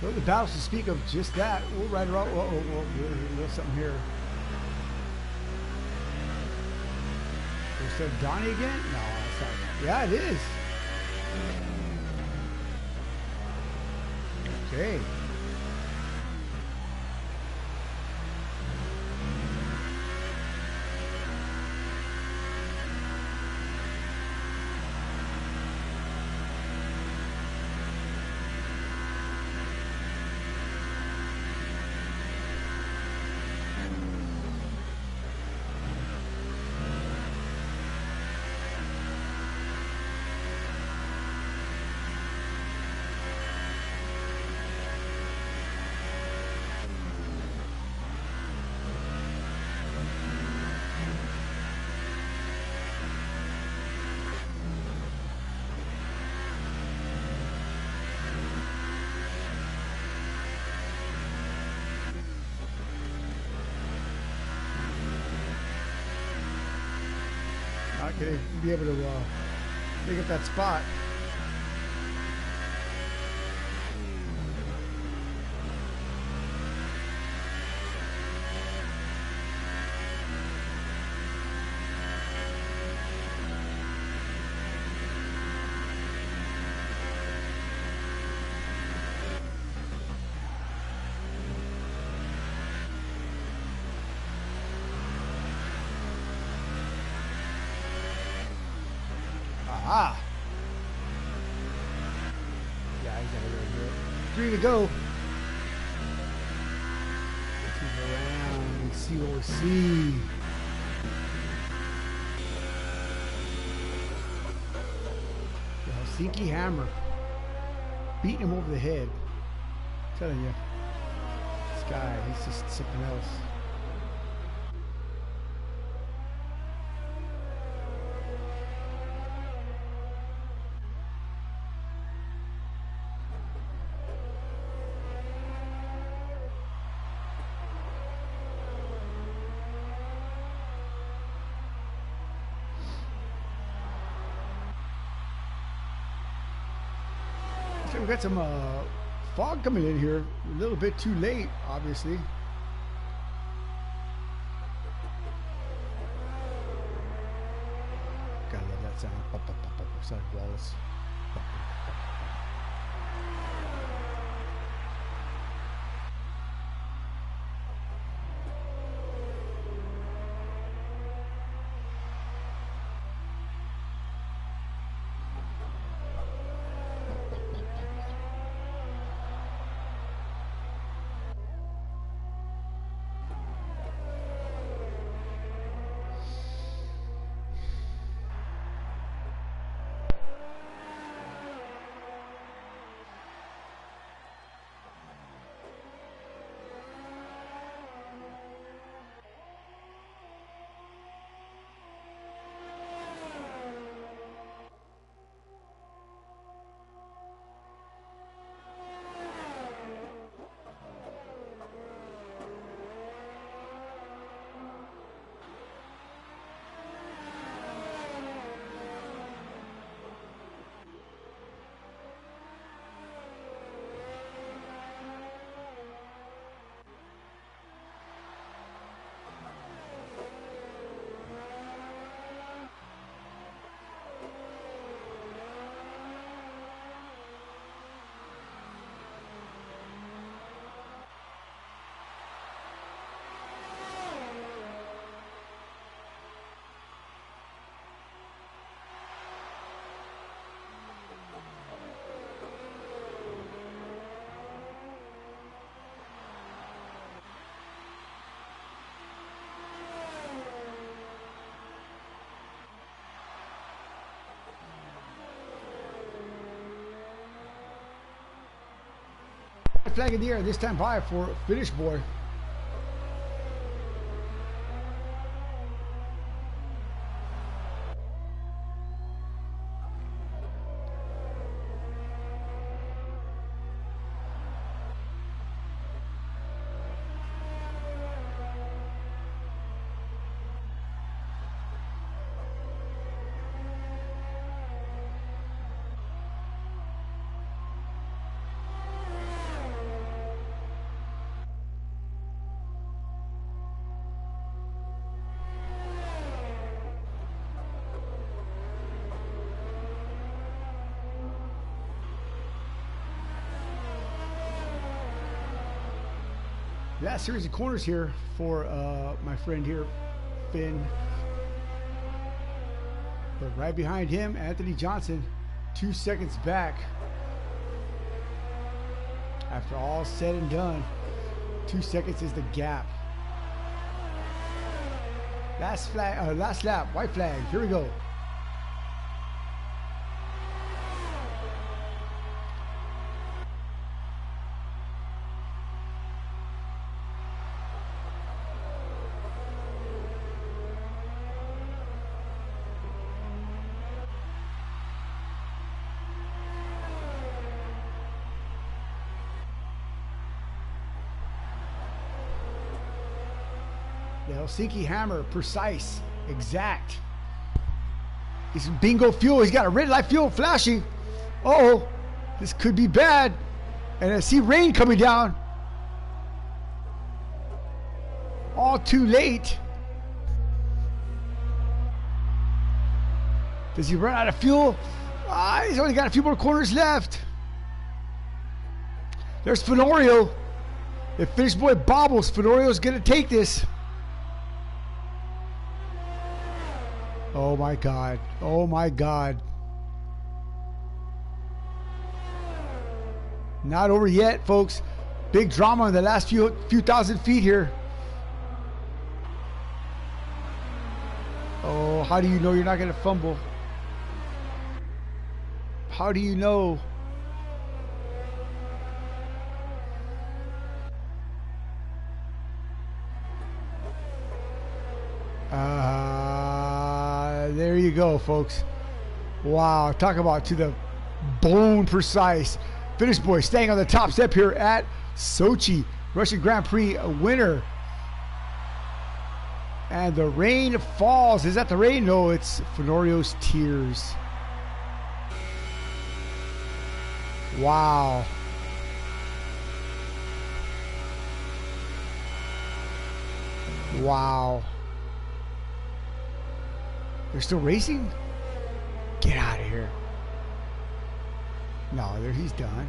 Well, the battles to speak of just that. We'll ride her out. There's something here. Is that Donnie again? No, it's not. Yeah, it is. Okay. Not going to be able to pick up that spot. Ah. Yeah, he's got to go do it. 3 to go. Let's move around and see what we see. The Helsinki Hammer. Beating him over the head. I'm telling you. This guy, he's just something else. We've got some fog coming in here. A little bit too late, obviously. Gotta love that sound. Sorry, Wallace. Flag in the air this time by for Finish Boy. Last series of corners here for my friend here, Finn. But right behind him, Anthony Johnson, 2 seconds back. After all said and done, 2 seconds is the gap. Last lap, white flag. Here we go. The Helsinki Hammer, precise, exact. He's bingo fuel. He's got a red light fuel flashing. Uh-oh, this could be bad. And I see rain coming down. All too late. Does he run out of fuel? He's only got a few more corners left. There's Fenorio. If Finish Boy bobbles, Fenorio's going to take this. Oh my God. Oh my God. Not over yet, folks. Big drama in the last few thousand feet here. Oh, how do you know you're not going to fumble? How do you know? There you go, folks. Wow, talk about to the bone precise. Finish boy staying on the top step here at Sochi, Russian Grand Prix winner. And the rain falls. Is that the rain? No, it's Fenorio's tears. Wow. Wow. They're still racing? Get out of here. No, there he's done.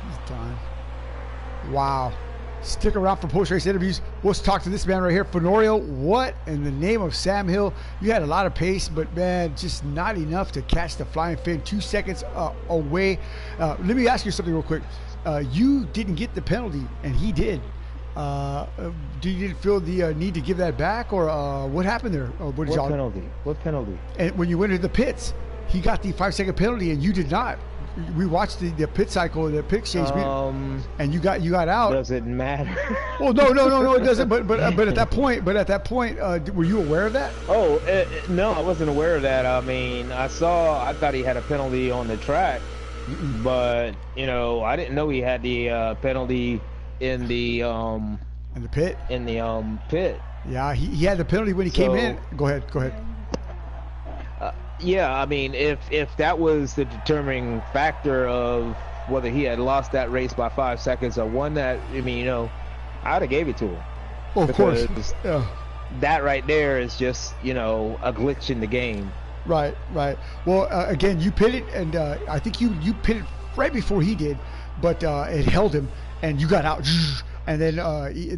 He's done. Wow. Stick around for post-race interviews. We'll talk to this man right here, Fenorio. What in the name of Sam Hill? You had a lot of pace, but man, just not enough to catch the flying fin. 2 seconds away. Let me ask you something real quick. You didn't get the penalty, and he did. Do you feel the need to give that back, or what happened there? What penalty? What penalty? And when you went into the pits, he got the 5-second penalty, and you did not. We watched the pit cycle, the pit exchange, and you got out. Does it matter? Well, no, it doesn't. But at that point, were you aware of that? Oh, no, I wasn't aware of that. I mean, I thought he had a penalty on the track, but you know, I didn't know he had the penalty in the pit. In the pit. Yeah, he had the penalty when he came in. Go ahead. Yeah, I mean, if that was the determining factor of whether he had lost that race by 5 seconds or won that, I mean, you know, I'd have gave it to him. Well, of course. Yeah. That right there is just, you know, a glitch in the game. Right. Well, again, you pitted, and I think you pitted right before he did, but it held him, and you got out. And then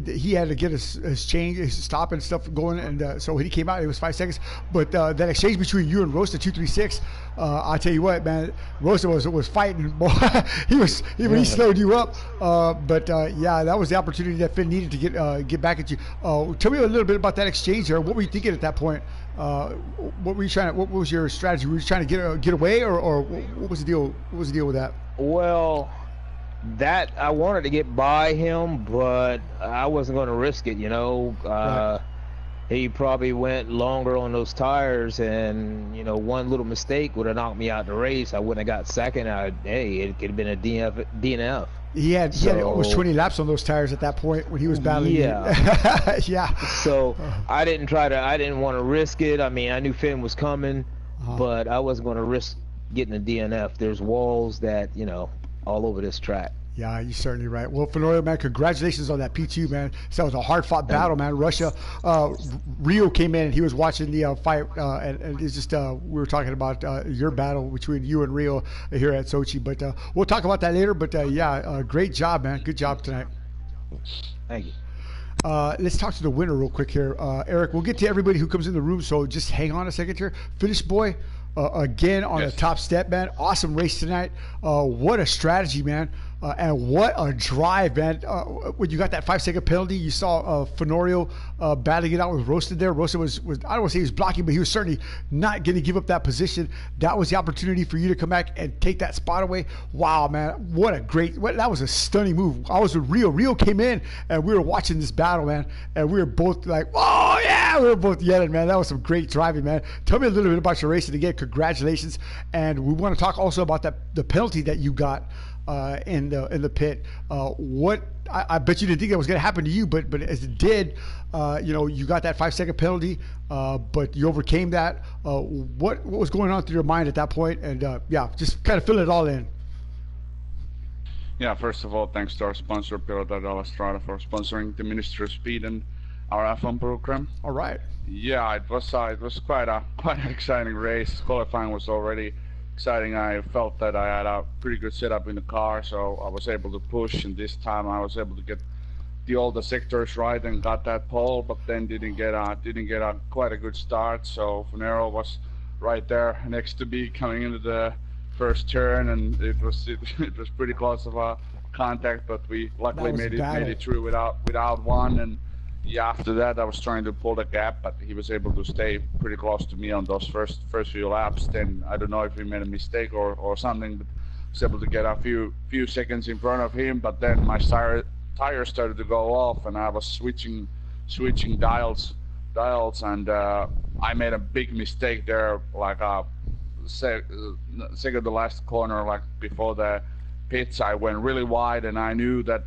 he had to get his change, his stop and stuff going, and so he came out. It was 5 seconds, but that exchange between you and Rosta 236, I tell you what, man, Rosta was fighting. He slowed you up, but yeah, that was the opportunity that Finn needed to get back at you. Tell me a little bit about that exchange there. What were you thinking at that point? What was your strategy? Were you trying to get away, or what was the deal? What was the deal with that? Well, that I wanted to get by him, but I wasn't going to risk it, you know. Right. He probably went longer on those tires, and you know, one little mistake would have knocked me out the race. I wouldn't have got second. It could have been a DNF. He had almost 20 laps on those tires at that point when he was battling. Yeah. Yeah. So I didn't want to risk it. I mean, I knew Finn was coming, but I wasn't going to risk getting a DNF. There's walls that, you know, all over this track. Yeah, you're certainly right. Well, Fenorio, man, congratulations on that P2, man. So that was a hard-fought battle, man. Russia, Rio came in and he was watching the fight, and it's just we were talking about your battle between you and Rio here at Sochi. But we'll talk about that later. But yeah, great job, man. Good job tonight. Thank you. Let's talk to the winner real quick here. Eric, we'll get to everybody who comes in the room, so just hang on a second here. Finish boy, again on the top step, man. Awesome race tonight. What a strategy, man. And what a drive, man. When you got that 5-second penalty, you saw Fenorio battling it out with Roasted there. Roasted was I don't want to say he was blocking, but he was certainly not going to give up that position. That was the opportunity for you to come back and take that spot away. Wow, man. That was a stunning move. I was with Rio. Rio came in, and we were watching this battle, man. And we were both like, oh, yeah. We were both yelling, man. That was some great driving, man. Tell me a little bit about your race. And again, congratulations. And we want to talk also about the penalty that you got in the pit. I bet you didn't think that was going to happen to you, but as it did, you know, you got that 5-second penalty, but you overcame that. What was going on through your mind at that point? And yeah, just kind of fill it all in. Yeah, first of all, thanks to our sponsor Pilota della Strada for sponsoring the Ministry of Speed and our F1 program. All right. Yeah, it was quite an exciting race. Qualifying was already exciting. I felt that I had a pretty good setup in the car, so I was able to push, and this time I was able to get all the sectors right and got that pole, but then didn't get a quite a good start. So Fenero was right there next to me coming into the first turn, and it was pretty close of a contact, but we luckily made it through without one. And yeah, after that I was trying to pull the gap, but he was able to stay pretty close to me on those first few laps. Then I don't know if he made a mistake or something, but I was able to get a few seconds in front of him. But then my tire started to go off, and I was switching dials, and I made a big mistake there, like second to last corner, like before the pits. I went really wide, and I knew that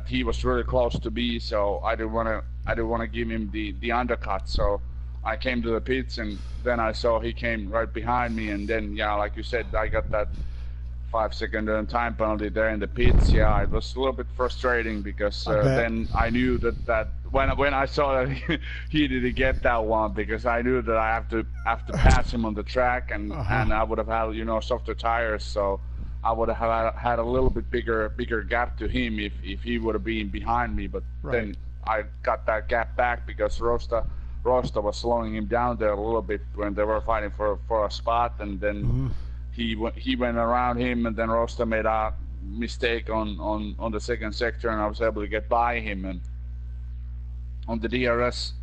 he was really close to me, so I didn't want to give him the undercut. So I came to the pits, and then I saw he came right behind me, and then yeah, like you said, I got that 5-second time penalty there in the pits. Yeah, it was a little bit frustrating because then I knew that when I saw that he didn't get that one, because I knew that I have to pass him on the track, and I would have had softer tires, so I would have had a little bit bigger gap to him if he would have been behind me. But then I got that gap back because Rosta was slowing him down there a little bit when they were fighting for a spot, and then he went around him, and then Rosta made a mistake on the second sector, and I was able to get by him. And on the DRS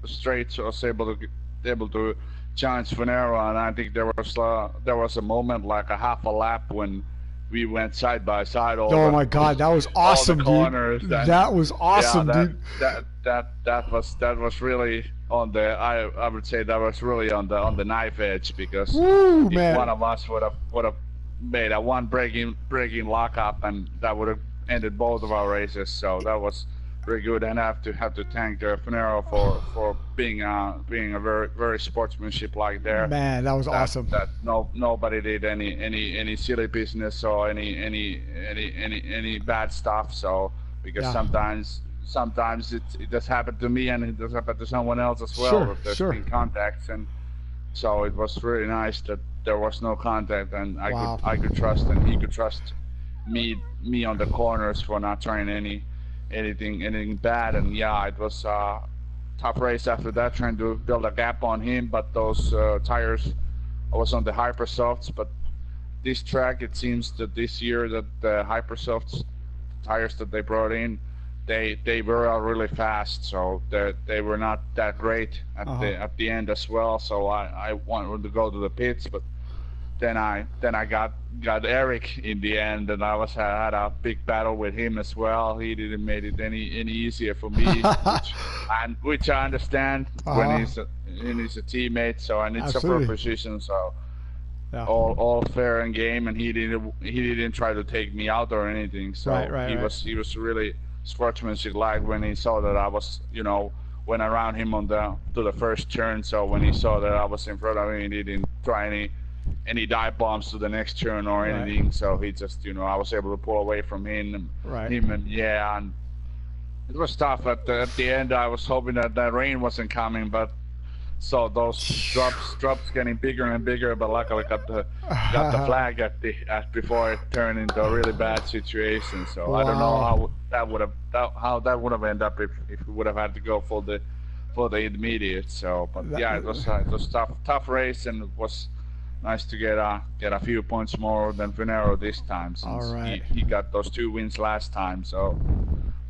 straights, I was able to challenge Finero, and I think there was a moment, like a half a lap, when we went side by side. My God, that was awesome, dude! That was awesome, dude. That was really on the. I would say that was really on the knife edge, because if one of us would have made a one breaking lockup, and that would have ended both of our races. So that was very good, and I have to thank Finero for being a very very sportsmanship like there. Man, that was awesome. That nobody did any silly business or any bad stuff. So because sometimes it does happen to me, and it does happen to someone else as well. If there's been contacts, and so it was really nice that there was no contact, and I could trust, and he could trust me on the corners for not trying anything bad. And yeah, it was a tough race after that, trying to build a gap on him. But those tires, I was on the Hypersofts, but this track, it seems that this year that the Hypersofts tires that they brought in, they were really fast, so they were not that great at the end as well. So I wanted to go to the pits, but then I got Eric in the end, and I had a big battle with him as well. He didn't make it any easier for me, which I understand when he's a teammate. So, and it's a proposition, so all fair and game. And he didn't try to take me out or anything. So he was really sportsmanship like when he saw that I was went around him to the first turn. So when he saw that I was in front of him, he didn't try any dive bombs to the next turn or anything. So he just, I was able to pull away from him. And it was tough at the end. I was hoping that the rain wasn't coming, but so those drops getting bigger and bigger. But luckily got the flag before it turned into a really bad situation. So I don't know how that would have ended up if we would have had to go for the intermediate. So, but it was tough race, and it was nice to get a few points more than Finero this time, since he got those 2 wins last time. So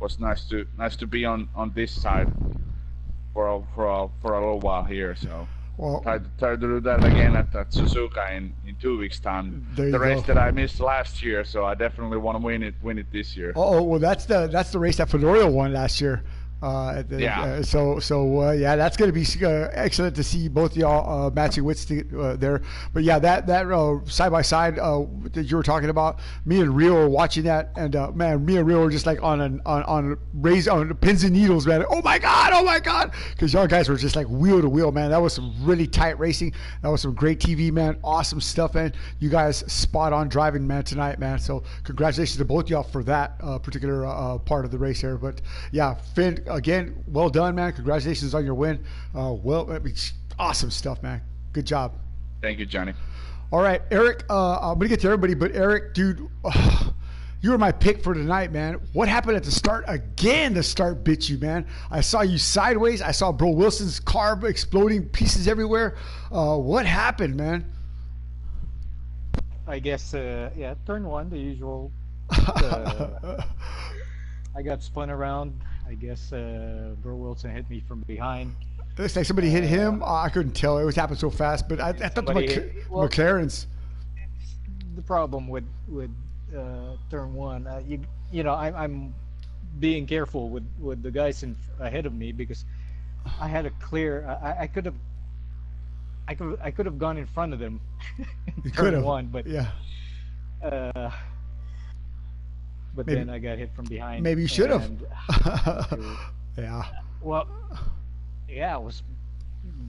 it was nice to be on this side for a little while here. So try to do that again at Suzuka in 2 weeks time. The race that I missed last year, so I definitely want to win it this year. Well, that's the race that Florio won last year. So that's going to be excellent to see both y'all matching wits there. But yeah, that side by side that you were talking about, me and Rio were watching that, and man, me and Rio were just like on pins and needles, man. Oh my god, because y'all guys were just like wheel to wheel, man. That was some really tight racing. That was some great TV, man. Awesome stuff, man. You guys spot on driving, man, tonight, man. So congratulations to both y'all for that particular part of the race here. But yeah, Finn, again, well done, man. Congratulations on your win. Awesome stuff, man. Good job. Thank you, Johnny. All right, Eric, I'm going to get to everybody, but Eric, dude, You were my pick for tonight, man. What happened at the start? Again, the start bit you, man. I saw you sideways. I saw Bro Wilson's car exploding, pieces everywhere. What happened, man? I guess, yeah, turn one, the usual. I got spun around. I guess Bro Wilson hit me from behind. Looks like somebody hit him. I couldn't tell. It was happened so fast. But I thought the McLarens. The problem with turn one, you know, I'm being careful with the guys ahead of me because I had a clear. I could have gone in front of them. You could have one, but yeah. But Maybe- then I got hit from behind. Maybe you should have. and- Yeah. Well, yeah, I was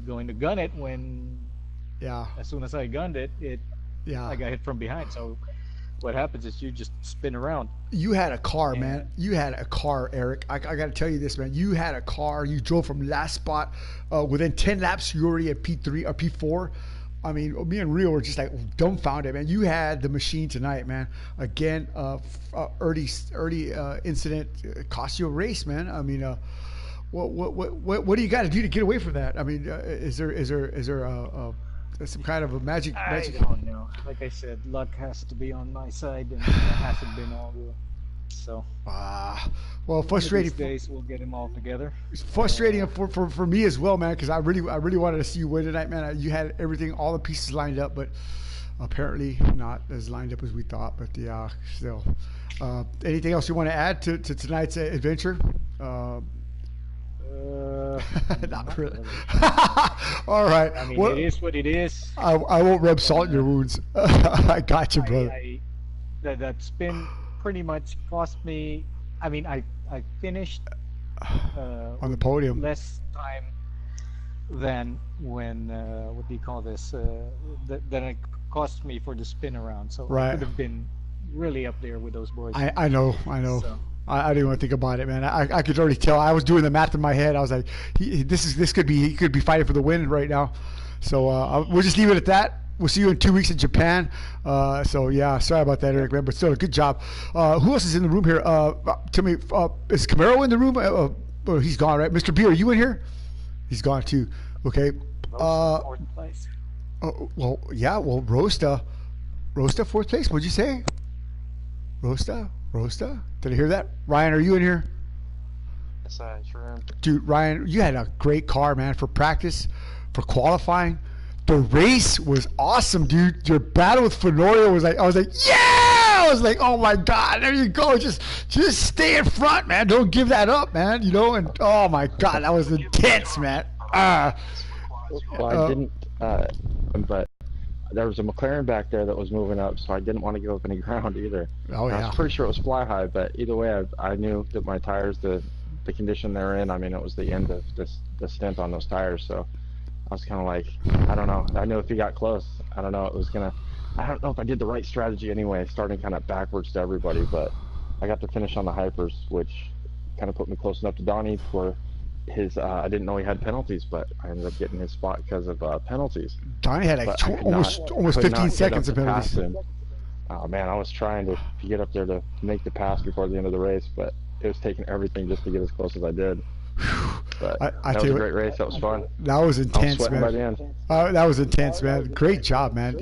going to gun it when, Yeah. as soon as I gunned it, Yeah. I got hit from behind. So what happens is you just spin around. You had a car, man. And- You had a car, Eric. I got to tell you this, man. You had a car. You drove from last spot. Within 10 laps, you were already at P3 or P4. I mean, me and Rio were just like dumbfounded, man. You had the machine tonight, man. Again, early incident cost you a race, man. I mean, what do you got to do to get away from that? I mean, is there some kind of a magic? I don't know. Like I said, luck has to be on my side, and it hasn't been all the. So Well, frustrating. These days we'll get them all together. It's frustrating for me as well, man, because I really wanted to see you win tonight, man. You had everything, all the pieces lined up, but apparently not as lined up as we thought. But yeah, still. Anything else you want to add to tonight's adventure? Not really. All right. I mean, Well, it is what it is. I won't rub salt in your wounds. I got you, brother. That spin pretty much cost me. I mean, I finished On the podium. less time than when what do you call this? Than it cost me for the spin around. So Right. I could have been really up there with those boys. I know. So, I didn't want to think about it, man. I could already tell. I was doing the math in my head. I was like, he could be fighting for the win right now. So we'll just leave it at that. We'll see you in 2 weeks in Japan. So yeah, sorry about that, Eric, man. But still, a good job. Who else is in the room here? Tell me, is Camaro in the room? Oh, he's gone, right? Mr. B, are you in here? He's gone too. Okay. fourth place. Well, yeah. Well, Rosta, fourth place. What'd you say? Rosta. Did I hear that? Ryan, are you in here? Yes, I sure am. Dude, Ryan, you had a great car, man, for practice, for qualifying. The race was awesome, dude. Your battle with Fenorio was like, I was like, yeah! I was like, oh my God, there you go. Just stay in front, man. Don't give that up, man. You know, and oh my God, that was intense, man. Well, I didn't, but there was a McLaren back there that was moving up, so I didn't want to give up any ground either. Oh, I yeah. was pretty sure it was fly high, but either way, I knew that my tires, the condition they're in, I mean, it was the end of the stint on those tires, so I was kind of like, I don't know. I knew if he got close, I don't know, I don't know if I did the right strategy anyway, starting kind of backwards to everybody, but I got to finish on the hypers, which kind of put me close enough to Donnie for his, I didn't know he had penalties, but I ended up getting his spot because of penalties. Donnie had like But I could almost could 15 not get seconds up of to pass penalties. him. Oh man, I was trying to get up there to make the pass before the end of the race, but it was taking everything just to get as close as I did. But I that tell was you a what, great race. That was fun. That was I was intense, sweating by the man. end. That was intense, man. Great job, man.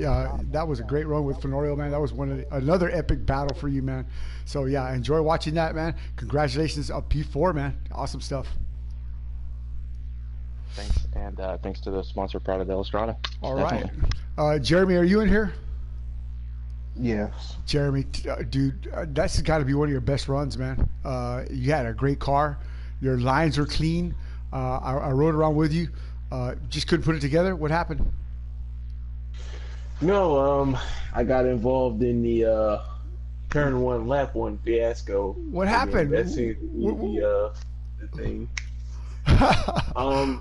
That was a great run with Fenorio, man. That was another epic battle for you, man. So yeah, enjoy watching that, man. Congratulations on P4, man. Awesome stuff. Thanks, and thanks to the sponsor, Prada de Estrada. All right. Definitely. Jeremy, are you in here? Yes. Jeremy, dude, that's got to be one of your best runs, man. You had a great car. Your lines are clean. I rode around with you. Just couldn't put it together. What happened? No, I got involved in the turn one, lap one fiasco. What happened? That seems to be the thing. I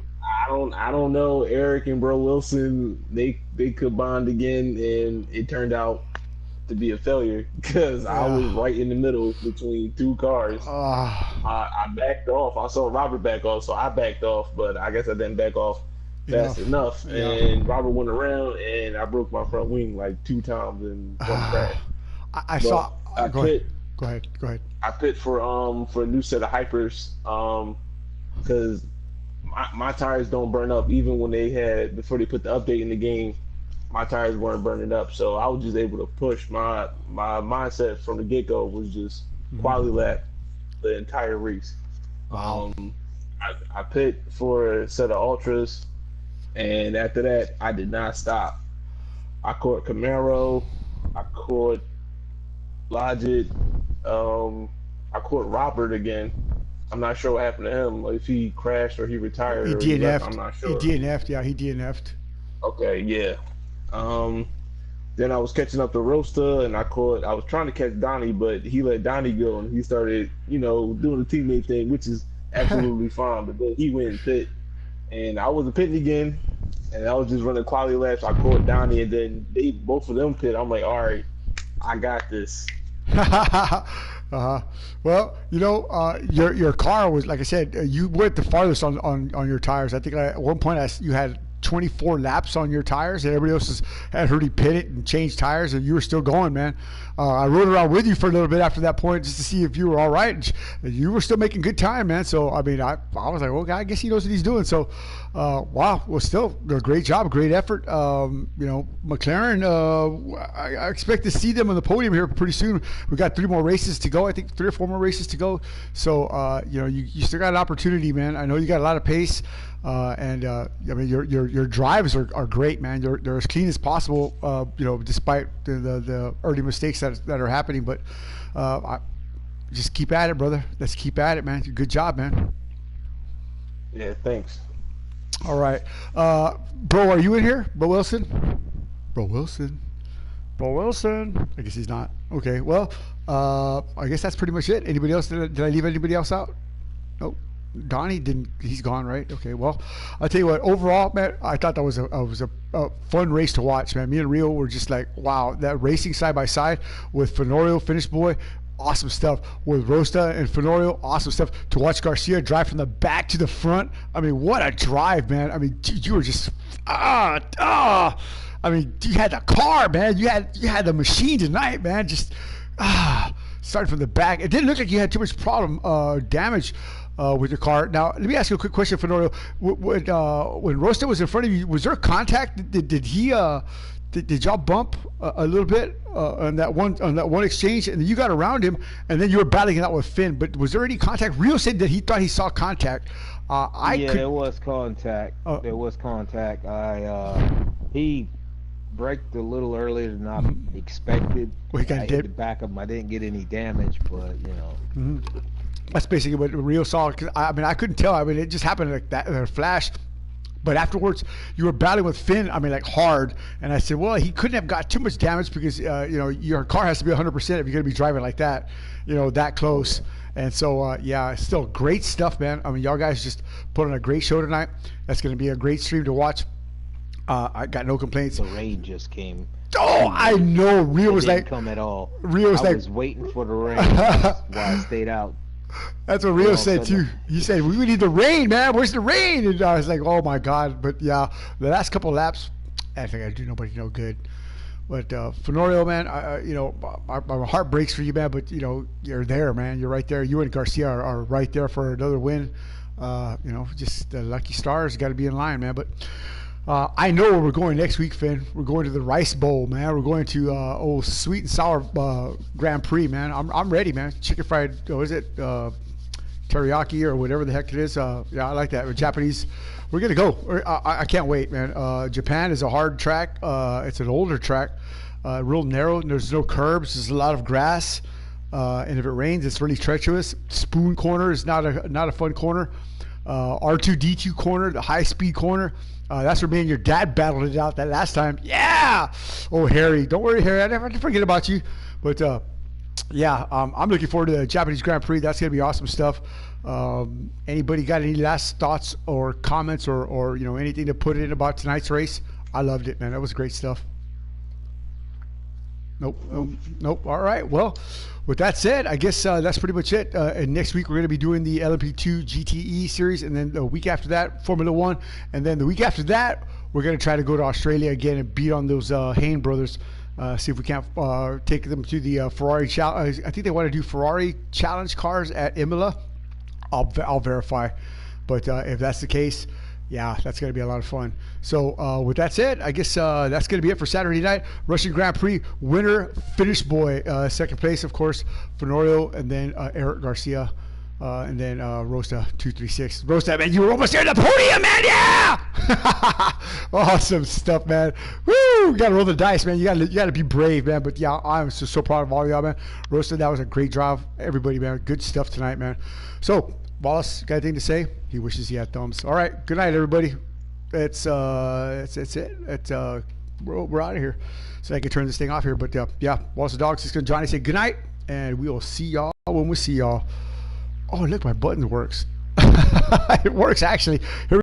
don't know. Eric and Bro Wilson, they could bond again, and it turned out to be a failure because I was right in the middle between two cars. I backed off. I saw Robert back off, so I backed off, but I guess I didn't back off fast enough. And Robert went around, and I broke my front wing like 2 times in one crash. I saw. I Go Go ahead. I pit for a new set of hypers because my tires don't burn up even when before they put the update in the game. My tires weren't burning up, so I was just able to push. My mindset from the get go was just quality lap the entire race. Wow. I pit for a set of ultras, and after that, I did not stop. I caught Camaro, I caught Logic, I caught Robert again. I'm not sure what happened to him, if he crashed or he retired. He or DNF'd. I'm not sure. He DNF'd. Yeah, he DNF'd. Okay, yeah. Then I was catching up to Rosta, and I was trying to catch Donnie, but he let Donnie go, and he started, doing the teammate thing, which is absolutely fine. But then he went and pit, and I wasn't pitting again, and I was just running quality laps. I caught Donnie, and then both of them pit. I'm like, all right, I got this. Well, your car was, like I said, you went the farthest on your tires. I think at one point you had 24 laps on your tires, and everybody else had already pitted and changed tires, and you were still going, man. I rode around with you for a little bit after that point just to see if you were all right. And you were still making good time, man. So I mean, I was like, well, I guess he knows what he's doing. So, wow, well, still a great job, great effort. McLaren, I expect to see them on the podium here pretty soon. We got 3 more races to go. I think 3 or 4 more races to go. So, you still got an opportunity, man. I know you got a lot of pace. I mean, your drives are great, man. They're as clean as possible, despite the early mistakes that are happening. But just keep at it, brother. Let's keep at it, man. Good job, man. Yeah, thanks. All right, bro, are you in here, Bro Wilson? Bro Wilson. I guess he's not. Okay, well, I guess that's pretty much it. Anybody else? Did I leave anybody else out? Nope. Donnie didn't. He's gone, right? Okay. Well, I'll tell you what. Overall, man, I thought that was a fun race to watch, man. Me and Rio were just like, wow, that racing side by side with Fenorio, Finish Boy, awesome stuff. With Rosta and Fenorio, awesome stuff. To watch Garcia drive from the back to the front. I mean, what a drive, man. I mean, you were just I mean, you had the car, man. You had the machine tonight, man. Just starting from the back. It didn't look like you had too much damage with your car. Now, let me ask you a quick question, Fenorio. When Rosta was in front of you, was there contact? Did y'all bump a little bit on that one exchange, and then you got around him, and then you were battling it out with Finn? But was there any contact? Rio said that he thought he saw contact. There was contact. There was contact. He braked a little earlier than I expected. Well, he got hit the back of him. I didn't get any damage, but That's basically what Rio saw. Cause I couldn't tell. I mean, it just happened like that in a flash. But afterwards, you were battling with Finn. I mean, like hard. And I said, well, he couldn't have got too much damage because your car has to be 100% if you're going to be driving like that, that close. And so, still great stuff, man. I mean, y'all guys just put on a great show tonight. That's going to be a great stream to watch. I got no complaints. The rain just came. Oh, I know. Rio was like, come at all. Rio was I was waiting for the rain while I stayed out. That's what Rio said too. He said, "We need the rain, man. Where's the rain?" And I was like, "Oh my God!" But yeah, the last couple of laps, I think I do nobody no good. But Fenorio, man, my heart breaks for you, man. But you're there, man. You're right there. You and Garcia are right there for another win. Just the lucky stars got to be in line, man. But I know where we're going next week, Finn. We're going to the Rice Bowl, man. We're going to sweet and sour Grand Prix, man. I'm ready, man. Chicken fried, what is it? Teriyaki or whatever the heck it is. I like that. Japanese. We're gonna go. I can't wait, man. Japan is a hard track. It's an older track, real narrow. And there's no curbs. There's a lot of grass, and if it rains, it's really treacherous. Spoon corner is not a fun corner. R2D2 corner, the high speed corner. That's where me and your dad battled it out that last time. Yeah. Oh, Harry, don't worry, Harry. I never forget about you. But I'm looking forward to the Japanese Grand Prix. That's gonna be awesome stuff. Anybody got any last thoughts or comments or anything to put in about tonight's race? I loved it, man. That was great stuff. Nope. All right. Well, with that said, I guess that's pretty much it. And next week we're going to be doing the LMP2 GTE series, and then the week after that, Formula One, and then the week after that, we're going to try to go to Australia again and beat on those Hayne brothers. See if we can't take them to the Ferrari challenge. I think they want to do Ferrari challenge cars at Imola. I'll verify. But if that's the case, yeah, that's going to be a lot of fun. So with that said, I guess that's going to be it for Saturday night. Russian Grand Prix winner, Finnish boy. Second place, of course, Fenorio, and then Eric Garcia. And then Rosta 236. Rosta, man, you were almost there at the podium, man. Yeah! Awesome stuff, man. Woo! You gotta roll the dice, man. You gotta be brave, man. But yeah, I'm just so proud of all y'all, man. Rosta, that was a great drive. Everybody, man, good stuff tonight, man. So, Wallace, got anything to say? He wishes he had thumbs. All right, good night, everybody. It's it. We're out of here. So I can turn this thing off here. But yeah, Wallace the Dog, Johnny say good night, and we will see y'all when we see y'all. Oh, look, my button works. It works, actually. Here